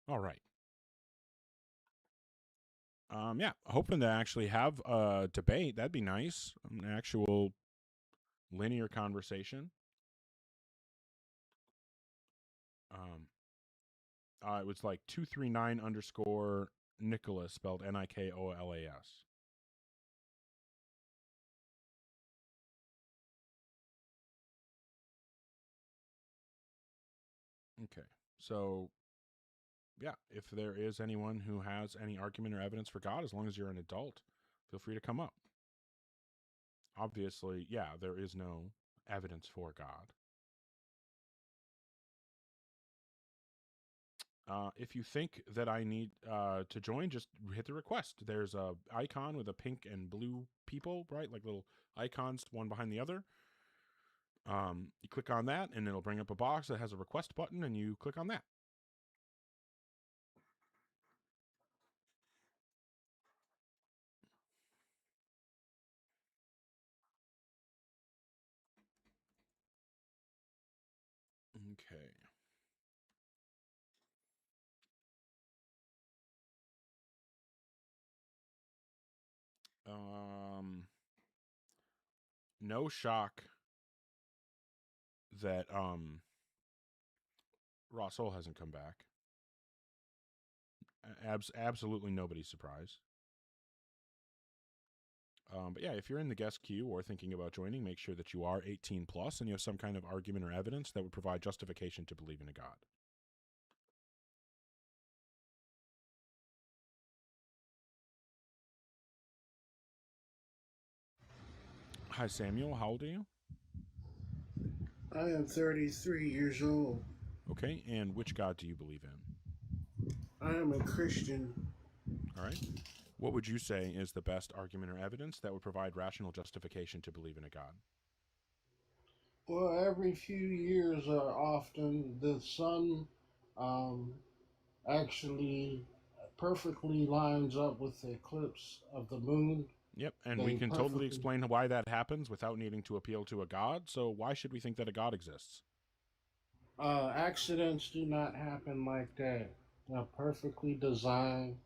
All right. Yeah, hoping to actually have a debate. That'd be nice. An actual linear conversation. It was like 239_Nicholas, spelled Nikolas. Okay, so yeah, if there is anyone who has any argument or evidence for God, as long as you're an adult, feel free to come up. Obviously, yeah, there is no evidence for God. If you think that I need to join, just hit the request. There's a icon with a pink and blue people, right? Like little icons, one behind the other. You click on that, and it'll bring up a box that has a request button, and you click on that. Okay. No shock that Raw Soul hasn't come back. Absolutely nobody's surprised. But yeah, if you're in the guest queue or thinking about joining, make sure that you are 18 plus and you have some kind of argument or evidence that would provide justification to believe in a God. Hi, Samuel. How old are you? I am 33 years old. Okay, and which God do you believe in? I am a Christian. All right. What would you say is the best argument or evidence that would provide rational justification to believe in a God? Well, every few years, often the sun actually perfectly lines up with the eclipse of the moon. Yep, and we can totally explain why that happens without needing to appeal to a God, so why should we think that a God exists? Accidents do not happen like that. They're perfectly designed,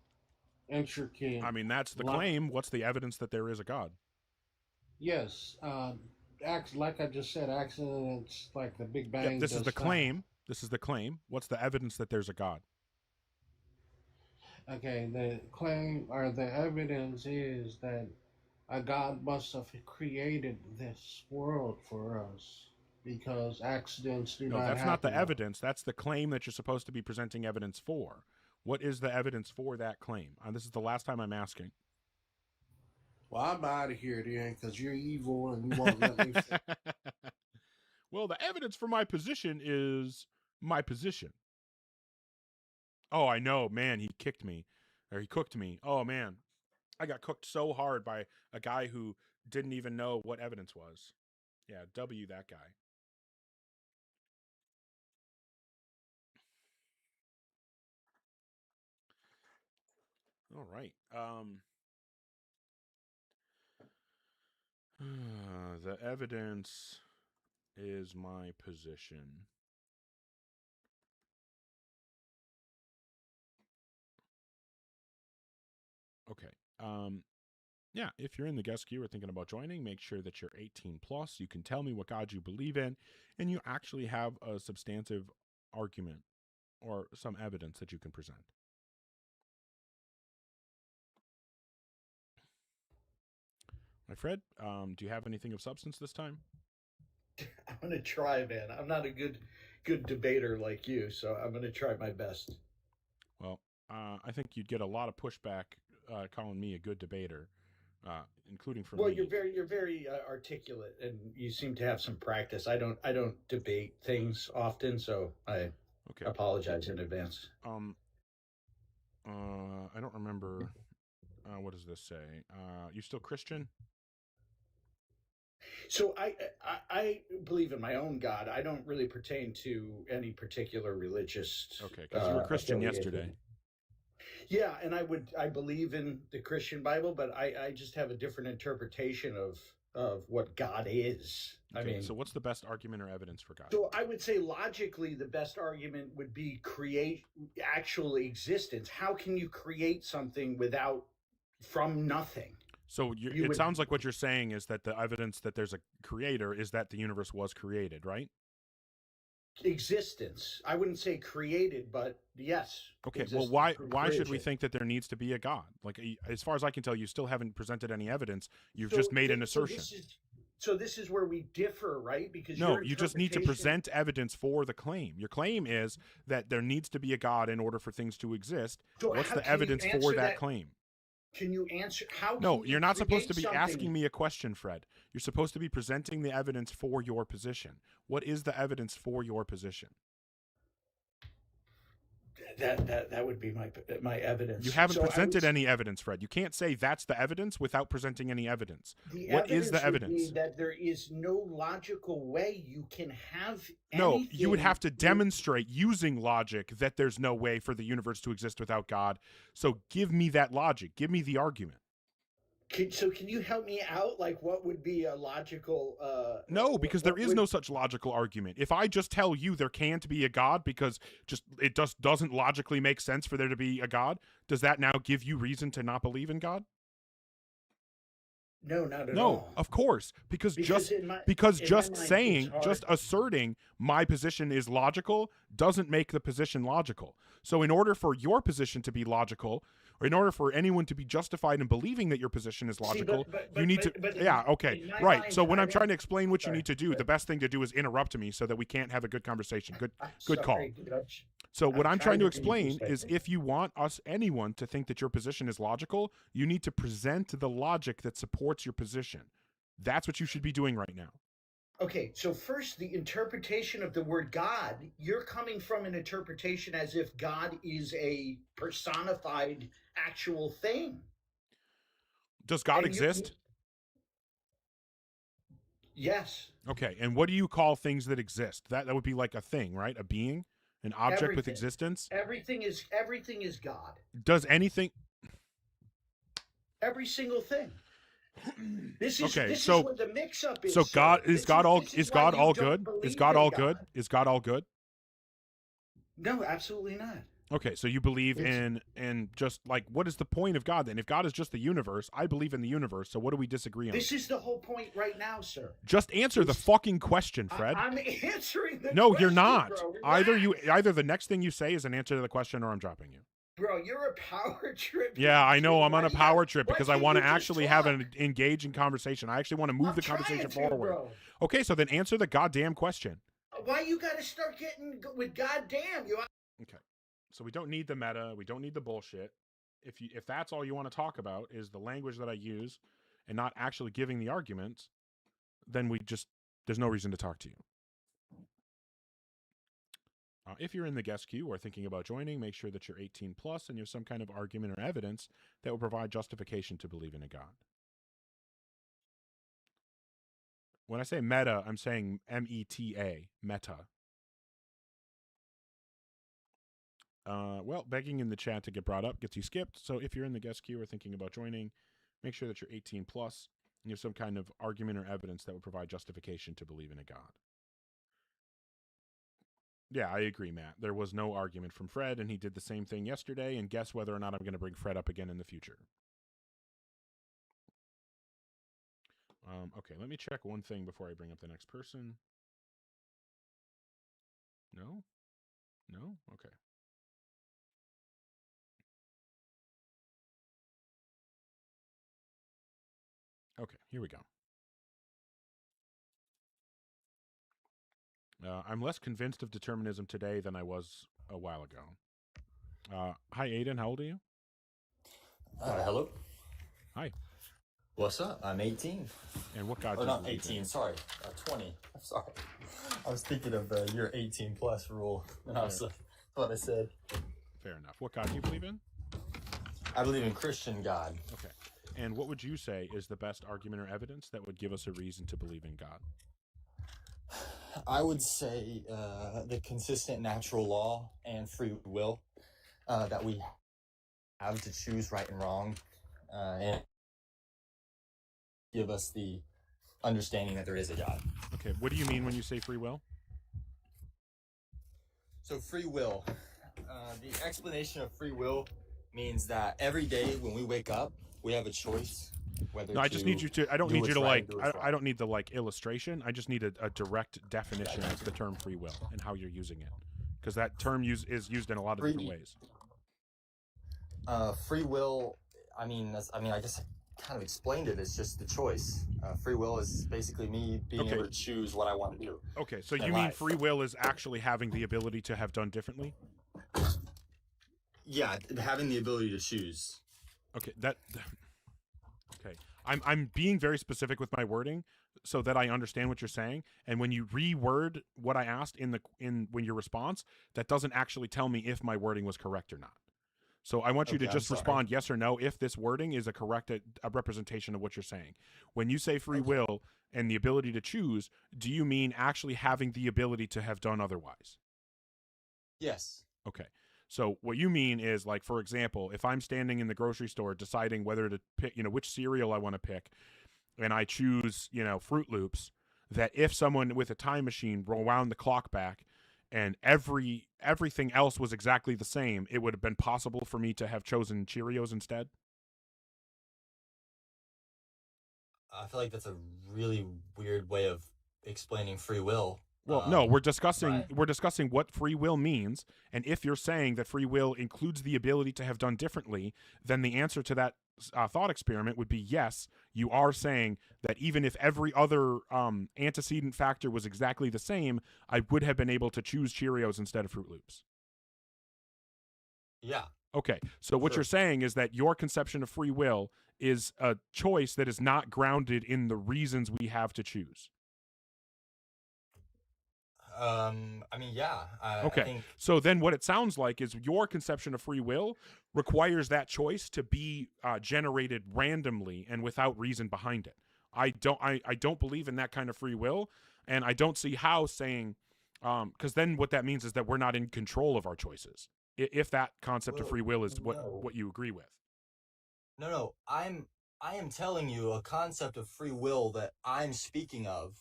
intricate. I mean, that's the claim. What's the evidence that there is a God? Yes, like I just said, accidents like the Big Bang. Yep, this is the claim. This is the claim. What's the evidence that there's a God? Okay, the claim or the evidence is that a God must have created this world for us because accidents do No, not that's happen. not the evidence. That's the claim that you're supposed to be presenting evidence for. What is the evidence for that claim? This is the last time I'm asking. Well, I'm out of here then because you're evil and you won't let me. Well, the evidence for my position is my position. Oh, I know, man, he kicked me. Or he cooked me. Oh, man. I got cooked so hard by a guy who didn't even know what evidence was. Yeah, W that guy. All right. The evidence is my position. Okay. Yeah, if you're in the guest queue or thinking about joining, make sure that you're 18 plus. You can tell me what God you believe in, and you actually have a substantive argument or some evidence that you can present. My Fred, do you have anything of substance this time? I'm gonna try, man. I'm not a good debater like you, so I'm gonna try my best. Well, I think you'd get a lot of pushback calling me a good debater, including from me. You're very articulate, and you seem to have some practice. I don't debate things often, so I apologize in advance. I don't remember. What does this say? You still Christian? So I believe in my own God. I don't really pertain to any particular religious. Okay, because you were Christian yesterday. Yeah, and I believe in the Christian Bible, but I just have a different interpretation of what God is. Okay, I mean, so what's the best argument or evidence for God? So I would say logically the best argument would be create actual existence. How can you create something from nothing? So it sounds like what you're saying is that the evidence that there's a creator is that the universe was created, right? Existence. I wouldn't say created, but yes. Okay, well, why should we think that there needs to be a God? Like, as far as I can tell, you still haven't presented any evidence. You've just made an assertion. So this is where we differ, right? Because no, you just need to present evidence for the claim. Your claim is that there needs to be a God in order for things to exist. So what's the evidence for that claim? Can you answer how? No, you're not supposed to be asking me a question, Fred. You're supposed to be presenting the evidence for your position. What is the evidence for your position? That would be my evidence. You haven't presented any evidence, Fred. You can't say that's the evidence without presenting any evidence. What is the evidence? That there is no logical way you can have No, you would have to demonstrate using logic that there's no way for the universe to exist without God. So give me that logic. Give me the argument. Can you help me out? Like, what would be a logical... No, because there is no such logical argument. If I just tell you there can't be a God because it just doesn't logically make sense for there to be a God, does that now give you reason to not believe in God? No, not at all. No, of course, because just asserting my position is logical doesn't make the position logical. So in order for your position to be logical, or in order for anyone to be justified in believing that your position is logical, you need to... Yeah, okay, right. So when I'm trying to explain what you need to do, the best thing to do is interrupt me so that we can't have a good conversation. Good call. So what I'm trying to explain is if you want anyone to think that your position is logical, you need to present the logic that supports your position. That's what you should be doing right now. Okay, so first, the interpretation of the word God, you're coming from an interpretation as if God is a personified actual thing. Does God exist? Yes. Okay, and what do you call things that exist? That would be like a thing, right? A being? An object with existence? Everything is God. Does anything... Every single thing. This is where the mix-up is. So God is God all good? Is God all good? Is God all good? No, absolutely not. Okay, so you believe in just like, what is the point of God then? If God is just the universe, I believe in the universe. So what do we disagree on? This is the whole point right now, sir. Just answer the fucking question, Fred. I'm answering the No, question, you're not. bro. Either the next thing you say is an answer to the question, or I'm dropping you. Bro, you're a power trip. Yeah, I know. I'm on a power trip because I want to can't you actually just have an engaging conversation. I actually want to move the conversation forward. bro. Okay, so then answer the goddamn question. Why you gotta start getting with goddamn you? Okay, so we don't need the meta. We don't need the bullshit. If that's all you want to talk about is the language that I use and not actually giving the arguments, then there's no reason to talk to you. If you're in the guest queue or thinking about joining, make sure that you're 18 plus and you have some kind of argument or evidence that will provide justification to believe in a God. When I say meta, I'm saying M-E-T-A, meta. Well, begging in the chat to get brought up gets you skipped. So if you're in the guest queue or thinking about joining, make sure that you're 18 plus and you have some kind of argument or evidence that would provide justification to believe in a God. Yeah, I agree, Matt. There was no argument from Fred, and he did the same thing yesterday, and guess whether or not I'm going to bring Fred up again in the future. Okay, let me check one thing before I bring up the next person. No? No? Okay. Okay, here we go. I'm less convinced of determinism today than I was a while ago. Hi, Aiden. How old are you? Hello. Hi. What's up? I'm 18. And what God? Or not 18, sorry. 20. I'm sorry. I was thinking of your 18 plus rule, and I was what I said. Fair enough. What God do you believe in? I believe in Christian God. Okay. And what would you say is the best argument or evidence that would give us a reason to believe in God? I would say the consistent natural law and free will that we have to choose right and wrong, and give us the understanding that there is a God. Okay, what do you mean when you say free will? So free will, the explanation of free will means that every day when we wake up, we have a choice. No, I just need you to. I don't need you to like. I don't need the like illustration. I just need a direct definition of the term free will and how you're using it, because that term is used in a lot of different ways. Free will. I guess I kind of explained it. It's just the choice. Free will is basically me being able to choose what I want to do. Okay, so you mean free will is actually having the ability to have done differently? Yeah, having the ability to choose. Okay, okay. I'm being very specific with my wording so that I understand what you're saying. And when you reword what I asked when your response, that doesn't actually tell me if my wording was correct or not. So I want you to just respond yes or no if this wording is a correct a representation of what you're saying. When you say free will and the ability to choose, do you mean actually having the ability to have done otherwise? Yes. Okay. So what you mean is, like, for example, if I'm standing in the grocery store deciding whether to pick, which cereal I want to pick, and I choose, Fruit Loops, that if someone with a time machine wound the clock back and everything else was exactly the same, it would have been possible for me to have chosen Cheerios instead? I feel like that's a really weird way of explaining free will. Well, no, we're discussing what free will means, and if you're saying that free will includes the ability to have done differently, then the answer to that thought experiment would be yes. You are saying that even if every other antecedent factor was exactly the same, I would have been able to choose Cheerios instead of Fruit Loops. Yeah. Okay, so what you're saying is that your conception of free will is a choice that is not grounded in the reasons we have to choose. Yeah. Okay. I think... So then what it sounds like is your conception of free will requires that choice to be generated randomly and without reason behind it. I don't believe in that kind of free will, and I don't see how saying, because then what that means is that we're not in control of our choices. If that concept of free will is what you agree with. No. I am telling you a concept of free will that I'm speaking of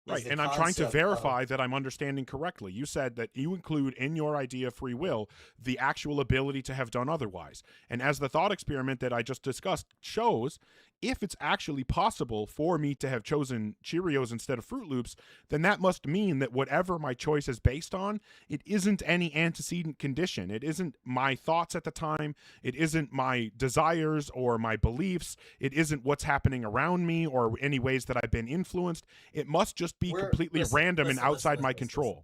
Right, the and I'm trying to concept of verify that I'm understanding correctly. You said that you include in your idea of free will the actual ability to have done otherwise. And as the thought experiment that I just discussed shows, if it's actually possible for me to have chosen Cheerios instead of Fruit Loops, then that must mean that whatever my choice is based on, it isn't any antecedent condition. It isn't my thoughts at the time. It isn't my desires or my beliefs. It isn't what's happening around me or any ways that I've been influenced. It must just be completely random and outside my control.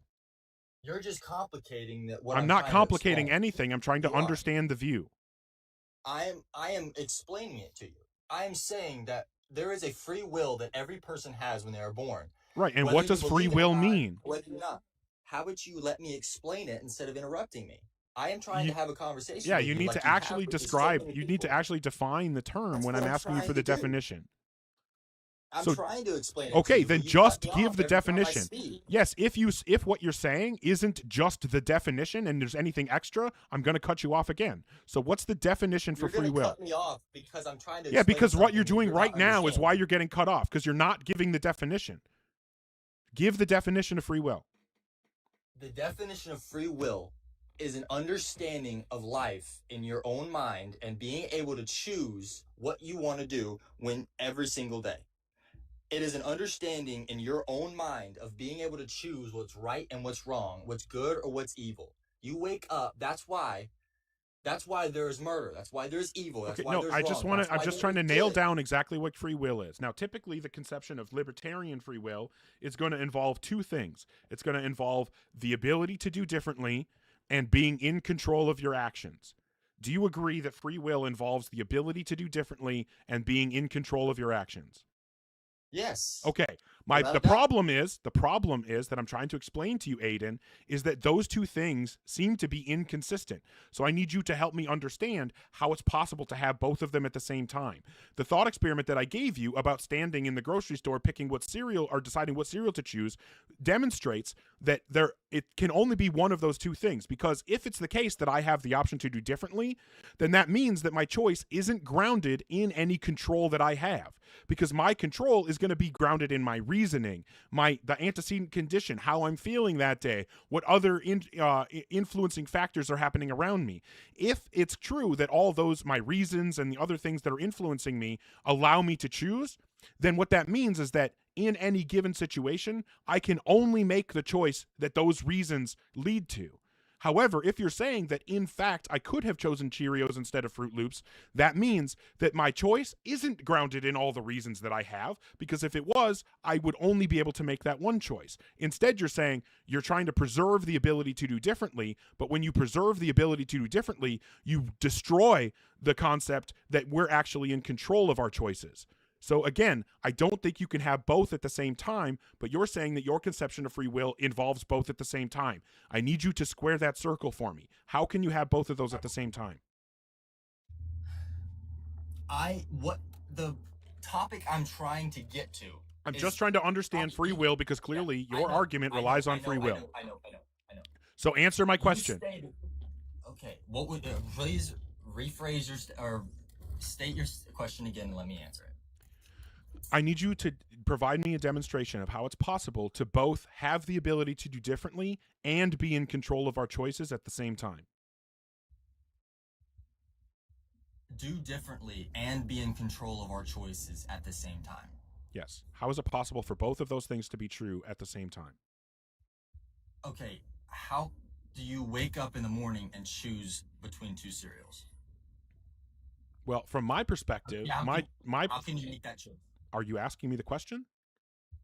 You're just complicating that. What I'm not trying to complicating explain. anything. I'm trying to You are. understand the view. I am explaining it to you. I am saying that there is a free will that every person has when they are born. Right, and Whether what you does free believe it or will not, mean? Whether or not. How would you let me explain it instead of interrupting me? I am trying You- to have a conversation. Yeah, with you you need like to you have actually with so describe, many you need to people. actually define the term That's when what I'm I'm asking you trying for the to do. definition. I'm So- trying to explain it. Okay, to you, then but you just cut me give off the every time I definition. speak. Yes, if what you're saying isn't just the definition and there's anything extra, I'm going to cut you off again. So what's the definition for You're free gonna will? cut me off because I'm trying to. Yeah, explain because what you're something doing you're right not now is why understanding. you're getting cut off, because you're not giving the definition. Give the definition of free will. The definition of free will is an understanding of life in your own mind and being able to choose what you want to do when every single day. It is an understanding in your own mind of being able to choose what's right and what's wrong, what's good or what's evil. You wake up, that's why there's murder. That's why there's evil. That's Okay, why no, there's I wrong. just want That's to. I'm why just there trying to is nail good. down exactly what free will is. Now, typically, the conception of libertarian free will is going to involve two things. It's going to involve the ability to do differently and being in control of your actions. Do you agree that free will involves the ability to do differently and being in control of your actions? Yes. Okay. Without The a doubt. problem is that I'm trying to explain to you, Aiden, is that those two things seem to be inconsistent. So I need you to help me understand how it's possible to have both of them at the same time. The thought experiment that I gave you about standing in the grocery store picking what cereal or deciding what cereal to choose demonstrates that it can only be one of those two things, because if it's the case that I have the option to do differently, then that means that my choice isn't grounded in any control that I have, because my control is going to be grounded in my reasoning, the antecedent condition, how I'm feeling that day, what other influencing factors are happening around me. If it's true that all those, my reasons and the other things that are influencing me, allow me to choose, then what that means is that in any given situation, I can only make the choice that those reasons lead to. However, if you're saying that, in fact, I could have chosen Cheerios instead of Fruit Loops, that means that my choice isn't grounded in all the reasons that I have, because if it was, I would only be able to make that one choice. Instead, you're saying you're trying to preserve the ability to do differently, but when you preserve the ability to do differently, you destroy the concept that we're actually in control of our choices. So again, I don't think you can have both at the same time, but you're saying that your conception of free will involves both at the same time. I need you to square that circle for me. How can you have both of those at the same time? What the topic I'm trying to get to. I'm is- just trying to understand free will, because clearly your argument relies on free will. I know. So answer my question. Okay, what would please rephrase or state your question again and let me answer it. I need you to provide me a demonstration of how it's possible to both have the ability to do differently and be in control of our choices at the same time. Do differently and be in control of our choices at the same time. Yes. How is it possible for both of those things to be true at the same time? Okay, how do you wake up in the morning and choose between two cereals? Well, from my perspective, Yeah, my how can you make that choice? Are you asking me the question?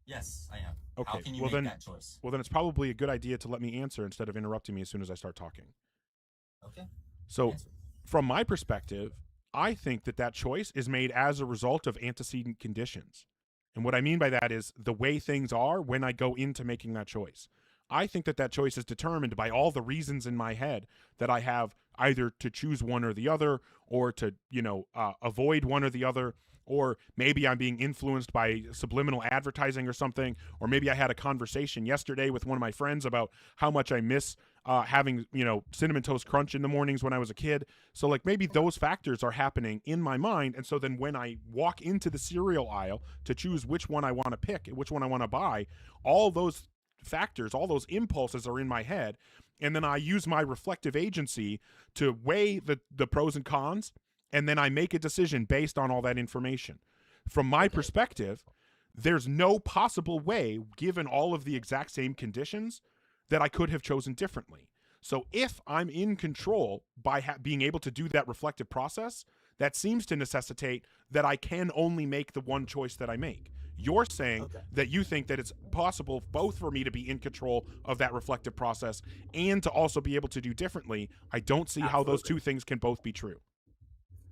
Yes, I am. Okay. How can you well, make then, that choice? Well, then it's probably a good idea to let me answer instead of interrupting me as soon as I start talking. Okay. So, from my perspective, I think that choice is made as a result of antecedent conditions. And what I mean by that is the way things are when I go into making that choice. I think that choice is determined by all the reasons in my head that I have either to choose one or the other, or to, avoid one or the other, or maybe I'm being influenced by subliminal advertising or something, or maybe I had a conversation yesterday with one of my friends about how much I miss having, you know, Cinnamon Toast Crunch in the mornings when I was a kid. So like maybe those factors are happening in my mind. And so then when I walk into the cereal aisle to choose which one I want to pick, which one I want to buy, all those factors, all those impulses are in my head. And then I use my reflective agency to weigh the pros and cons. And then I make a decision based on all that information. From my perspective, there's no possible way, given all of the exact same conditions, that I could have chosen differently. So if I'm in control by being able to do that reflective process, that seems to necessitate that I can only make the one choice that I make. You're saying that you think that it's possible both for me to be in control of that reflective process and to also be able to do differently. I don't see how those two things can both be true.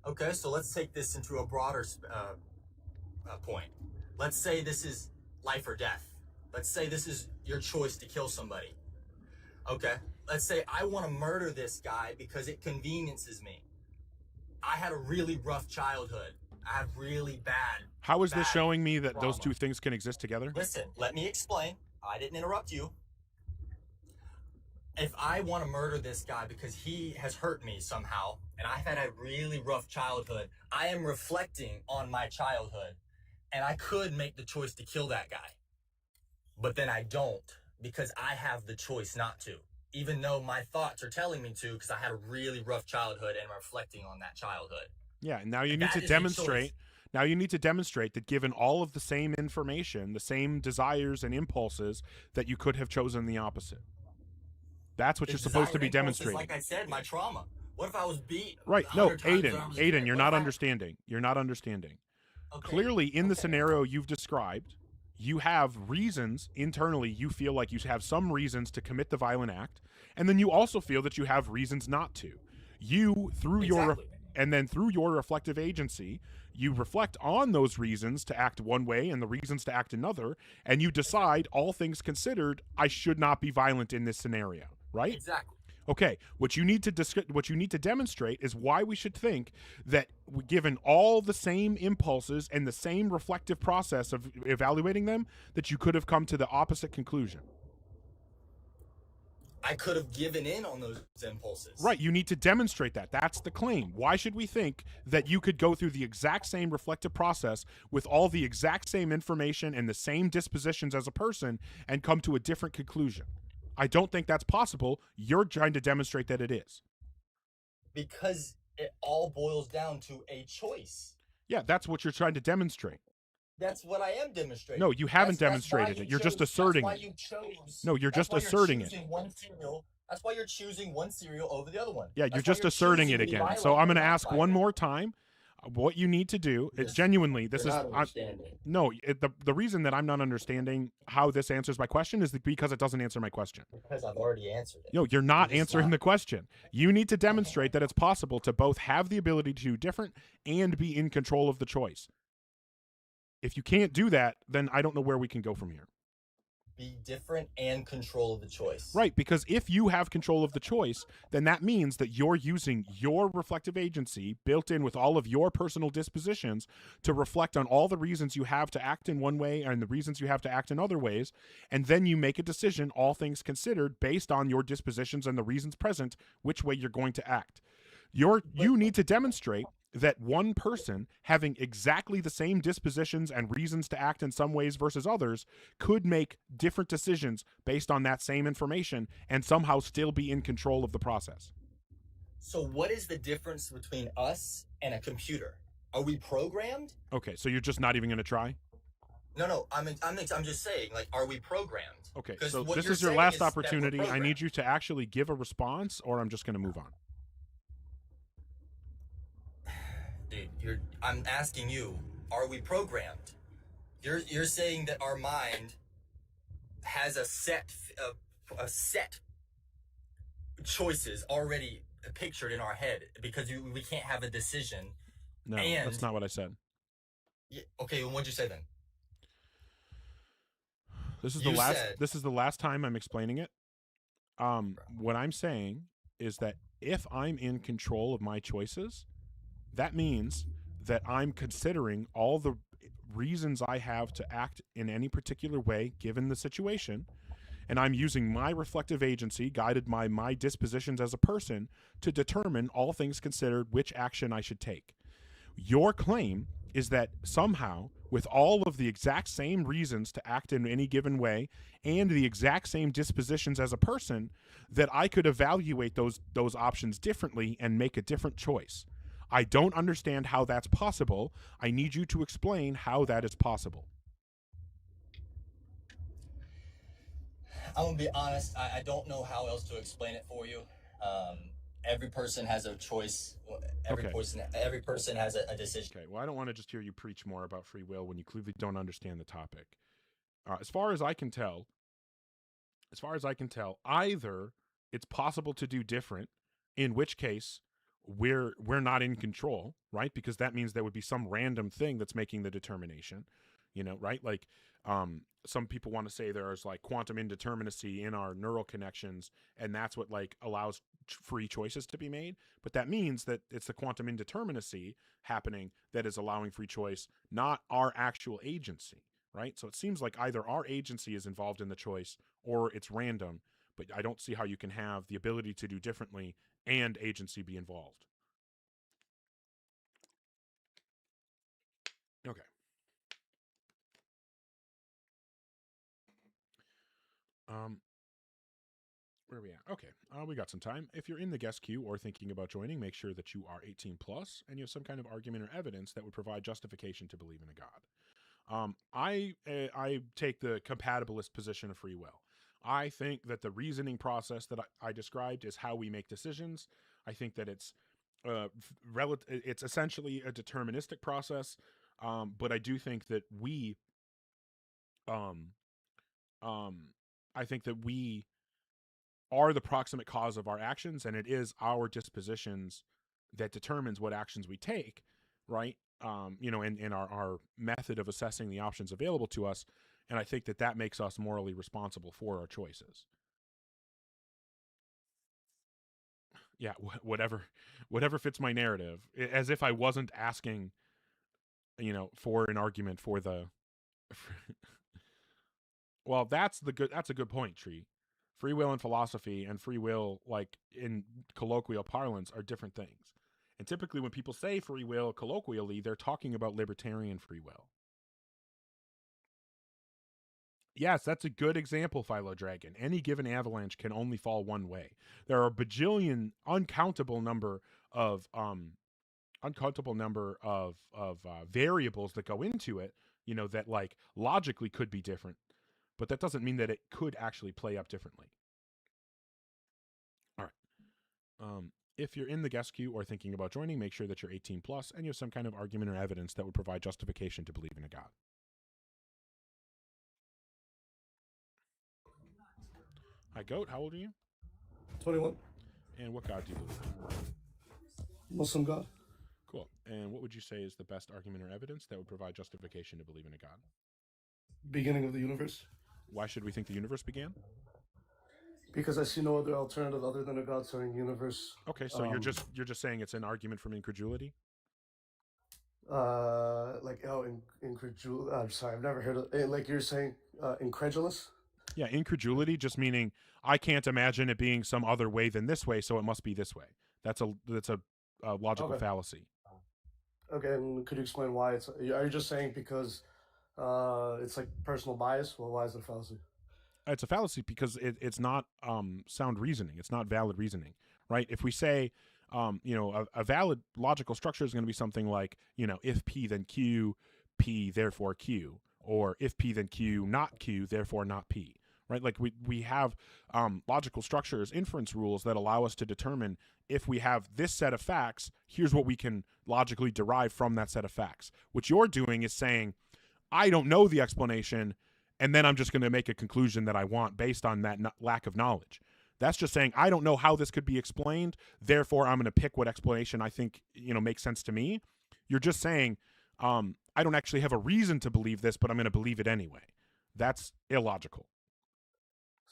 Okay, so let's take this into a broader point. Let's say this is life or death. Let's say this is your choice to kill somebody. Okay, let's say I want to murder this guy because it conveniences me. I had a really rough childhood. I have really bad. How is this showing me that trauma. those two things can exist together? Listen, let me explain. I didn't interrupt you. If I want to murder this guy because he has hurt me somehow, and I've had a really rough childhood, I am reflecting on my childhood, and I could make the choice to kill that guy. But then I don't, because I have the choice not to, even though my thoughts are telling me to, because I had a really rough childhood and I'm reflecting on that childhood. Yeah, and now you need That to is the demonstrate. choice. Now you need to demonstrate that given all of the same information, the same desires and impulses, that you could have chosen the opposite. That's what The you're supposed to be desire impulse is, demonstrating. like I said, my trauma. What if I was beat? Right. No, 100 times when I Aiden, was a Aiden, kid? you're What not if I- understanding. You're not understanding. Okay, Clearly, in the scenario you've described, you have reasons internally. You feel like you have some reasons to commit the violent act, and then you also feel that you have reasons not to. You, through your and then through your reflective agency, you reflect on those reasons to act one way and the reasons to act another, and you decide, all things considered, I should not be violent in this scenario. Right? Exactly. Okay, what you need to demonstrate is why we should think that, given all the same impulses and the same reflective process of evaluating them, that you could have come to the opposite conclusion. I could have given in on those impulses. Right, you need to demonstrate that. That's the claim. Why should we think that you could go through the exact same reflective process with all the exact same information and the same dispositions as a person and come to a different conclusion? I don't think that's possible. You're trying to demonstrate that it is. Because it all boils down to a choice. Yeah, that's what you're trying to demonstrate. That's what I am demonstrating. No, you haven't That's why demonstrated you it. You're just chose- asserting that's why it. you chose. No, you're That's just why you're asserting it. choosing one cereal. That's why you're choosing one cereal over the other one. Yeah, That's you're why just asserting it choosing to be again. So violent I'm going to and not ask one violent. more time. What you need to do, it's genuinely, this you're is not understanding. the reason that I'm not understanding how this answers my question is because it doesn't answer my question. Because I've already answered it. No, you're not Just answering stop. the question. You need to demonstrate that it's possible to both have the ability to do different and be in control of the choice. If you can't do that, then I don't know where we can go from here. Be different and control of the choice. Right, because if you have control of the choice, then that means that you're using your reflective agency built in with all of your personal dispositions to reflect on all the reasons you have to act in one way and the reasons you have to act in other ways, and then you make a decision, all things considered, based on your dispositions and the reasons present, which way you're going to act. You need to demonstrate that one person having exactly the same dispositions and reasons to act in some ways versus others could make different decisions based on that same information and somehow still be in control of the process. So what is the difference between us and a computer? Are we programmed? Okay, so you're just not even going to try? No. I'm just saying, like, are we programmed? Okay, 'Cause so what this you're is your saying last is that we're opportunity. I programmed. need you to actually give a response or I'm just going to move on. Dude, I'm asking you, are we programmed? You're saying that our mind has a set choices already pictured in our head because we can't have a decision. No, and, that's not what I said. Yeah, okay, well, what'd you say then? This is You the last said- this is the last time I'm explaining it. What I'm saying is that if I'm in control of my choices, that means that I'm considering all the reasons I have to act in any particular way given the situation, and I'm using my reflective agency, guided by my dispositions as a person, to determine, all things considered, which action I should take. Your claim is that somehow, with all of the exact same reasons to act in any given way and the exact same dispositions as a person, that I could evaluate those options differently and make a different choice. I don't understand how that's possible. I need you to explain how that is possible. I'm gonna be honest. I don't know how else to explain it for you. Every person has a choice. Every person has a decision. Okay. Well, I don't want to just hear you preach more about free will when you clearly don't understand the topic. As far as I can tell, either it's possible to do different, in which case we're not in control, right? Because that means there would be some random thing that's making the determination, right? Like, some people want to say there's like quantum indeterminacy in our neural connections, and that's what like allows free choices to be made. But that means that it's the quantum indeterminacy happening that is allowing free choice, not our actual agency, right? So it seems like either our agency is involved in the choice or it's random, but I don't see how you can have the ability to do differently and agency be involved. Okay. Where are we at? Okay, we got some time. If you're in the guest queue or thinking about joining, make sure that you are 18 plus and you have some kind of argument or evidence that would provide justification to believe in a God. I take the compatibilist position of free will. I think that the reasoning process that I described is how we make decisions. I think that it's essentially a deterministic process, but I do think that I think that we are the proximate cause of our actions, and it is our dispositions that determines what actions we take, right? In our method of assessing the options available to us. And I think that makes us morally responsible for our choices. Yeah, whatever fits my narrative, as if I wasn't asking, for an argument for the. Well, that's a good point, Tree. Free will in philosophy and free will, like in colloquial parlance, are different things. And typically when people say free will colloquially, they're talking about libertarian free will. Yes, that's a good example, Philo Dragon. Any given avalanche can only fall one way. There are a bajillion, uncountable number of variables that go into it, that like logically could be different. But that doesn't mean that it could actually play up differently. All right. If you're in the guest queue or thinking about joining, make sure that you're 18 plus and you have some kind of argument or evidence that would provide justification to believe in a God. Hi, Goat. How old are you? 21. And what God do you believe in? Muslim God. Cool. And what would you say is the best argument or evidence that would provide justification to believe in a God? Beginning of the universe. Why should we think the universe began? Because I see no other alternative other than a God-centered universe. Okay, so you're just saying it's an argument from incredulity? Incredulity. I'm sorry, I've never heard of it. Like you're saying, incredulous? Yeah, incredulity just meaning I can't imagine it being some other way than this way, so it must be this way. That's a logical fallacy. Okay, and could you explain why it's? Are you just saying because it's like personal bias? Well, why is it a fallacy? It's a fallacy because it's not sound reasoning. It's not valid reasoning, right? If we say, a valid logical structure is going to be something like, if P then Q, P therefore Q, or if P then Q, not Q, therefore not P, right? Like we have logical structures, inference rules that allow us to determine if we have this set of facts, here's what we can logically derive from that set of facts. What you're doing is saying, I don't know the explanation, and then I'm just going to make a conclusion that I want based on that lack of knowledge. That's just saying, I don't know how this could be explained, therefore I'm going to pick what explanation I think, makes sense to me. You're just saying, I don't actually have a reason to believe this, but I'm going to believe it anyway. That's illogical.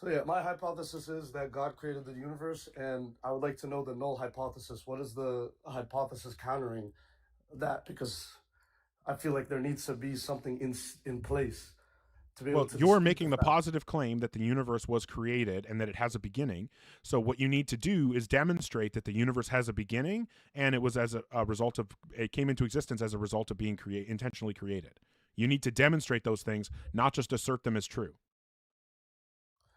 So yeah, my hypothesis is that God created the universe, and I would like to know the null hypothesis. What is the hypothesis countering that? Because I feel like there needs to be something in place to be able Well, to you're dispute making the fact. positive claim that the universe was created and that it has a beginning. So what you need to do is demonstrate that the universe has a beginning and it was as a result of, it came into existence as a result of being intentionally created. You need to demonstrate those things, not just assert them as true.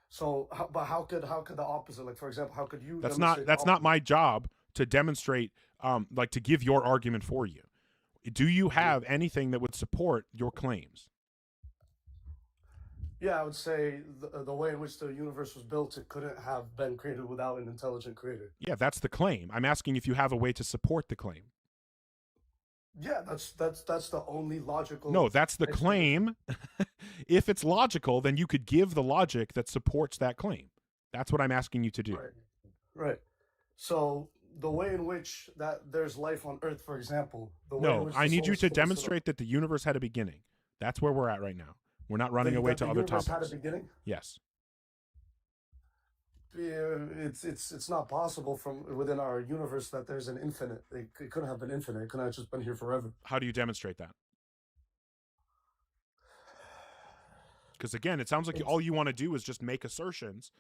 So, how could the opposite, like for example, how could you? That's demonstrate not the not my job to demonstrate, like to give your argument for you. Do you have anything that would support your claims? Yeah, I would say the way in which the universe was built, it couldn't have been created without an intelligent creator. Yeah, that's the claim. I'm asking if you have a way to support the claim. Yeah, that's the only logical. No, that's the claim. If it's logical, then you could give the logic that supports that claim. That's what I'm asking you to do. Right. So the way in which that there's life on Earth, for example. The way in No, which I the need you solar to system was set up- demonstrate that the universe had a beginning. That's where we're at right now. We're not running away that to the other universe topics. had a beginning. Yes. Yeah, it's not possible from within our universe that there's an infinite. It couldn't have been infinite. It couldn't have just been here forever. How do you demonstrate that? Because again, it sounds like all you want to do is just make assertions,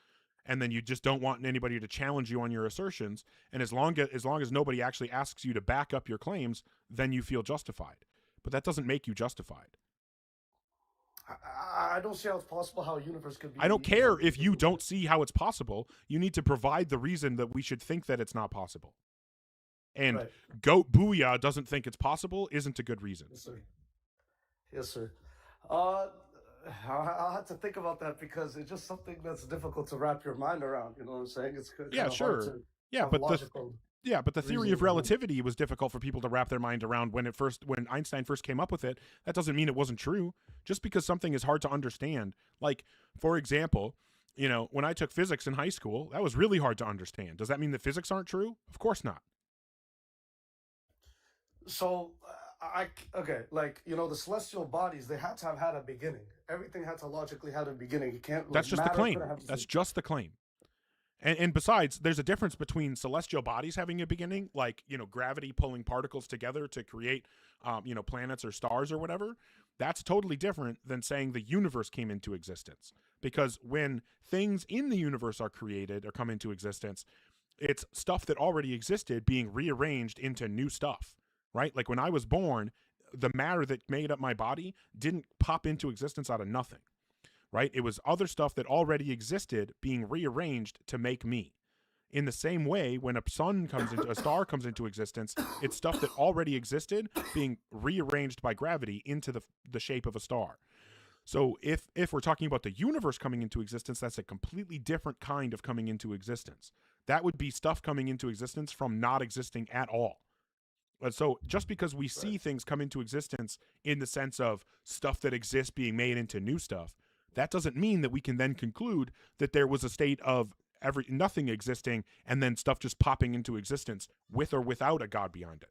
and then you just don't want anybody to challenge you on your assertions. And as long as nobody actually asks you to back up your claims, then you feel justified. But that doesn't make you justified. I don't see how it's possible how a universe could be. I don't care if you don't see how it's possible. You need to provide the reason that we should think that it's not possible. And Right. Goat Booyah doesn't think it's possible isn't a good reason. Yes, sir. Yes, sir. I'll have to think about that because it's just something that's difficult to wrap your mind around. You know what I'm saying? It's kind Yeah, of hard sure. to Yeah, have but logical the theory reasoning of behind it. relativity was difficult for people to wrap their mind around when Einstein first came up with it. That doesn't mean it wasn't true. Just because something is hard to understand, like for example, when I took physics in high school, that was really hard to understand. Does that mean that physics aren't true? Of course not. So, the celestial bodies, they had to have had a beginning. Everything had to logically have a beginning. You can't. That's just the matter claim. couldn't have- That's just the claim. And besides, there's a difference between celestial bodies having a beginning, like, gravity pulling particles together to create, planets or stars or whatever. That's totally different than saying the universe came into existence. Because when things in the universe are created or come into existence, it's stuff that already existed being rearranged into new stuff, right? Like when I was born, the matter that made up my body didn't pop into existence out of nothing. Right? It was other stuff that already existed being rearranged to make me. In the same way, when a star comes into existence, it's stuff that already existed being rearranged by gravity into the shape of a star. So if we're talking about the universe coming into existence, that's a completely different kind of coming into existence. That would be stuff coming into existence from not existing at all. So just because we see things come into existence in the sense of stuff that exists being made into new stuff, that doesn't mean that we can then conclude that there was a state of nothing existing and then stuff just popping into existence with or without a God behind it.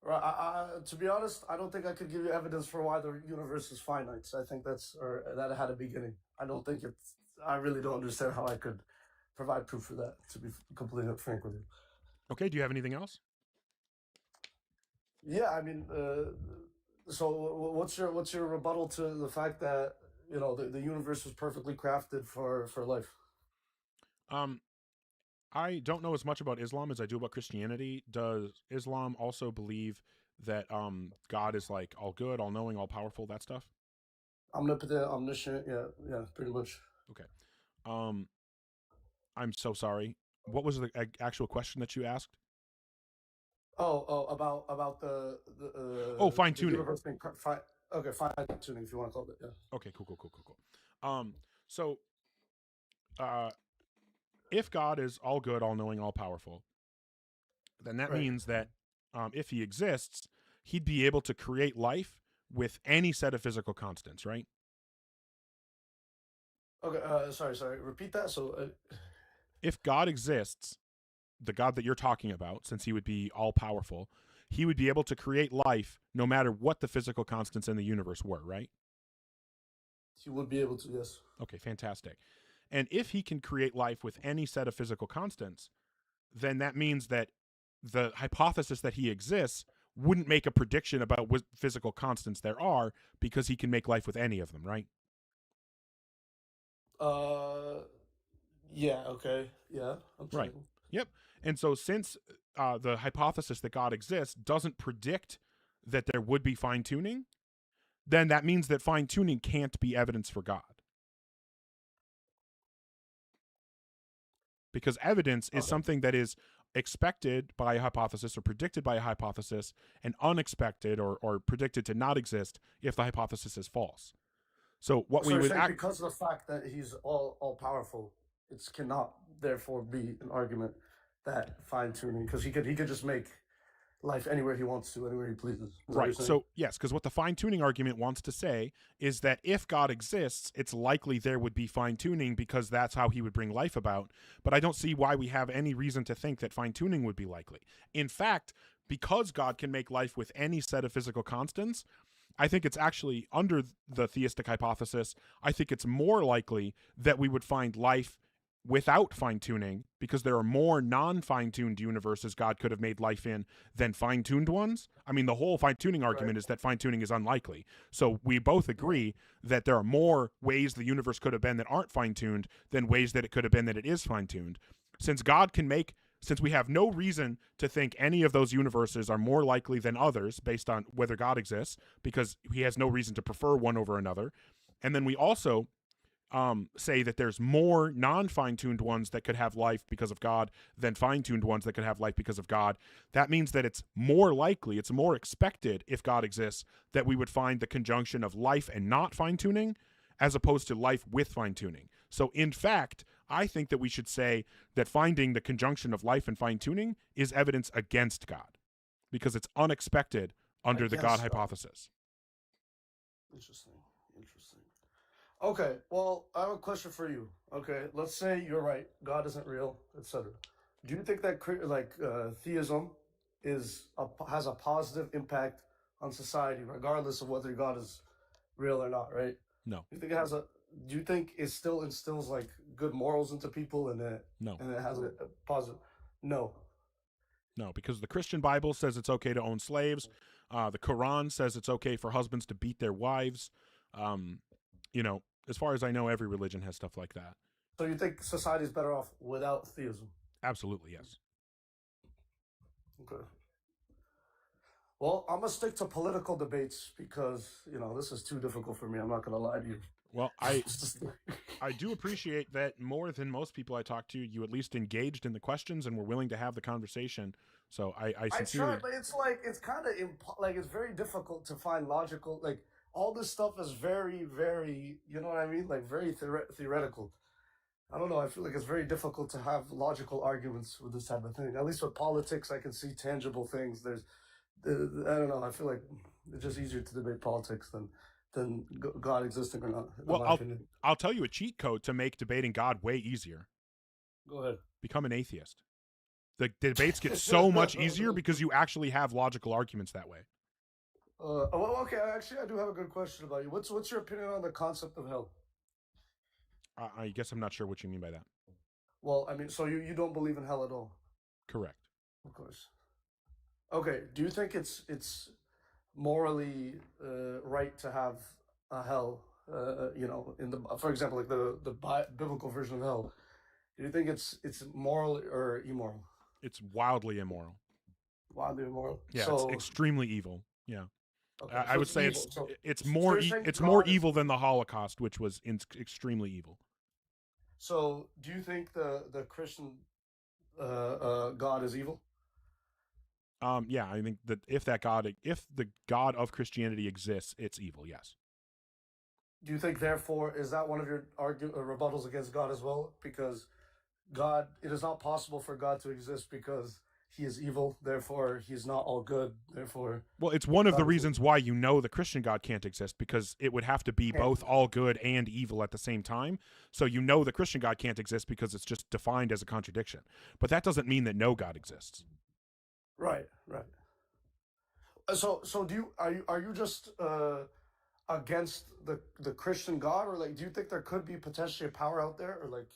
Right. To be honest, I don't think I could give you evidence for why the universe is finite. So I think that it had a beginning. I don't think it's. I really don't understand how I could provide proof for that. To be completely frank with you. Okay. Do you have anything else? Yeah, I mean, so what's your rebuttal to the fact that the universe was perfectly crafted for life? I don't know as much about Islam as I do about Christianity. Does Islam also believe that God is like all good, all knowing, all powerful, that stuff? Omnipotent, omniscient, yeah, pretty much. Okay. I'm so sorry. What was the actual question that you asked? About the fine tuning. universe being okay, fine tuning if you want to call it. Yeah. Okay, cool. So, if God is all good, all knowing, all powerful, then that means that if he exists, he'd be able to create life with any set of physical constants, right? Okay. Sorry. Repeat that. So, if God exists, the God that you're talking about, since he would be all powerful, he would be able to create life no matter what the physical constants in the universe were, right? he would be able to. Yes. Okay, fantastic. And if he can create life with any set of physical constants, then that means that the hypothesis that he exists wouldn't make a prediction about what physical constants there are because he can make life with any of them, right? Yeah, okay. Yeah. Right. Yep. And so since the hypothesis that God exists doesn't predict that there would be fine-tuning, then that means that fine-tuning can't be evidence for God. Because evidence is something that is expected by a hypothesis or predicted by a hypothesis and unexpected or predicted to not exist if the hypothesis is false. So what So we you're would saying because of the fact that he's all powerful, it cannot therefore be an argument that fine tuning, because he could just make life anywhere he wants to, anywhere he pleases. Is that what you're Right. saying? So, yes, because what the fine-tuning argument wants to say is that if God exists, it's likely there would be fine-tuning because that's how he would bring life about. But I don't see why we have any reason to think that fine-tuning would be likely. In fact, because God can make life with any set of physical constants, I think it's actually, under the theistic hypothesis, I think it's more likely that we would find life without fine-tuning, because there are more non-fine-tuned universes God could have made life in than fine-tuned ones. I mean, the whole fine-tuning argument is that fine-tuning is unlikely. So we both agree that there are more ways the universe could have been that aren't fine-tuned than ways that it could have been that it is fine-tuned. Since we have no reason to think any of those universes are more likely than others based on whether God exists, because he has no reason to prefer one over another. And then we also say that there's more non-fine-tuned ones that could have life because of God than fine-tuned ones that could have life because of God. That means that it's more likely, it's more expected, if God exists, that we would find the conjunction of life and not fine-tuning as opposed to life with fine-tuning. So in fact, I think that we should say that finding the conjunction of life and fine-tuning is evidence against God, because it's unexpected under the God hypothesis. Interesting. Okay, well, I have a question for you. Okay, let's say you're right, God isn't real, etc. Do you think that theism has a positive impact on society, regardless of whether God is real or not? Right? No. Do you think it still instills like good morals into people, and it has a positive? No. No, because the Christian Bible says it's okay to own slaves. The Quran says it's okay for husbands to beat their wives. As far as I know, every religion has stuff like that. So you think society is better off without theism? Absolutely, yes. Okay. Well, I'm gonna stick to political debates because this is too difficult for me. I'm not gonna lie to you. Well, I do appreciate that more than most people I talk to, you at least engaged in the questions and were willing to have the conversation. So I sincerely. I try, but it's kind of it's very difficult to find logical, all this stuff is very, very, you know what I mean? Very theoretical. I don't know. I feel like it's very difficult to have logical arguments with this type of thing. At least with politics, I can see tangible things. I don't know. I feel like it's just easier to debate politics than God existing or not. Well, I'll tell you a cheat code to make debating God way easier. Go ahead. Become an atheist. The debates get so much easier because you actually have logical arguments that way. Okay. Actually, I do have a good question about you. What's your opinion on the concept of hell? I guess I'm not sure what you mean by that. Well, I mean, so you don't believe in hell at all? Correct. Of course. Okay. Do you think it's morally right to have a hell? For example, like the biblical version of hell. Do you think it's moral or immoral? It's wildly immoral. Wildly immoral. Yeah, so, it's extremely evil. Yeah. Okay, I would say it's more evil than the Holocaust, which was extremely evil. So, do you think the Christian God is evil? Yeah, I think that if the God of Christianity exists, it's evil. Yes. Do you think, therefore, is that one of your rebuttals against God as well? Because it is not possible for God to exist because he is evil, therefore he's not all good, therefore... Well, it's one of the reasons why the Christian God can't exist, because it would have to be both all good and evil at the same time. So the Christian God can't exist because it's just defined as a contradiction. But that doesn't mean that no God exists. Right. So are you just against the Christian God, or do you think there could be potentially a power out there, or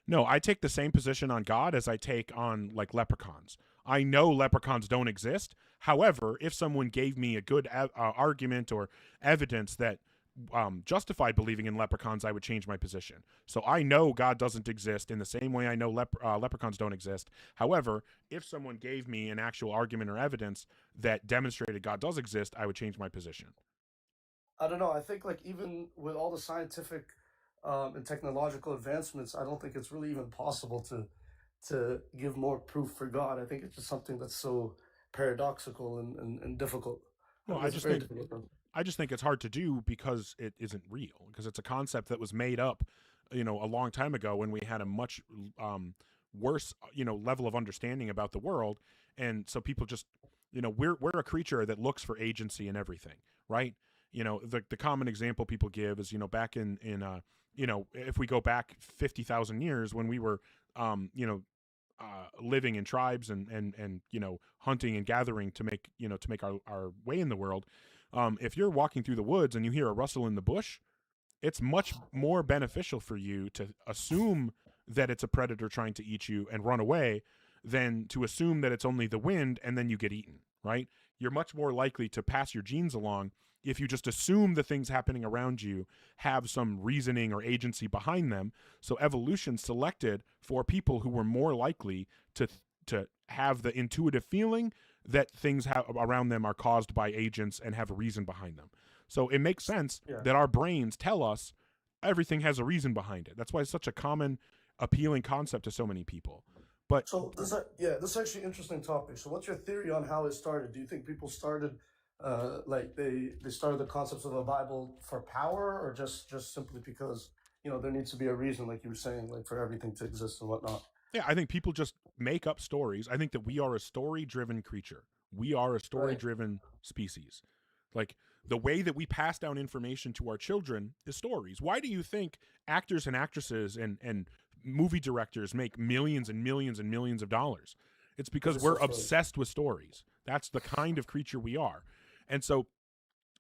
No, I take the same position on God as I take on leprechauns. I know leprechauns don't exist. However, if someone gave me a good argument or evidence that justified believing in leprechauns, I would change my position. So I know God doesn't exist in the same way I know leprechauns don't exist. However, if someone gave me an actual argument or evidence that demonstrated God does exist, I would change my position. I don't know. I think like even with all the scientific and technological advancements, I don't think it's really even possible to give more proof for God. I think it's just something that's so paradoxical and difficult. Well, I just think it's hard to do because it isn't real, because it's a concept that was made up, a long time ago when we had a much worse, level of understanding about the world. And so people just, we're a creature that looks for agency in everything, right? The common example people give is, back in if we go back 50,000 years when we were, living in tribes and hunting and gathering to make our way in the world. If you're walking through the woods and you hear a rustle in the bush, it's much more beneficial for you to assume that it's a predator trying to eat you and run away than to assume that it's only the wind and then you get eaten, right? You're much more likely to pass your genes along if you just assume the things happening around you have some reasoning or agency behind them. So evolution selected for people who were more likely to have the intuitive feeling that things around them are caused by agents and have a reason behind them. So it makes sense that our brains tell us everything has a reason behind it. That's why it's such a common, appealing concept to so many people. But so this is actually an interesting topic. So what's your theory on how it started? Do you think people started like they started the concepts of the Bible for power, or just simply because there needs to be a reason, like you were saying, like for everything to exist and whatnot? Yeah, I think people just make up stories. I think that we are a story-driven creature. We are a story-driven species. Like, the way that we pass down information to our children is stories. Why do you think actors and actresses and movie directors make millions and millions and millions of dollars? It's because we're obsessed with stories. That's the kind of creature we are. And so,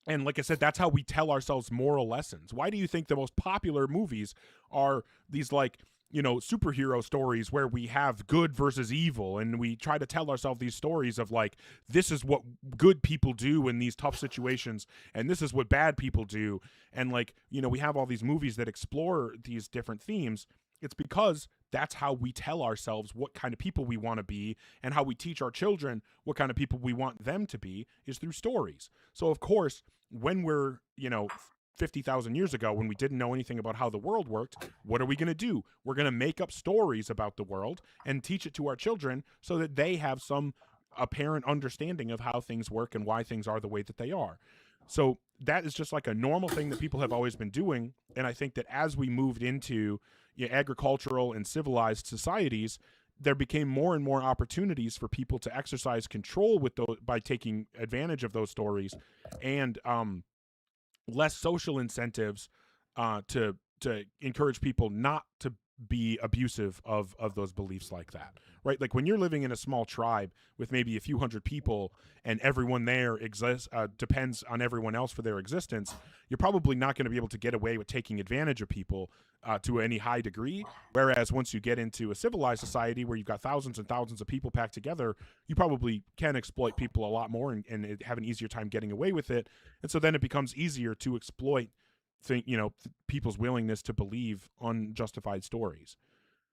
and like I said, that's how we tell ourselves moral lessons. Why do you think the most popular movies are these, like, superhero stories where we have good versus evil, and we try to tell ourselves these stories of like, this is what good people do in these tough situations, and this is what bad people do. And like, we have all these movies that explore these different themes. It's because that's how we tell ourselves what kind of people we want to be, and how we teach our children what kind of people we want them to be is through stories. So of course, when we're, 50,000 years ago, when we didn't know anything about how the world worked, what are we going to do? We're going to make up stories about the world and teach it to our children so that they have some apparent understanding of how things work and why things are the way that they are. So that is just like a normal thing that people have always been doing. And I think that as we moved into agricultural and civilized societies, there became more and more opportunities for people to exercise control with those by taking advantage of those stories, and less social incentives to encourage people not to be abusive of those beliefs like that, right? Like when you're living in a small tribe with maybe a few hundred people and everyone there depends on everyone else for their existence, you're probably not going to be able to get away with taking advantage of people to any high degree. Whereas once you get into a civilized society where you've got thousands and thousands of people packed together, you probably can exploit people a lot more and have an easier time getting away with it. And so then it becomes easier to exploit people's willingness to believe unjustified stories,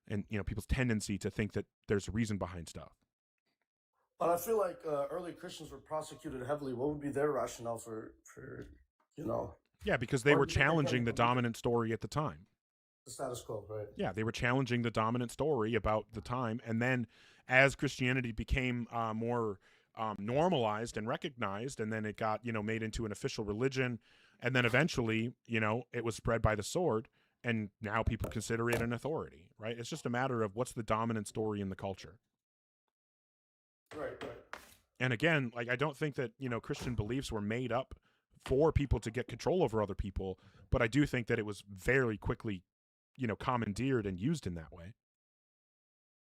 and people's tendency to think that there's a reason behind stuff. But I feel like early Christians were prosecuted heavily. What would be their rationale for Yeah, because they were challenging the dominant story at the time. The status quo, right? Yeah, they were challenging the dominant story about the time, and then as Christianity became more normalized and recognized, and then it got made into an official religion. And then eventually, it was spread by the sword, and now people consider it an authority, right? It's just a matter of what's the dominant story in the culture. Right. And again, like, I don't think that, Christian beliefs were made up for people to get control over other people, but I do think that it was very quickly, commandeered and used in that way.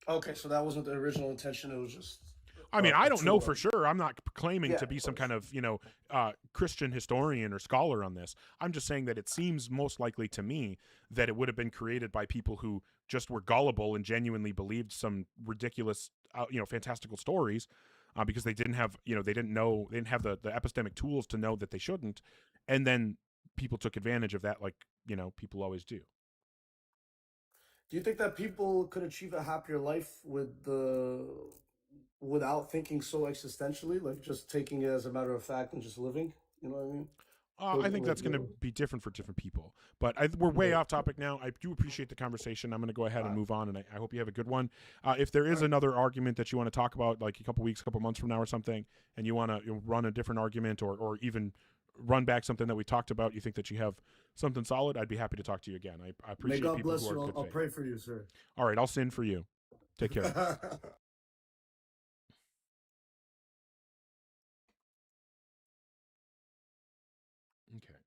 Okay, so that wasn't the original intention. It was just... I mean, I don't know for sure. I'm not claiming to be some kind of, Christian historian or scholar on this. I'm just saying that it seems most likely to me that it would have been created by people who just were gullible and genuinely believed some ridiculous fantastical stories, because they didn't have, they didn't have the epistemic tools to know that they shouldn't, and then people took advantage of that, like people always do. Do you think that people could achieve a happier life without thinking so existentially, like just taking it as a matter of fact and just living? You know what I mean? I think that's going to be different for different people, but we're way off topic now. I do appreciate the conversation. I'm going to go ahead and move on, and I hope you have a good one. If there is another argument that you want to talk about, like a couple weeks, couple months from now or something, and you want to run a different argument or even run back something that we talked about, you think that you have something solid, I'd be happy to talk to you again. I appreciate May God people bless who are you. good I'll faith. pray for you, sir. All right, I'll sin for you. Take care. Okay.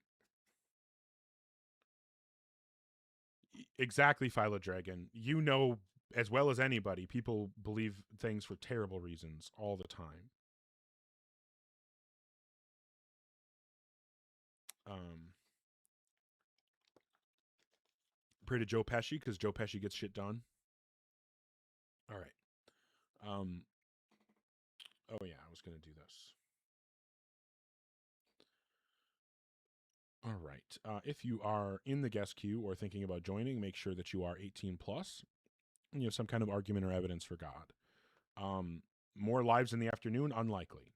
Exactly, Philodragon. You know as well as anybody, people believe things for terrible reasons all the time. Pray to Joe Pesci because Joe Pesci gets shit done. All right. Oh yeah, I was going to do this. All right. If you are in the guest queue or thinking about joining, make sure that you are 18 plus and you have some kind of argument or evidence for God. More lives in the afternoon, unlikely.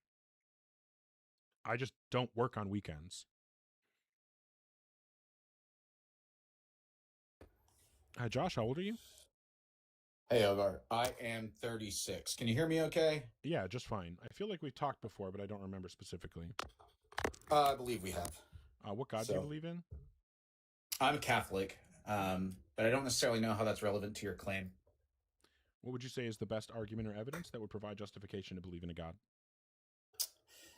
I just don't work on weekends. Hi, Josh. How old are you? Hey, Ogar. I am 36. Can you hear me okay? Yeah, just fine. I feel like we've talked before, but I don't remember specifically. I believe we have. What God do you believe in? I'm Catholic, but I don't necessarily know how that's relevant to your claim. What would you say is the best argument or evidence that would provide justification to believe in a God?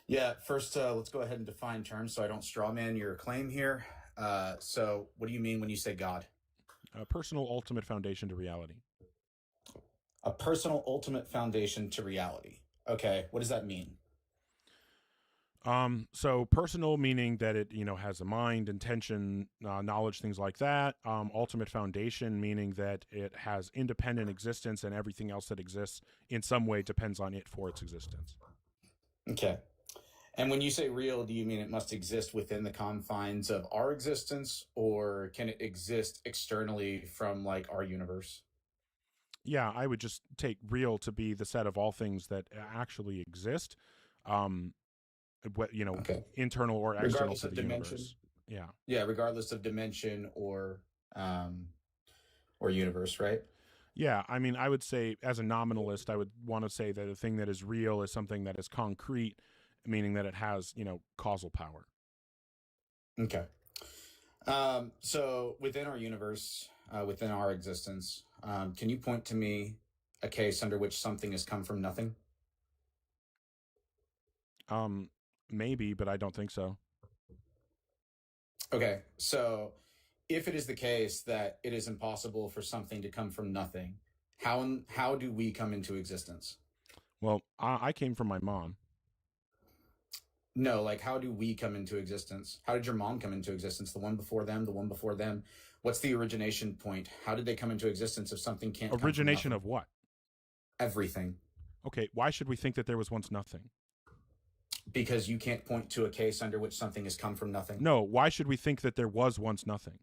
Yeah, first, let's go ahead and define terms so I don't straw man your claim here. So what do you mean when you say God? A personal ultimate foundation to reality. A personal ultimate foundation to reality. Okay, what does that mean? So personal meaning that it, has a mind, intention, knowledge, things like that. Ultimate foundation meaning that it has independent existence and everything else that exists in some way depends on it for its existence. Okay. And when you say real, do you mean it must exist within the confines of our existence, or can it exist externally from like our universe? Yeah, I would just take real to be the set of all things that actually exist. Internal or external Regardless to of the dimension. universe. Yeah. Yeah, regardless of dimension or universe, right? Yeah, I mean, I would say as a nominalist, I would want to say that a thing that is real is something that is concrete, meaning that it has, causal power. Okay. So within our universe, within our existence, can you point to me a case under which something has come from nothing? Maybe, but I don't think so. Okay, so if it is the case that it is impossible for something to come from nothing, how do we come into existence? Well, I came from my mom. No, like how do we come into existence? How did your mom come into existence? The one before them, the one before them? What's the origination point? How did they come into existence if something can't come from Origination nothing? of what? Everything. Okay, why should we think that there was once nothing? Because you can't point to a case under which something has come from nothing. No, why should we think that there was once nothing?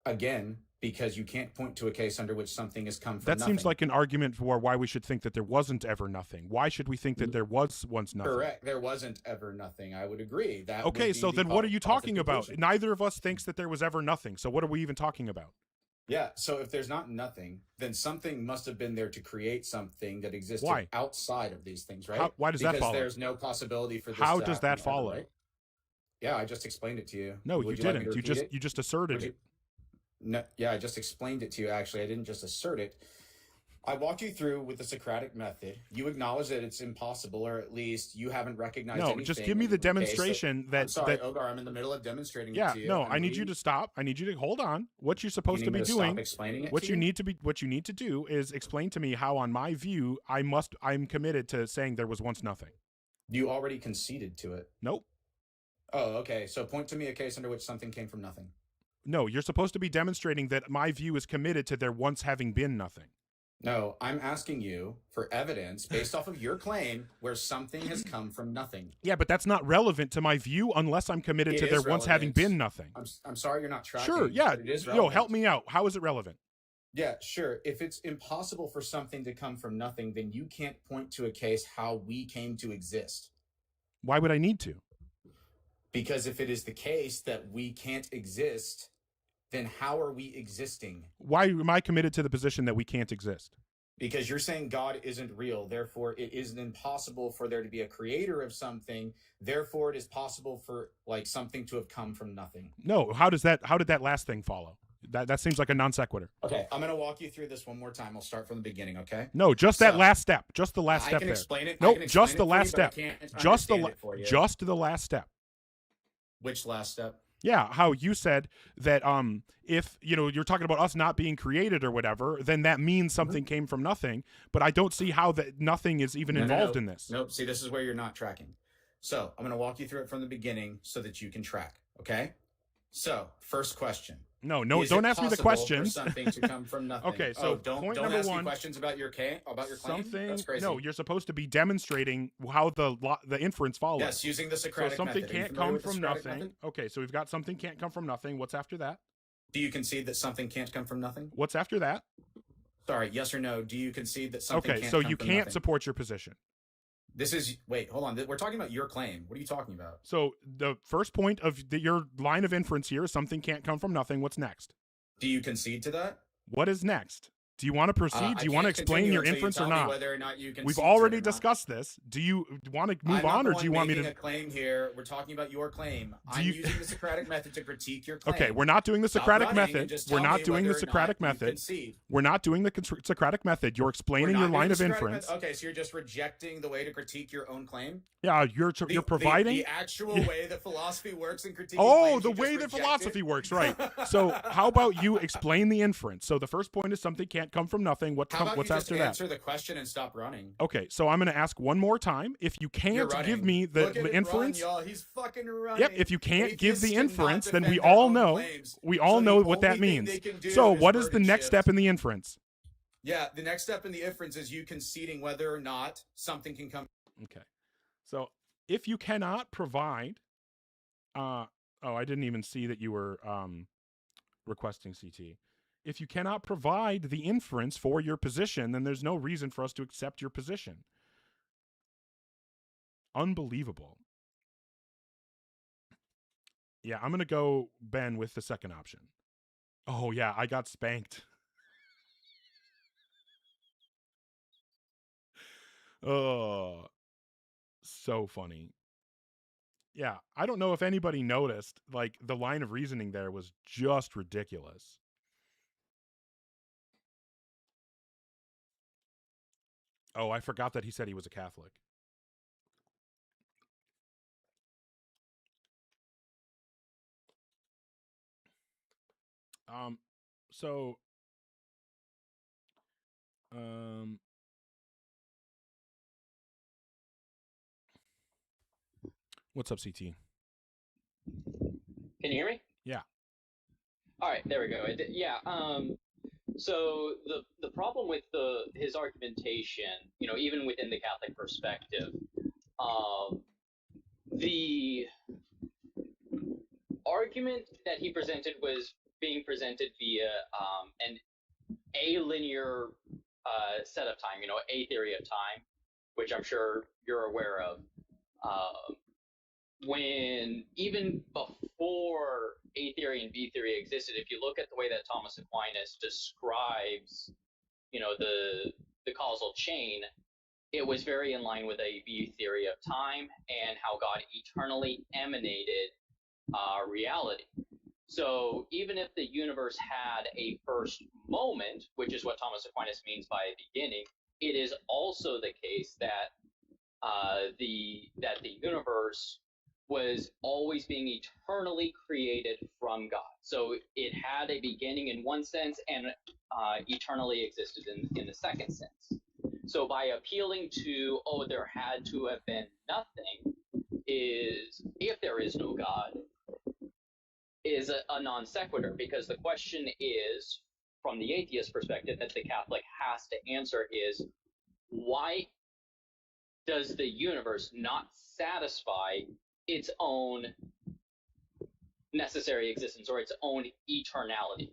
Again, because you can't point to a case under which something has come from That nothing. seems like an argument for why we should think that there wasn't ever nothing. Why should we think that there was once nothing? Correct. There wasn't ever nothing. I would agree. That Okay, would be so the then what are you positive talking about? conclusion. Neither of us thinks that there was ever nothing. So what are we even talking about? Yeah, so if there's not nothing, then something must have been there to create something that existed Why? outside of these things, right? Why does that because follow? There's no possibility for this How to does that happen ever, follow? right? Yeah, I just explained it to you. No, Would you like me didn't. to You repeat it? just asserted Would you- it. No, yeah, I just explained it to you, actually. I didn't just assert it. I walked you through with the Socratic method. You acknowledge that it's impossible, or at least you haven't recognized No, anything. just give me the Okay, so- demonstration I'm that. sorry, that Ogar, I'm in the middle of demonstrating yeah, it to you. no, and I need you we- to stop. I need you to hold on. What you're supposed You to need be me to doing. stop explaining it What to you you? need to be. What you need to do is explain to me how, on my view, I'm committed to saying there was once nothing. You already conceded to it. Nope. Oh, okay. So point to me a case under which something came from nothing. No, you're supposed to be demonstrating that my view is committed to there once having been nothing. No, I'm asking you for evidence based off of your claim where something has come from nothing. Yeah, but that's not relevant to my view unless I'm committed It to there is once having relevant. been nothing. I'm sorry you're not tracking. Sure, yeah. But it is Yo, relevant. help me out. How is it relevant? Yeah, sure. If it's impossible for something to come from nothing, then you can't point to a case how we came to exist. Why would I need to? Because if it is the case that we can't exist, then how are we existing? Why am I committed to the position that we can't exist? Because you're saying God isn't real, therefore it is impossible for there to be a creator of something, therefore it is possible for like something to have come from nothing. No, how did that last thing follow? That seems like a non sequitur. Okay, I'm going to walk you through this one more time. I'll start from the beginning, okay? No, just that last step. Just the last I step can there. explain it. No, I can explain just the it for last you, but I step. can't Just understand it for you. just the last step. Which last step? Yeah, how you said that if you're talking about us not being created or whatever, then that means something came from nothing. But I don't see how that nothing is even involved in this. Nope. See, this is where you're not tracking. So I'm going to walk you through it from the beginning so that you can track. Okay. So first question. No, Is don't it ask me the possible questions. For something to come from nothing. Okay, so don't point don't number ask me one, questions about your claim. Something. That's crazy. No, you're supposed to be demonstrating how the inference follows. Yes, using the Socratic so something method. Are you can't familiar come with the from Socratic nothing. method? Okay, so we've got something can't come from nothing. What's after that? Do you concede that something can't come from nothing? What's after that? Sorry, yes or no? Do you concede that something Okay, can't so come you from can't nothing? support your position. This is wait, hold on. We're talking about your claim. What are you talking about? So the first point of your line of inference here is something can't come from nothing. What's next? Do you concede to that? What is next? Do you want to proceed? Do you want to explain your inference or not? Whether or not you We've concede already to it or not. discussed this. Do you want to move I'm not on, or the do you one want me making to? a claim here? We're talking about your claim. I'm you- using the Socratic method to critique your claim. Okay, we're not doing the Stop Socratic running and method. just We're tell not me doing the whether or Socratic not you method. concede. We're not doing the Socratic method. You're We're explaining not your doing line the of Socratic inference. method? Okay, so you're just rejecting the way to critique your own claim. Yeah, you're providing the actual way that philosophy works in critiquing. Oh, claims, the you just way that reject philosophy it? works, right? So, how about you explain the inference? So, the first point is something can't come from nothing. What's How about what's you just after that? answer the question and stop running? Okay, so I'm going to ask one more time. If you You're can't running. give me Look the at it inference, run, y'all. He's fucking running. yep. If you can't give Atheists the cannot inference, then defend we their all own know. claims. We all So know the what that only thing means. they can do So, is what is the burden next shift. step in the inference? Yeah, the next step in the inference is you conceding whether or not something can come. Okay. So, if you cannot provide, oh, I didn't even see that you were requesting CT. If you cannot provide the inference for your position, then there's no reason for us to accept your position. Unbelievable. Yeah, I'm going to go, Ben, with the second option. Oh, yeah, I got spanked. Oh, so funny. Yeah, I don't know if anybody noticed, like, the line of reasoning there was just ridiculous. Oh, I forgot that he said he was a Catholic. So, what's up, CT? Can you hear me? Yeah. All right, there we go. Yeah. So the problem with his argumentation, even within the Catholic perspective, the argument that he presented was being presented via an alinear set of time, a theory of time, which I'm sure you're aware of. When even before A theory and B theory existed, if you look at the way that Thomas Aquinas describes, the causal chain, it was very in line with a B theory of time and how God eternally emanated reality. So even if the universe had a first moment, which is what Thomas Aquinas means by a beginning, it is also the case that the universe was always being eternally created from God. So it had a beginning in one sense and eternally existed in the second sense. So by appealing to, there had to have been nothing, is, if there is no God, is a non sequitur, because the question is, from the atheist perspective that the Catholic has to answer is, why does the universe not satisfy its own necessary existence or its own eternality?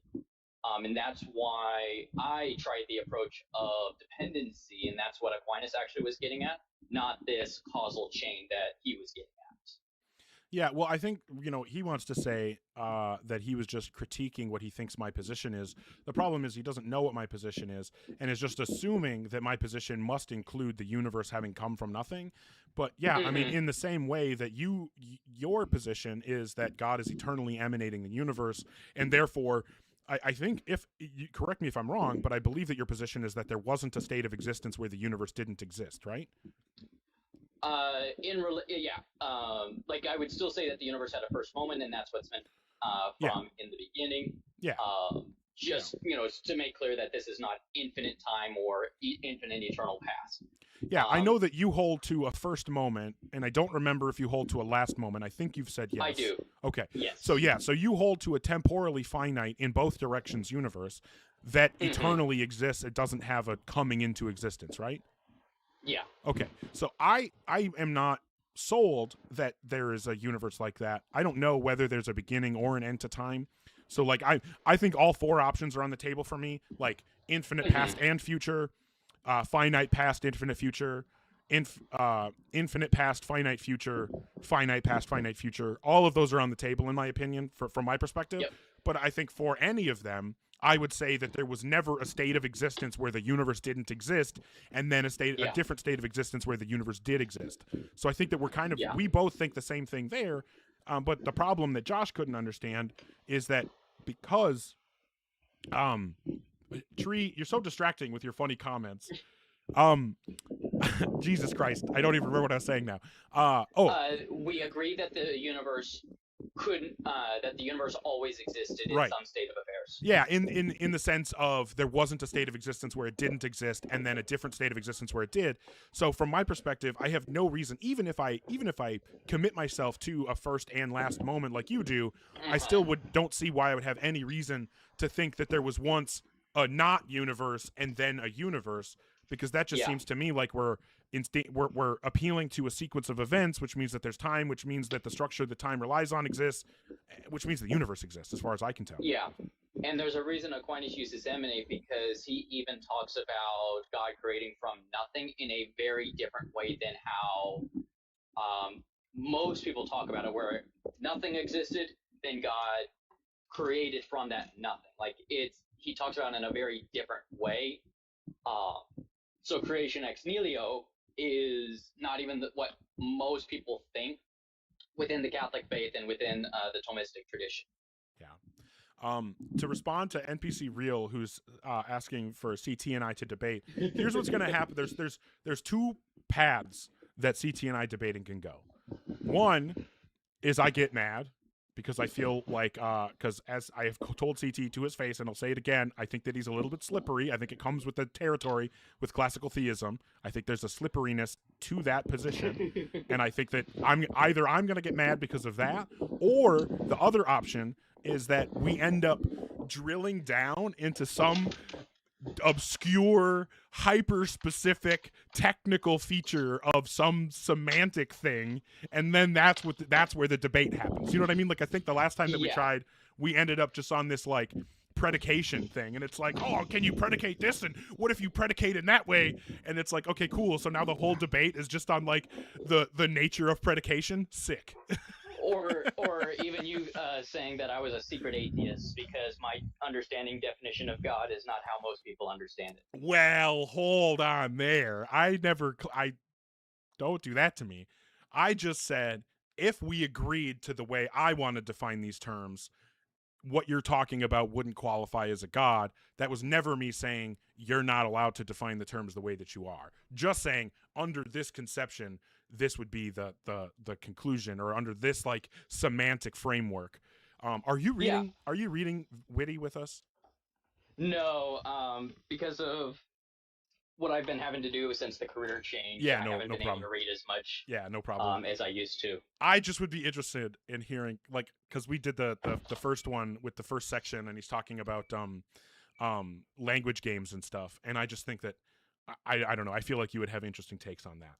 And that's why I tried the approach of dependency, and that's what Aquinas actually was getting at, not this causal chain that he was getting at. Yeah, well, I think, he wants to say that he was just critiquing what he thinks my position is. The problem is he doesn't know what my position is and is just assuming that my position must include the universe having come from nothing. But yeah, I mean, in the same way that your position is that God is eternally emanating the universe, and therefore, I think, if you correct me if I'm wrong, but I believe that your position is that there wasn't a state of existence where the universe didn't exist, right? Like I would still say that the universe had a first moment, and that's what's meant from in the beginning. Yeah. To make clear that this is not infinite time or infinite eternal past. Yeah, I know that you hold to a first moment, and I don't remember if you hold to a last moment. I think you've said yes. I do. Okay. Yes. So you hold to a temporally finite in both directions universe that eternally exists. It doesn't have a coming into existence, right? Yeah. Okay. So I am not sold that there is a universe like that. I don't know whether there's a beginning or an end to time. So like I think all four options are on the table for me, like infinite past and future, finite past, infinite future, infinite past, finite future, finite past, finite future. All of those are on the table in my opinion, from my perspective. Yep. But I think for any of them, I would say that there was never a state of existence where the universe didn't exist, and then a different state of existence where the universe did exist. So I think that we're kind of we both think the same thing there. But the problem that Josh couldn't understand is that because Tree, you're so distracting with your funny comments. Jesus Christ, I don't even remember what I was saying now. We agree that the universe that the universe always existed in Right. some state of affairs. Yeah, in the sense of there wasn't a state of existence where it didn't exist, and then a different state of existence where it did. So from my perspective, I have no reason, even if I commit myself to a first and last moment like you do, I still don't see why I would have any reason to think that there was once a not universe and then a universe, because that just seems to me like we're appealing to a sequence of events, which means that there's time, which means that the structure that time relies on exists, which means the universe exists, as far as I can tell. Yeah. And there's a reason Aquinas uses emanate, because he even talks about God creating from nothing in a very different way than how most people talk about it, where nothing existed, then God created from that nothing. Like he talks about it in a very different way. So creation ex nihilo is not even what most people think within the Catholic faith and within the Thomistic tradition. Yeah. To respond to NPC Real, who's asking for CT and I to debate, here's what's going to happen. There's two paths that CT and I debating can go. One is I get mad because I feel like, because as I have told CT to his face, and I'll say it again, I think that he's a little bit slippery. I think it comes with the territory with classical theism. I think there's a slipperiness to that position. And I think that I'm going to get mad because of that, or the other option is that we end up drilling down into some obscure, hyper-specific technical feature of some semantic thing, and then that's where the debate happens. You know what I mean? Like, I think the last time that we tried, we ended up just on this like predication thing, and it's like, oh, can you predicate this, and what if you predicate in that way? And it's like, okay, cool, so now the whole debate is just on like the nature of predication. Sick. or even you saying that I was a secret atheist because my understanding definition of God is not how most people understand it. Well, hold on there. I don't do that to me. I just said, if we agreed to the way I want to define these terms, what you're talking about wouldn't qualify as a God. That was never me saying you're not allowed to define the terms the way that you are. Just saying, under this conception, this would be the conclusion, or under this like semantic framework. Are you reading Witty with us? No, because of what I've been having to do since the career change. Yeah, I no haven't been problem. able to read as much. Yeah, no problem. As I used to. I just would be interested in hearing, like, because we did the first one with the first section, and he's talking about language games and stuff. And I just think that I don't know. I feel like you would have interesting takes on that.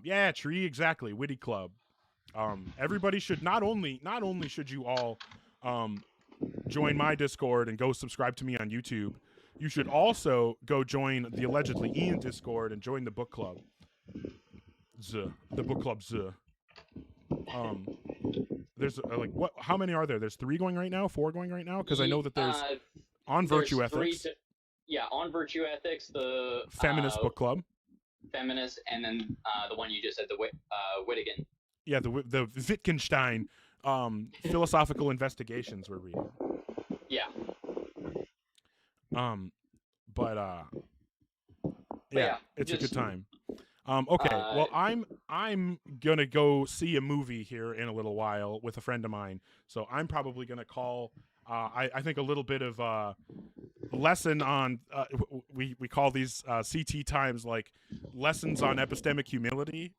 Yeah, Tree, exactly. Witty Club. Everybody should not only should you all join my Discord and go subscribe to me on YouTube, you should also go join the allegedly Ian Discord and join the book club. The book club. There's like what? How many are there? There's 3 going right now, 4 going right now, because I know that there's on Virtue there's Ethics. Yeah, on Virtue Ethics, the Feminist book club. Feminist, and then the one you just said, the Whittigan. Yeah, the Wittgenstein philosophical investigations we're reading. Yeah. But yeah, it's a good time. Okay, well, I'm gonna go see a movie here in a little while with a friend of mine, so I'm probably gonna call. I think a little bit of lesson on we call these CT times like lessons on epistemic humility.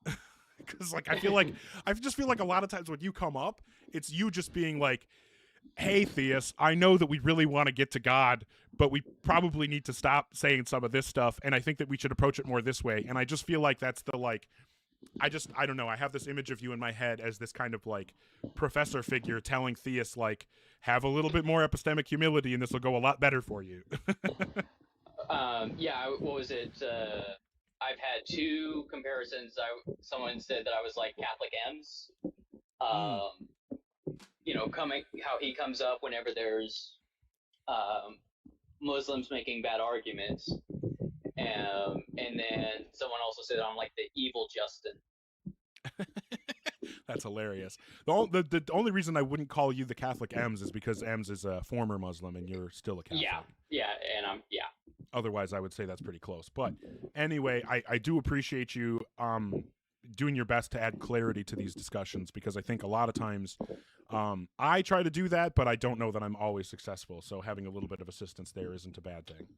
Because like I just feel like a lot of times when you come up, it's you just being like, hey Theus, I know that we really want to get to God, but we probably need to stop saying some of this stuff, and I think that we should approach it more this way. And I just feel like that's the like I don't know, I have this image of you in my head as this kind of like professor figure telling Theus like, have a little bit more epistemic humility and this will go a lot better for you. Yeah, what was it? I've had 2 comparisons. Someone said that I was like Catholic M's. You know, how he comes up whenever there's Muslims making bad arguments. And then someone also said I'm like the evil Justin. That's hilarious. The only reason I wouldn't call you the Catholic M's is because M's is a former Muslim and you're still a Catholic. Yeah, and Otherwise, I would say that's pretty close. But anyway, I do appreciate you doing your best to add clarity to these discussions, because I think a lot of times I try to do that, but I don't know that I'm always successful. So having a little bit of assistance there isn't a bad thing.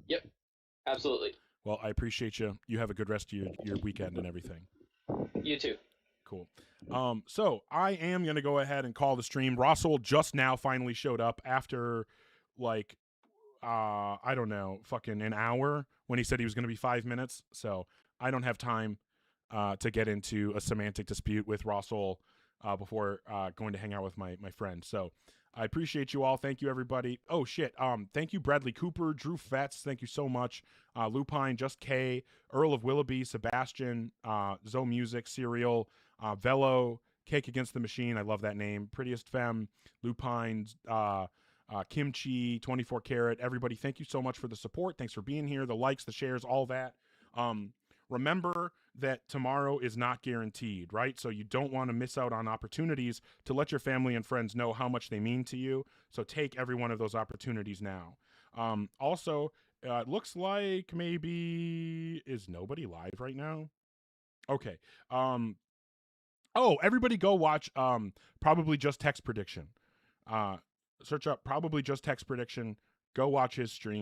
Yep, absolutely. Well, I appreciate you. You have a good rest of your weekend and everything. You too. Cool. So I am going to go ahead and call the stream. Russell just now finally showed up after like, I don't know, fucking an hour when he said he was going to be 5 minutes. So I don't have time to get into a semantic dispute with Russell before going to hang out with my friend. So I appreciate you all. Thank you, everybody. Oh, shit. Thank you, Bradley Cooper, Drew Fetz. Thank you so much. Lupine, Just K, Earl of Willoughby, Sebastian, Zoe Music, Serial, Velo, Cake Against the Machine. I love that name. Prettiest Femme, Lupine, Kimchi, 24 Karat. Everybody, thank you so much for the support. Thanks for being here. The likes, the shares, all that. Remember that tomorrow is not guaranteed, right? So you don't want to miss out on opportunities to let your family and friends know how much they mean to you. So take every one of those opportunities now. Also, it looks like maybe is nobody live right now? Okay. Oh, everybody go watch Probably Just Text Prediction. Search up Probably Just Text Prediction. Go watch his stream.